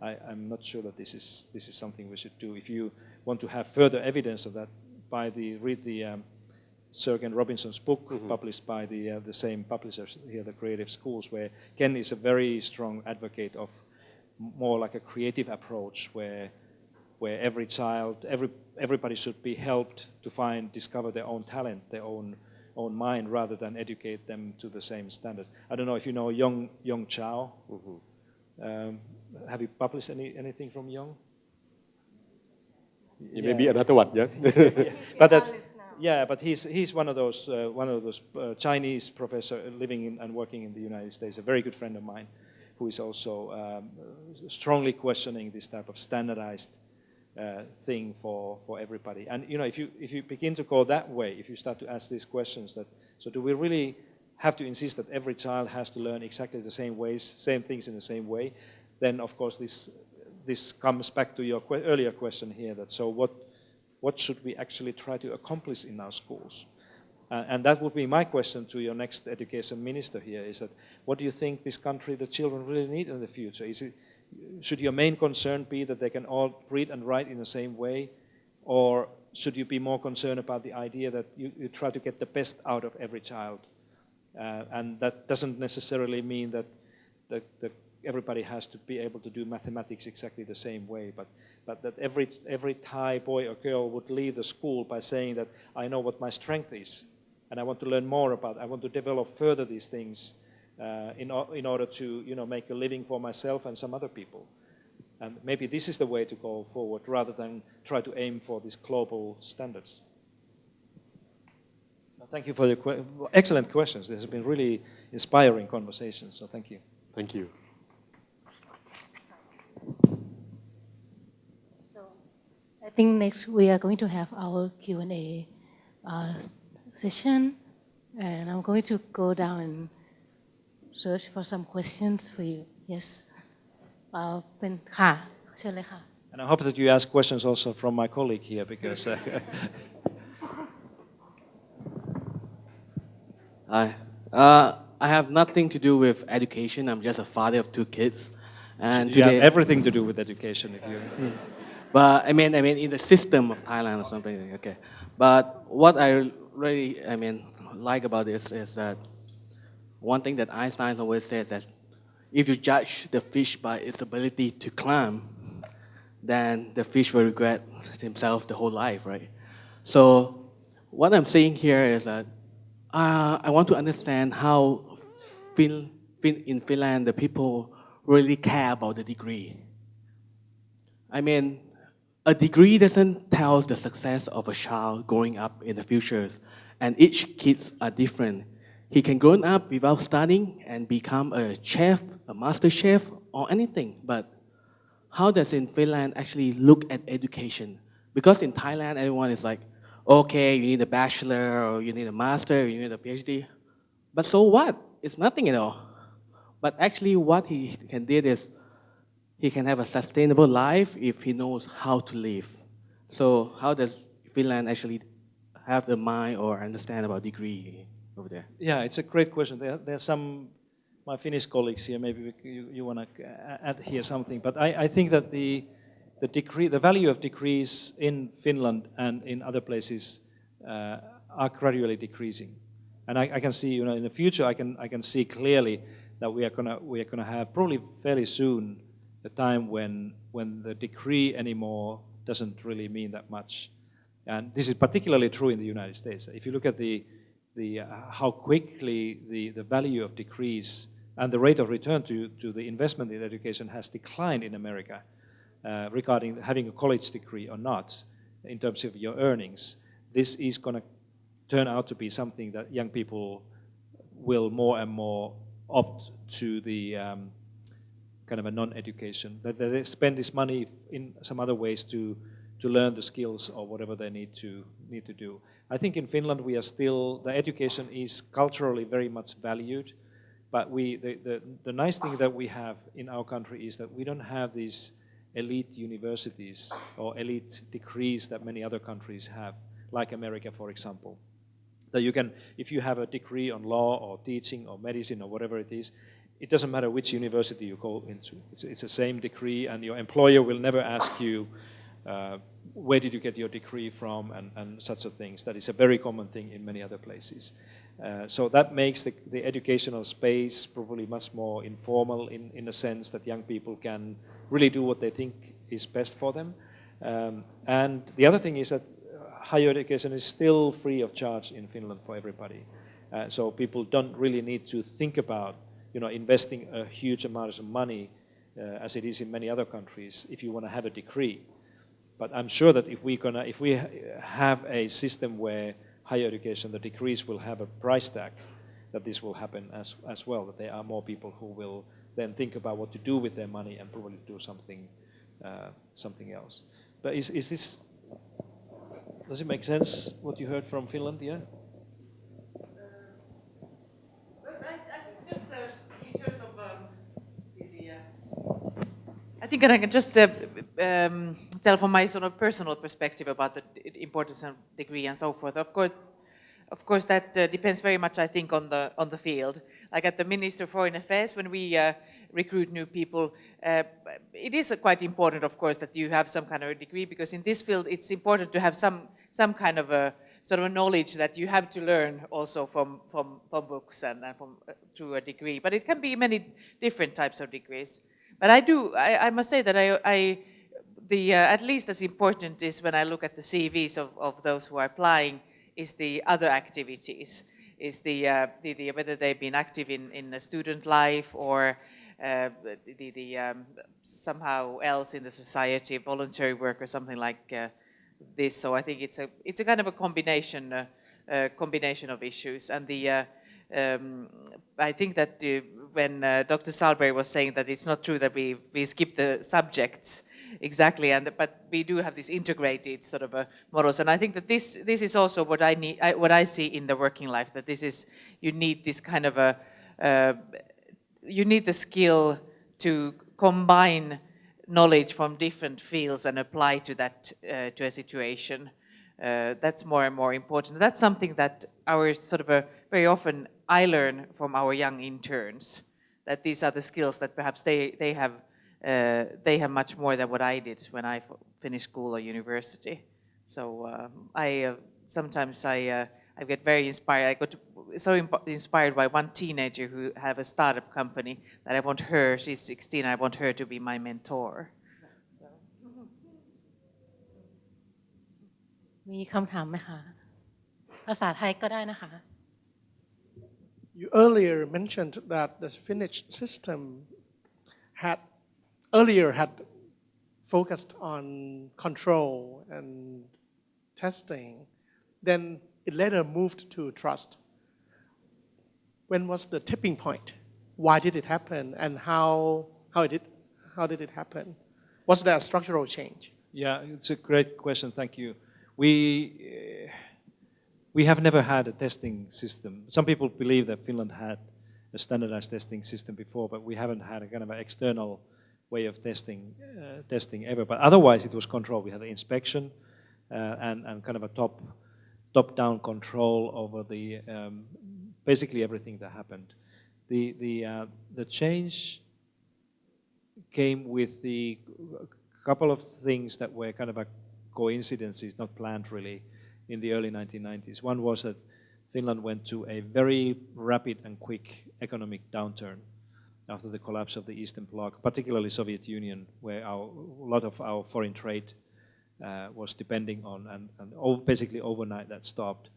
D: I'm not sure that this is something we should do. If you want to have further evidence of that, read the Sir Ken Robinson's book, published by the same publishers here, the Creative Schools, where Ken is a very strong advocate of more like a creative approach, where every child, everybody should be helped to discover their own talent, their own mind, rather than educate them to the same standards. I don't know if you know Young Chow. Have you published anything from Young?
F: It may be another one, yeah.
D: But that's but he's one of those Chinese professor living and working in the United States, a very good friend of mine, who is also strongly questioning this type of standardized thing for everybody. And if you begin to go that way, if you start to ask these questions, so do we really have to insist that every child has to learn exactly the same ways, same things in the same way? Then of course this comes back to your earlier question here, that so what should we actually try to accomplish in our schools? And that would be my question to your next education minister here, is that what do you think this country, the children really need in the future? Should your main concern be that they can all read and write in the same way? Or should you be more concerned about the idea that you try to get the best out of every child? And that doesn't necessarily mean that everybody has to be able to do mathematics exactly the same way, but that every Thai boy or girl would leave the school by saying that I know what my strength is, and I want to learn more about it. I want to develop further these things in order to make a living for myself and some other people. And maybe this is the way to go forward, rather than try to aim for these global standards. Thank you for your excellent questions. This has been really inspiring conversations, so thank you.
F: Thank you.
A: I think next we are going to have our Q&A session, and I'm going to go down and search for some questions for you. Yes. เป็นค่ะเชิญเลยค่ะ
D: And I hope that you ask questions also from my colleague here, because
G: I have nothing to do with education. I'm just a father of 2 kids. And
D: you have everything to do with education if you...
G: But I mean, in the system of Thailand or something. Okay. But what I really, like about this is that one thing that Einstein always says that if you judge the fish by its ability to climb, then the fish will regret himself the whole life, right? So what I'm saying here is that I want to understand how in Finland the people really care about the degree. A degree doesn't tell the success of a child growing up in the future, and each kids are different. He can grow up without studying and become a chef, a master chef, or anything. But how does in Finland actually look at education? Because in Thailand, everyone is like, okay, you need a bachelor, or you need a master, you need a PhD. But so what? It's nothing at all. But actually what he can do is he can have a sustainable life if he knows how to live. So how does Finland actually have the mind or understand about degree over there?
D: Yeah, it's a great question. There are some, my Finnish colleagues here, maybe you want to add here something, but I think that the value of degrees in Finland and in other places are gradually decreasing. And I can see, in the future, I can see clearly that we are gonna have probably fairly soon a time when the degree anymore doesn't really mean that much. And this is particularly true in the United States. If you look at how quickly the value of degrees and the rate of return to the investment in education has declined in America regarding having a college degree or not in terms of your earnings, this is going to turn out to be something that young people will more and more opt to the kind of a non-education, that they spend this money in some other ways to learn the skills or whatever they need to do. I think in Finland we are still, the education is culturally very much valued, but the nice thing that we have in our country is that we don't have these elite universities or elite degrees that many other countries have, like America, for example. That you can, if you have a degree on law or teaching or medicine or whatever it is, it doesn't matter which university you go into. It's the same degree, and your employer will never ask you, where did you get your degree from, and such a things. That is a very common thing in many other places. So that makes the educational space probably much more informal in a sense that young people can really do what they think is best for them. And the other thing is that higher education is still free of charge in Finland for everybody. So people don't really need to think about investing a huge amount of money as it is in many other countries if you want to have a degree. But I'm sure that if we have a system where higher education, the degrees will have a price tag, that this will happen as well, that there are more people who will then think about what to do with their money and probably do something else. But does it make sense what you heard from Finland? Yeah?
C: I think I can just tell from my sort of personal perspective about the importance of degree and so forth. Of course, that depends very much, I think, on the field. Like at the Ministry of Foreign Affairs, when we recruit new people, it is quite important, of course, that you have some kind of a degree, because in this field, it's important to have some kind of a sort of a knowledge that you have to learn also from books and from through a degree. But it can be many different types of degrees. But I must say that at least as important is when I look at the CVs of those who are applying is the other activities, is the whether they've been active in a student life or somehow else in the society, voluntary work or something like this. So I think it's a kind of a combination of issues. And I think that when Dr. Salberg was saying that it's not true that we skip the subjects exactly, but we do have these integrated sort of models, and I think that this is also what I see in the working life. That you need this kind of you need the skill to combine knowledge from different fields and apply to that to a situation. That's more and more important. That's something that our sort of very often I learn from our young interns, that these are the skills that perhaps they have much more than what I did when I finished school or university. So sometimes I get very inspired. I got so inspired by one teenager who have a startup company that I want her. She's 16. I want her to be my mentor.
A: มีคำถามไหมคะภาษาไทยก็ได้นะคะ
H: You earlier mentioned that the Finnish system had focused on control and testing, then it later moved to trust. When was the tipping point? Why did it happen, and how did it happen? Was there a structural change?
D: Yeah, it's a great question. Thank you. We have never had a testing system. Some people believe that Finland had a standardized testing system before, but we haven't had a kind of an external way of testing ever. But otherwise, it was controlled. We had the inspection and kind of a top-down control over the basically everything that happened. The change came with the couple of things that were kind of a coincidences, not planned really, in the early 1990s. One was that Finland went to a very rapid and quick economic downturn after the collapse of the Eastern Bloc, particularly Soviet Union, where a lot of our foreign trade was depending on, and basically overnight that stopped.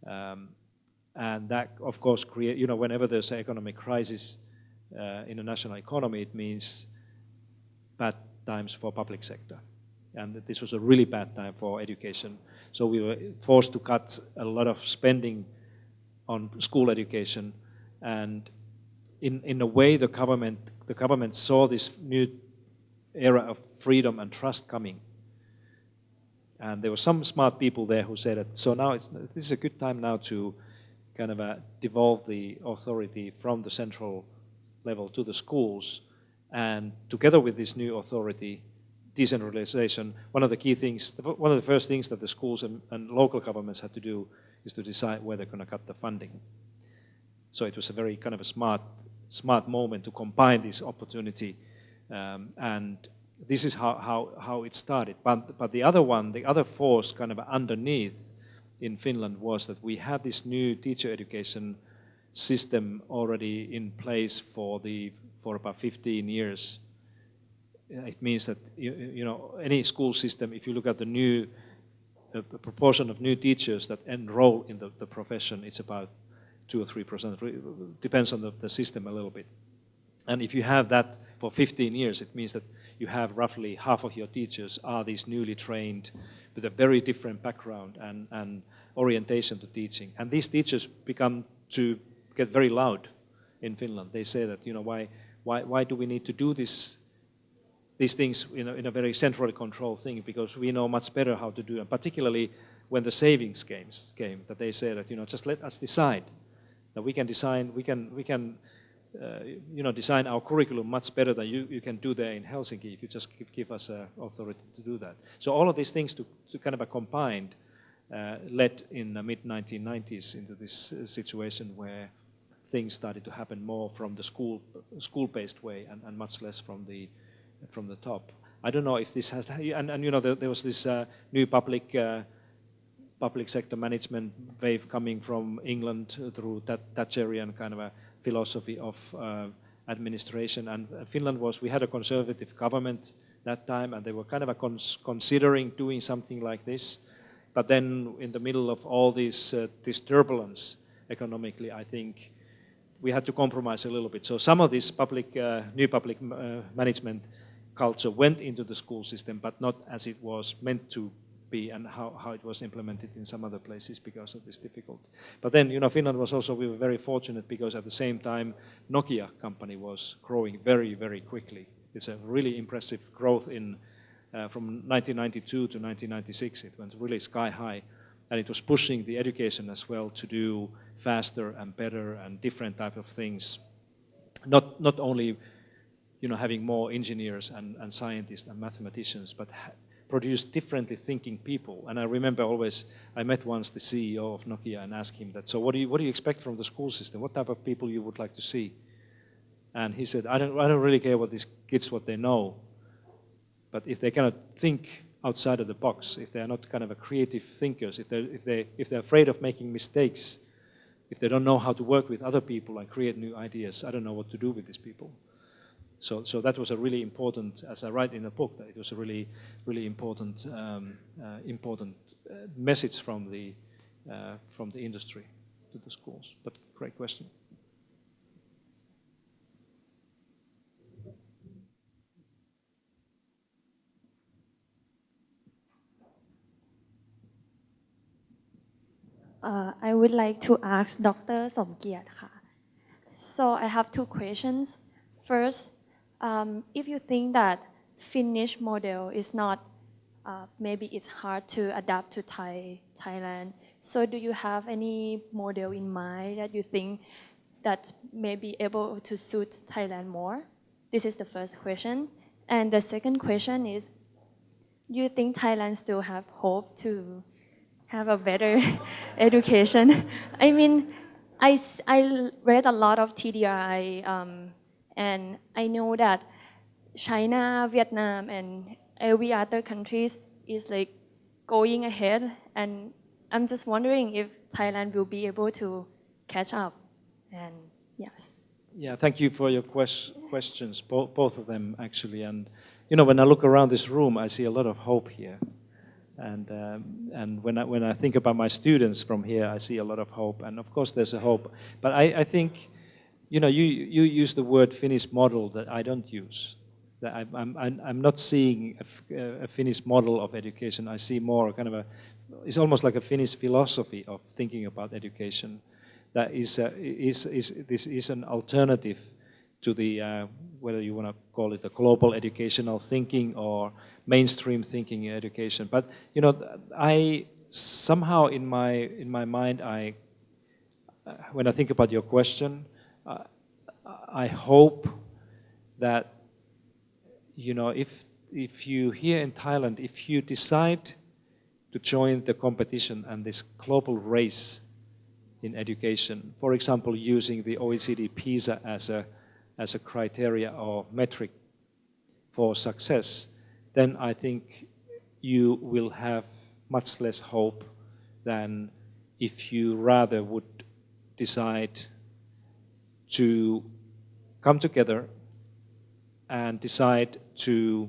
D: And that, of course, whenever there's an economic crisis in a national economy, it means bad times for public sector. And this was a really bad time for education. So we were forced to cut a lot of spending on school education. And in a way, the government saw this new era of freedom and trust coming. And there were some smart people there who said that, so now this is a good time now to kind of devolve the authority from the central level to the schools. And together with this new authority, decentralization, one of the first things that the schools and local governments had to do is to decide where they're going to cut the funding. So it was a very kind of a smart moment to combine this opportunity, and this is how it started. But the other force kind of underneath in Finland was that we had this new teacher education system already in place for about 15 years. It means that any school system, if you look at the proportion of new teachers that enroll in the profession, it's about 2 or 3%. Depends on the system a little bit. And if you have that for 15 years, it means that you have roughly half of your teachers are these newly trained with a very different background and orientation to teaching. And these teachers become to get very loud in Finland. They say that, why do we need to do these things in a very centrally controlled thing, because we know much better how to do it. Particularly when the savings came, that they say that just let us decide that we can design our curriculum much better than you can do there in Helsinki if you just give us authority to do that. So all of these things to kind of combined led in the mid-1990s into this situation where things started to happen more from the school-based way and much less from the top. I don't know if this has, there was this new public sector management wave coming from England through Thatcherian kind of a philosophy of administration. And Finland we had a conservative government that time, and they were kind of considering doing something like this. But then in the middle of all this turbulence economically, I think we had to compromise a little bit. So some of this new public management culture went into the school system, but not as it was meant to be and how it was implemented in some other places because of this difficulty. But then, Finland we were very fortunate because at the same time, Nokia company was growing very, very quickly. It's a really impressive growth from 1992 to 1996. It went really sky high, and it was pushing the education as well to do faster and better and different type of things. Not only having more engineers and scientists and mathematicians, but produce differently thinking people. And I remember I met once the CEO of Nokia and asked him that, so what do you expect from the school system? What type of people you would like to see? And he said, I don't really care what these kids, what they know, but if they cannot think outside of the box, if they are not kind of a creative thinkers, if they're afraid of making mistakes, if they don't know how to work with other people and create new ideas, I don't know what to do with these people. So that was a really important, as I write in the book, that it was a really, really important message from the industry to the schools. But great question.
I: I would like to ask Dr. Somkiat. So I have two questions. First, if you think that Finnish model is not maybe it's hard to adapt to Thailand. So do you have any model in mind that you think that may be able to suit Thailand more? This is the first question. And the second question is, do you think Thailand still have hope to have a better education? I mean, I read a lot of TDI, and I know that China, Vietnam, and every other countries is like going ahead, and I'm just wondering if Thailand will be able to catch up. And yes.
D: Yeah, thank you for your questions, both of them actually. And you know, when I look around this room, I see a lot of hope here. And when I think about my students from here, I see a lot of hope. And of course, there's a hope. But I think, you know, you use the word Finnish model that I don't use. That I'm not seeing a Finnish model of education. I see more kind of it's almost like a Finnish philosophy of thinking about education. That this is an alternative to the, whether you want to call it a global educational thinking or mainstream thinking in education. But you know, I somehow in my mind, when I think about your question, I hope that, you know, if you here in Thailand, if you decide to join the competition and this global race in education, for example, using the OECD PISA as a criteria or metric for success, then I think you will have much less hope than if you rather would decide to come together and decide to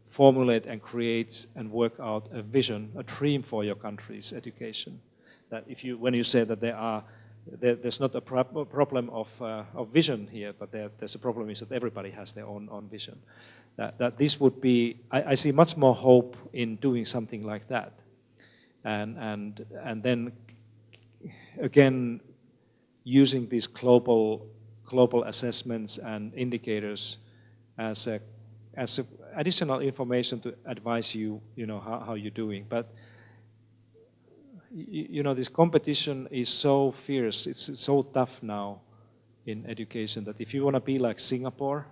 D: formulate and create and work out a vision, a dream for your country's education. That if you, when you say that there's not a problem of vision here, but there's a problem is that everybody has their own vision. That this would be, I see much more hope in doing something like that, and then again using these global assessments and indicators as additional information to advise you, you know, how you're doing. But you know, this competition is so fierce, it's so tough now in education that if you want to be like Singapore,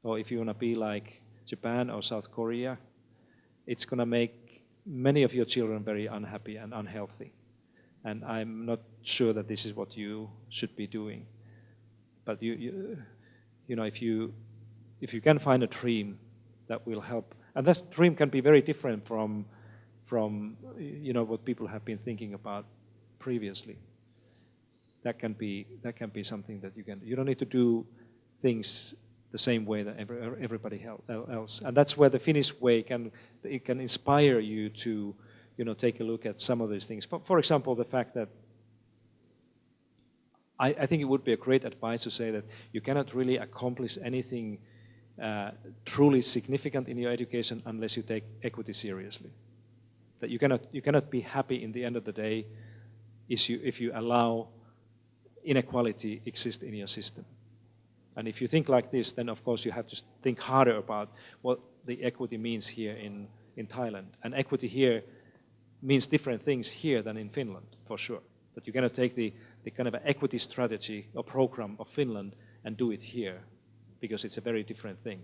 D: or if you want to be like Japan or South Korea, it's going to make many of your children very unhappy and unhealthy. And I'm not sure that this is what you should be doing. But you know, if you can find a dream that will help, and that dream can be very different from you know, what people have been thinking about previously. That can be something that you don't need to do things the same way that everybody else. And that's where the Finnish way can inspire you to, you know, take a look at some of these things. For example, the fact that I think it would be a great advice to say that you cannot really accomplish anything truly significant in your education unless you take equity seriously. That you cannot be happy in the end of the day if you allow inequality exist in your system. And if you think like this, then of course you have to think harder about what the equity means here in Thailand. And equity here means different things here than in Finland, for sure. That you cannot take the kind of equity strategy or program of Finland and do it here, because it's a very different thing.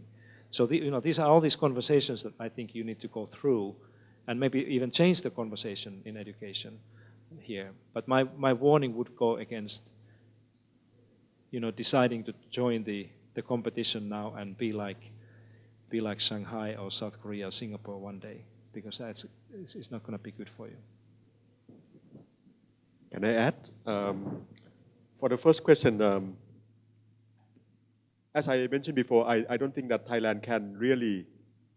D: So you know, these are all these conversations that I think you need to go through, and maybe even change the conversation in education here. But my warning would go against, you know, deciding to join the competition now and be like Shanghai or South Korea or Singapore one day, because it's not going to be good for you.
F: Can I add? For the first question, as I mentioned before, I don't think that Thailand can really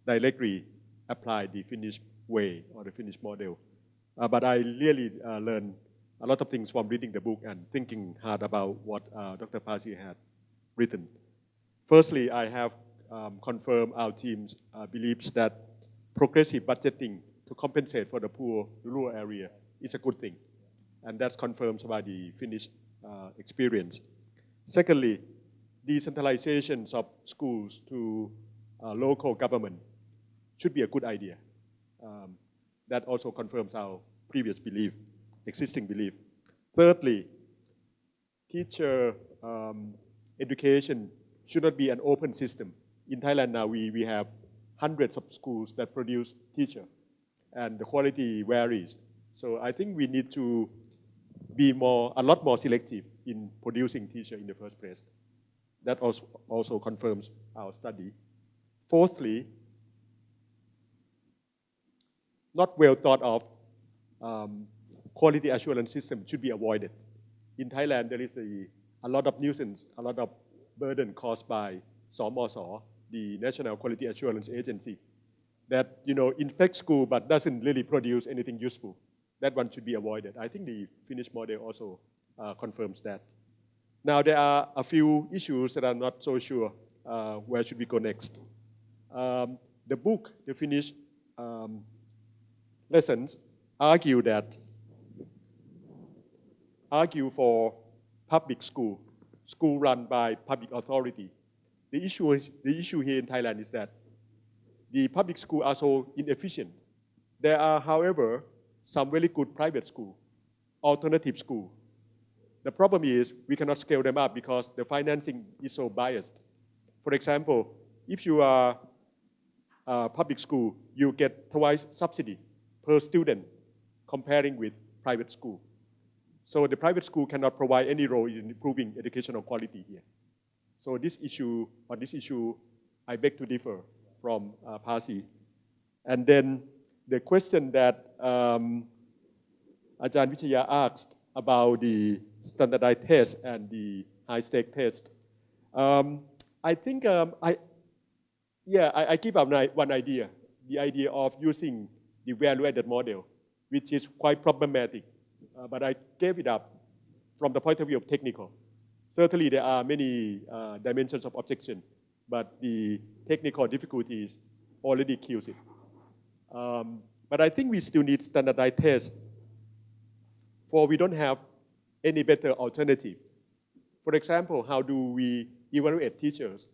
F: directly apply the Finnish way or the Finnish model. But I really learned a lot of things from reading the book and thinking hard about what Dr. Pasi had written. Firstly, I have confirmed our team's beliefs that progressive budgeting to compensate for the poor rural area is a good thing. And that's confirmed by the Finnish experience. Secondly, decentralization of schools to local government should be a good idea. That also confirms our previous belief, existing belief. Thirdly, teacher education should not be an open system. In Thailand now, we have hundreds of schools that produce teachers, and the quality varies. So I think we need to be a lot more selective in producing teachers in the first place. That also confirms our study. Fourthly, not well thought of quality assurance system should be avoided. In Thailand, there is a lot of nuisance, a lot of burden caused by SMOS, the National Quality Assurance Agency, that inspects school but doesn't really produce anything useful. That one should be avoided. I think the Finnish model also confirms that. Now there are a few issues that I'm not so sure where should we go next. The book, the Finnish lessons, argue for public school run by public authority. The issue here in Thailand is that the public schools are so inefficient. There are, however, some very good private schools, alternative schools. The problem is we cannot scale them up because the financing is so biased. For example, if you are a public school, you get twice subsidy per student comparing with private school. So the private school cannot provide any role in improving educational quality here. So on this issue, I beg to differ from Pasi. And then the question that Ajahn Vichaya asked about the standardized test and the high-stake test. I think I give up one idea, the idea of using the value-added model, which is quite problematic, but I gave it up from the point of view of technical. Certainly there are many dimensions of objection, but the technical difficulties already kills it. But I think we still need standardized tests, for we don't have any better alternative. For example, how do we evaluate teachers?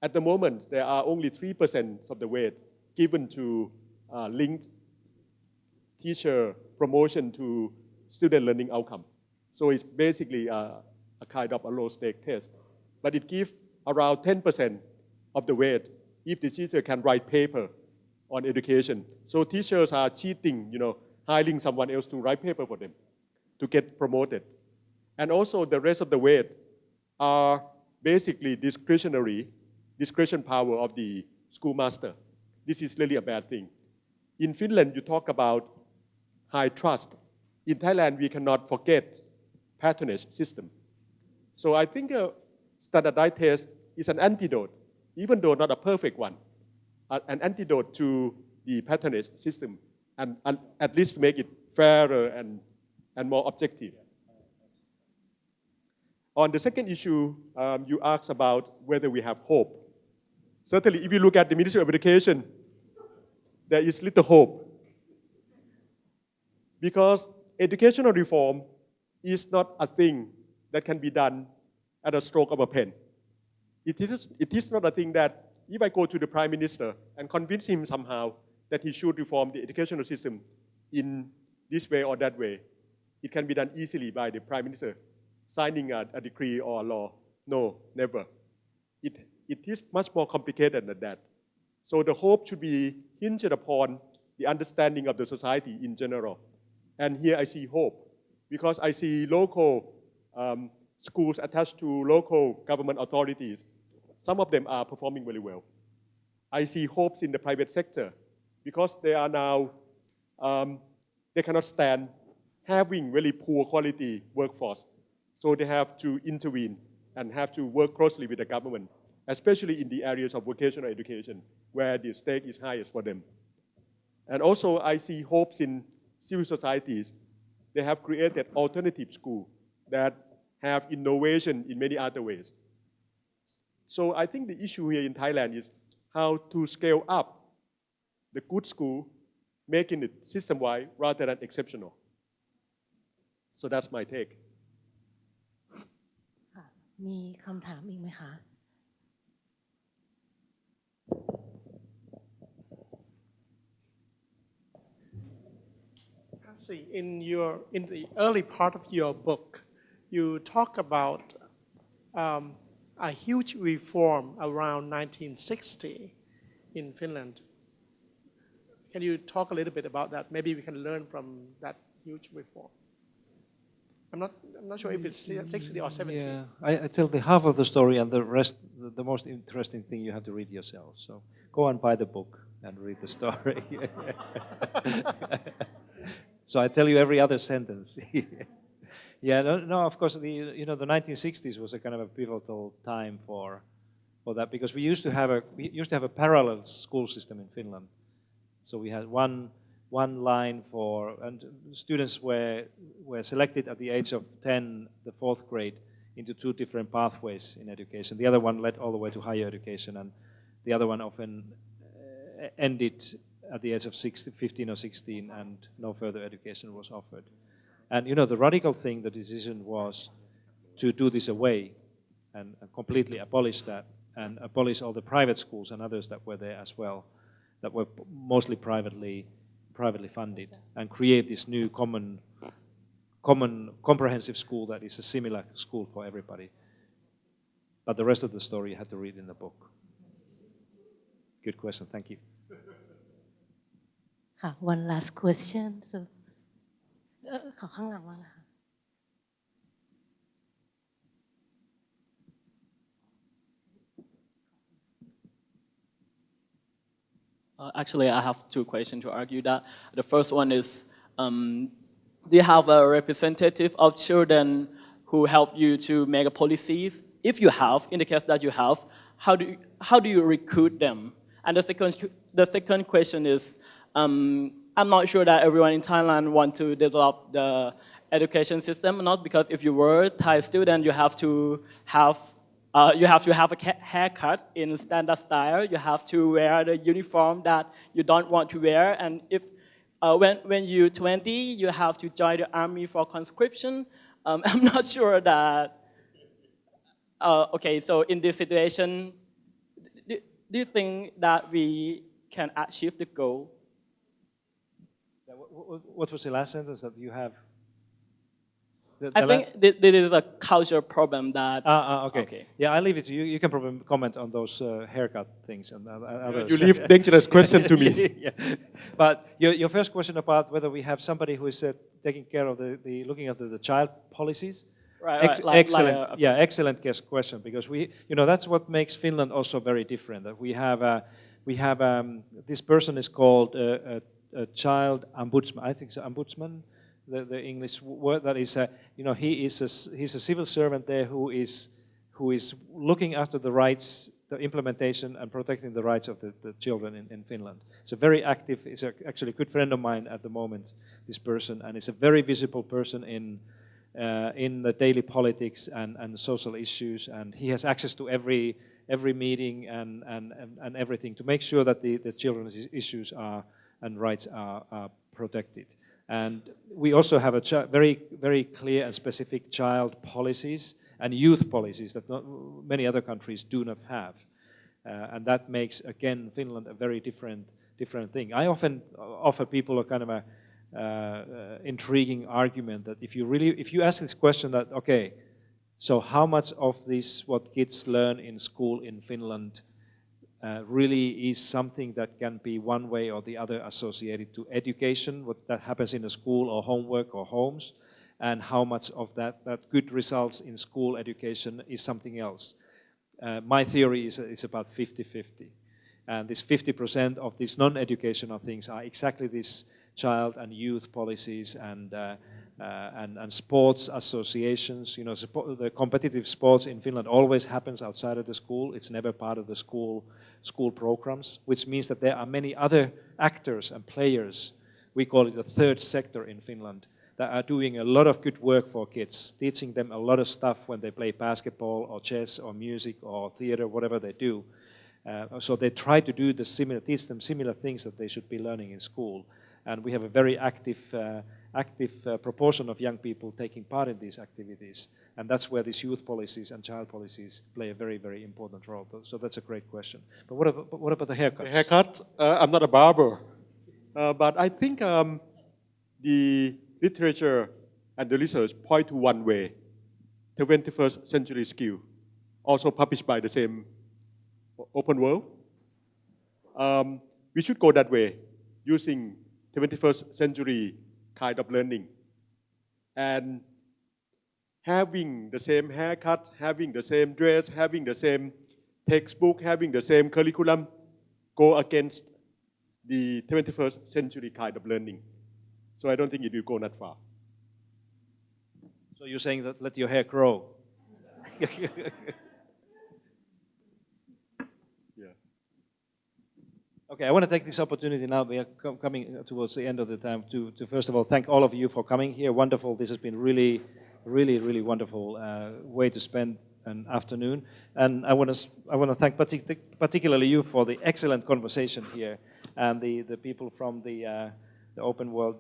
F: At the moment, there are only 3% of the weight given to linked teacher promotion to student learning outcome. So it's basically a kind of a low-stake test. But it gives around 10% of the weight if the teacher can write paper on education. So teachers are cheating, hiring someone else to write paper for them to get promoted. And also the rest of the weight are basically discretion power of the schoolmaster. This is really a bad thing. In Finland, you talk about high trust. In Thailand, we cannot forget patronage system. So I think a standardized test is an antidote, even though not a perfect one, an antidote to the patronage system, and at least make it fairer and more objective. On the second issue, you asked about whether we have hope. Certainly, if you look at the Ministry of Education, there is little hope. Because educational reform is not a thing that can be done at a stroke of a pen. It is not a thing that if I go to the Prime Minister and convince him somehow that he should reform the educational system in this way or that way, it can be done easily by the Prime Minister signing a decree or a law. No, never. It is much more complicated than that. So the hope should be hinged upon the understanding of the society in general. And here I see hope, because I see local schools attached to local government authorities. Some of them are performing very well. I see hopes in the private sector, because they are now, they cannot stand having really poor quality workforce. So they have to intervene and have to work closely with the government, especially in the areas of vocational education, where the stake is highest for them. And also I see hopes in civil societies. They have created alternative schools that have innovation in many other ways. So I think the issue here in Thailand is how to scale up the good school, making it system-wide rather than exceptional. So that's my take.
A: มีคำถามอีกไหมคะ
H: See, in the early part of your book, you talk about a huge reform around 1960 in Finland. Can you talk a little bit about that? Maybe we can learn from that huge reform. I'm not sure if it's 60 or 70.
D: Yeah, I tell the half of the story, and the rest, the most interesting thing you have to read yourself. So go and buy the book and read the story. So I tell you every other sentence. Yeah, no, of course, the 1960s was a kind of a pivotal time for that, because we used to have a parallel school system in Finland. So we had one line and students were selected at the age of 10, the 4th grade, into 2 different pathways in education. The other one led all the way to higher education, and the other one often ended at the age of 15 or 16, and no further education was offered. And the radical thing, the decision was to do this away and completely abolish that, and abolish all the private schools and others that were there as well, that were mostly privately funded, and create this new common comprehensive school that is a similar school for everybody. But the rest of the story you have to read in the book. Good question, thank you.
A: One last question. So, ขอข้างหลังว่านะคะ
J: Actually, I have 2 questions to argue that. The first one is, do you have a representative of children who help you to make policies? If you have, in the case that you have, how do you recruit them? And the second question is, I'm not sure that everyone in Thailand want to develop the education system or not, because if you were a Thai student, you have to have a haircut in standard style. You have to wear the uniform that you don't want to wear. And if when you're 20, you have to join the army for conscription. I'm not sure that. Okay, so in this situation, do you think that we can achieve the goal?
D: What was the last sentence that you have?
J: I think this is a cultural problem that...
D: Okay. Yeah, I leave it to you. You can probably comment on those haircut things and others.
F: You leave dangerous question to me.
D: Yeah. But your first question about whether we have somebody who is taking care of looking at the child policies.
J: Right.
D: Excellent. Yeah, excellent question, because that's what makes Finland also very different. That we have this person is called a child ombudsman. I think it's ombudsman. The English word that is, he's a civil servant there who is looking after the rights, the implementation and protecting the rights of the children in Finland. It's a very active, he's actually a good friend of mine at the moment, this person, and is a very visible person in the daily politics and social issues, and he has access to every meeting and everything to make sure that the children's issues and rights are protected. And we also have a very, very clear and specific child policies and youth policies that many other countries do not have. And that makes, again, Finland a very different thing. I often offer people a kind of a intriguing argument that if you ask this question that, okay, so how much of this, what kids learn in school in Finland, really is something that can be one way or the other associated to education, what that happens in a school or homework or homes, and how much of that good results in school education is something else. My theory is about 50-50. And this 50% of these non-educational things are exactly these child and youth policies and sports associations. The competitive sports in Finland always happens outside of the school. It's never part of the school programs, which means that there are many other actors and players, we call it the third sector in Finland, that are doing a lot of good work for kids, teaching them a lot of stuff when they play basketball or chess or music or theater, whatever they do. So they try to do teach them similar things that they should be learning in school. And we have a very active proportion of young people taking part in these activities. And that's where these youth policies and child policies play a very, very important role. So that's a great question. But what about the haircuts?
F: The haircut, I'm not a barber. But I think the the literature and the research point to one way, 21st century skill, also published by the same Openworld. We should go that way, using 21st century kind of learning. And having the same haircut, having the same dress, having the same textbook, having the same curriculum, go against the 21st century kind of learning. So I don't think it will go that far.
D: So you're saying that let your hair grow?
F: Yeah.
D: Okay, I want to take this opportunity now, we are coming towards the end of the time, to first of all thank all of you for coming here. Wonderful, this has been really wonderful way to spend an afternoon. And I want to thank particularly you for the excellent conversation here, and the people from the Openworlds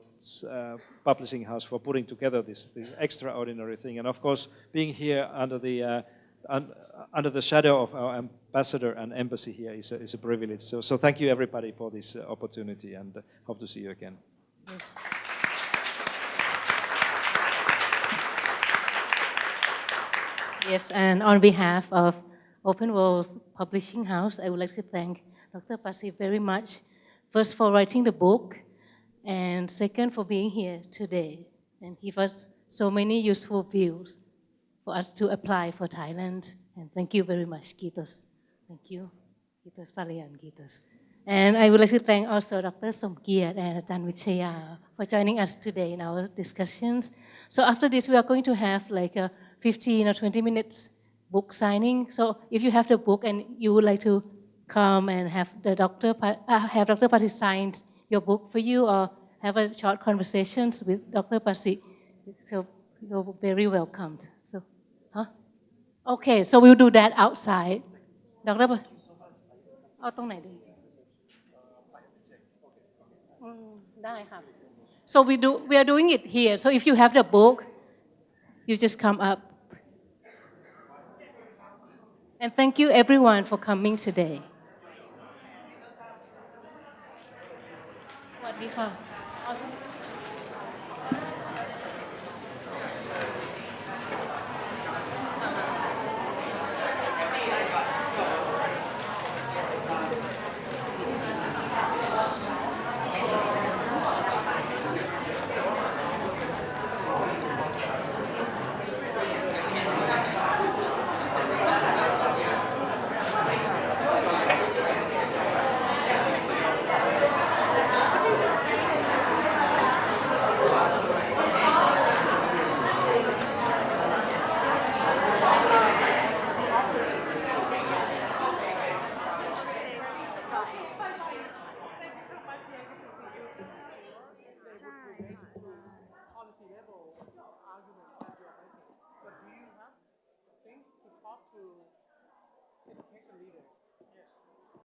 D: publishing house for putting together this extraordinary thing. And of course, being here under the shadow of our ambassador and embassy here is a privilege. So thank you everybody for this opportunity, and hope to see you again.
A: Yes. Yes, and on behalf of Openworlds Publishing House, I would like to thank Dr. Pasi very much. First, for writing the book, and second, for being here today and give us so many useful views for us to apply for Thailand. And thank you very much, Kitos. Thank you. Kitos Palian, Kitos. And I would like to thank also Dr. Somkiat and Ajahn Vichaya for joining us today in our discussions. So after this, we are going to have like a 15 or 20 minutes book signing. So if you have the book and you would like to come and have Dr. Pasi sign your book for you, or have a short conversations with Dr. Pasi, so you're very welcomed. So, okay, so we'll do that outside. Dr. Pasi, เอาตรงไหนดีได้ค่ะ So we are doing it here. So if you have the book, you just come up. And thank you everyone for coming today. สวัสดีค่ะ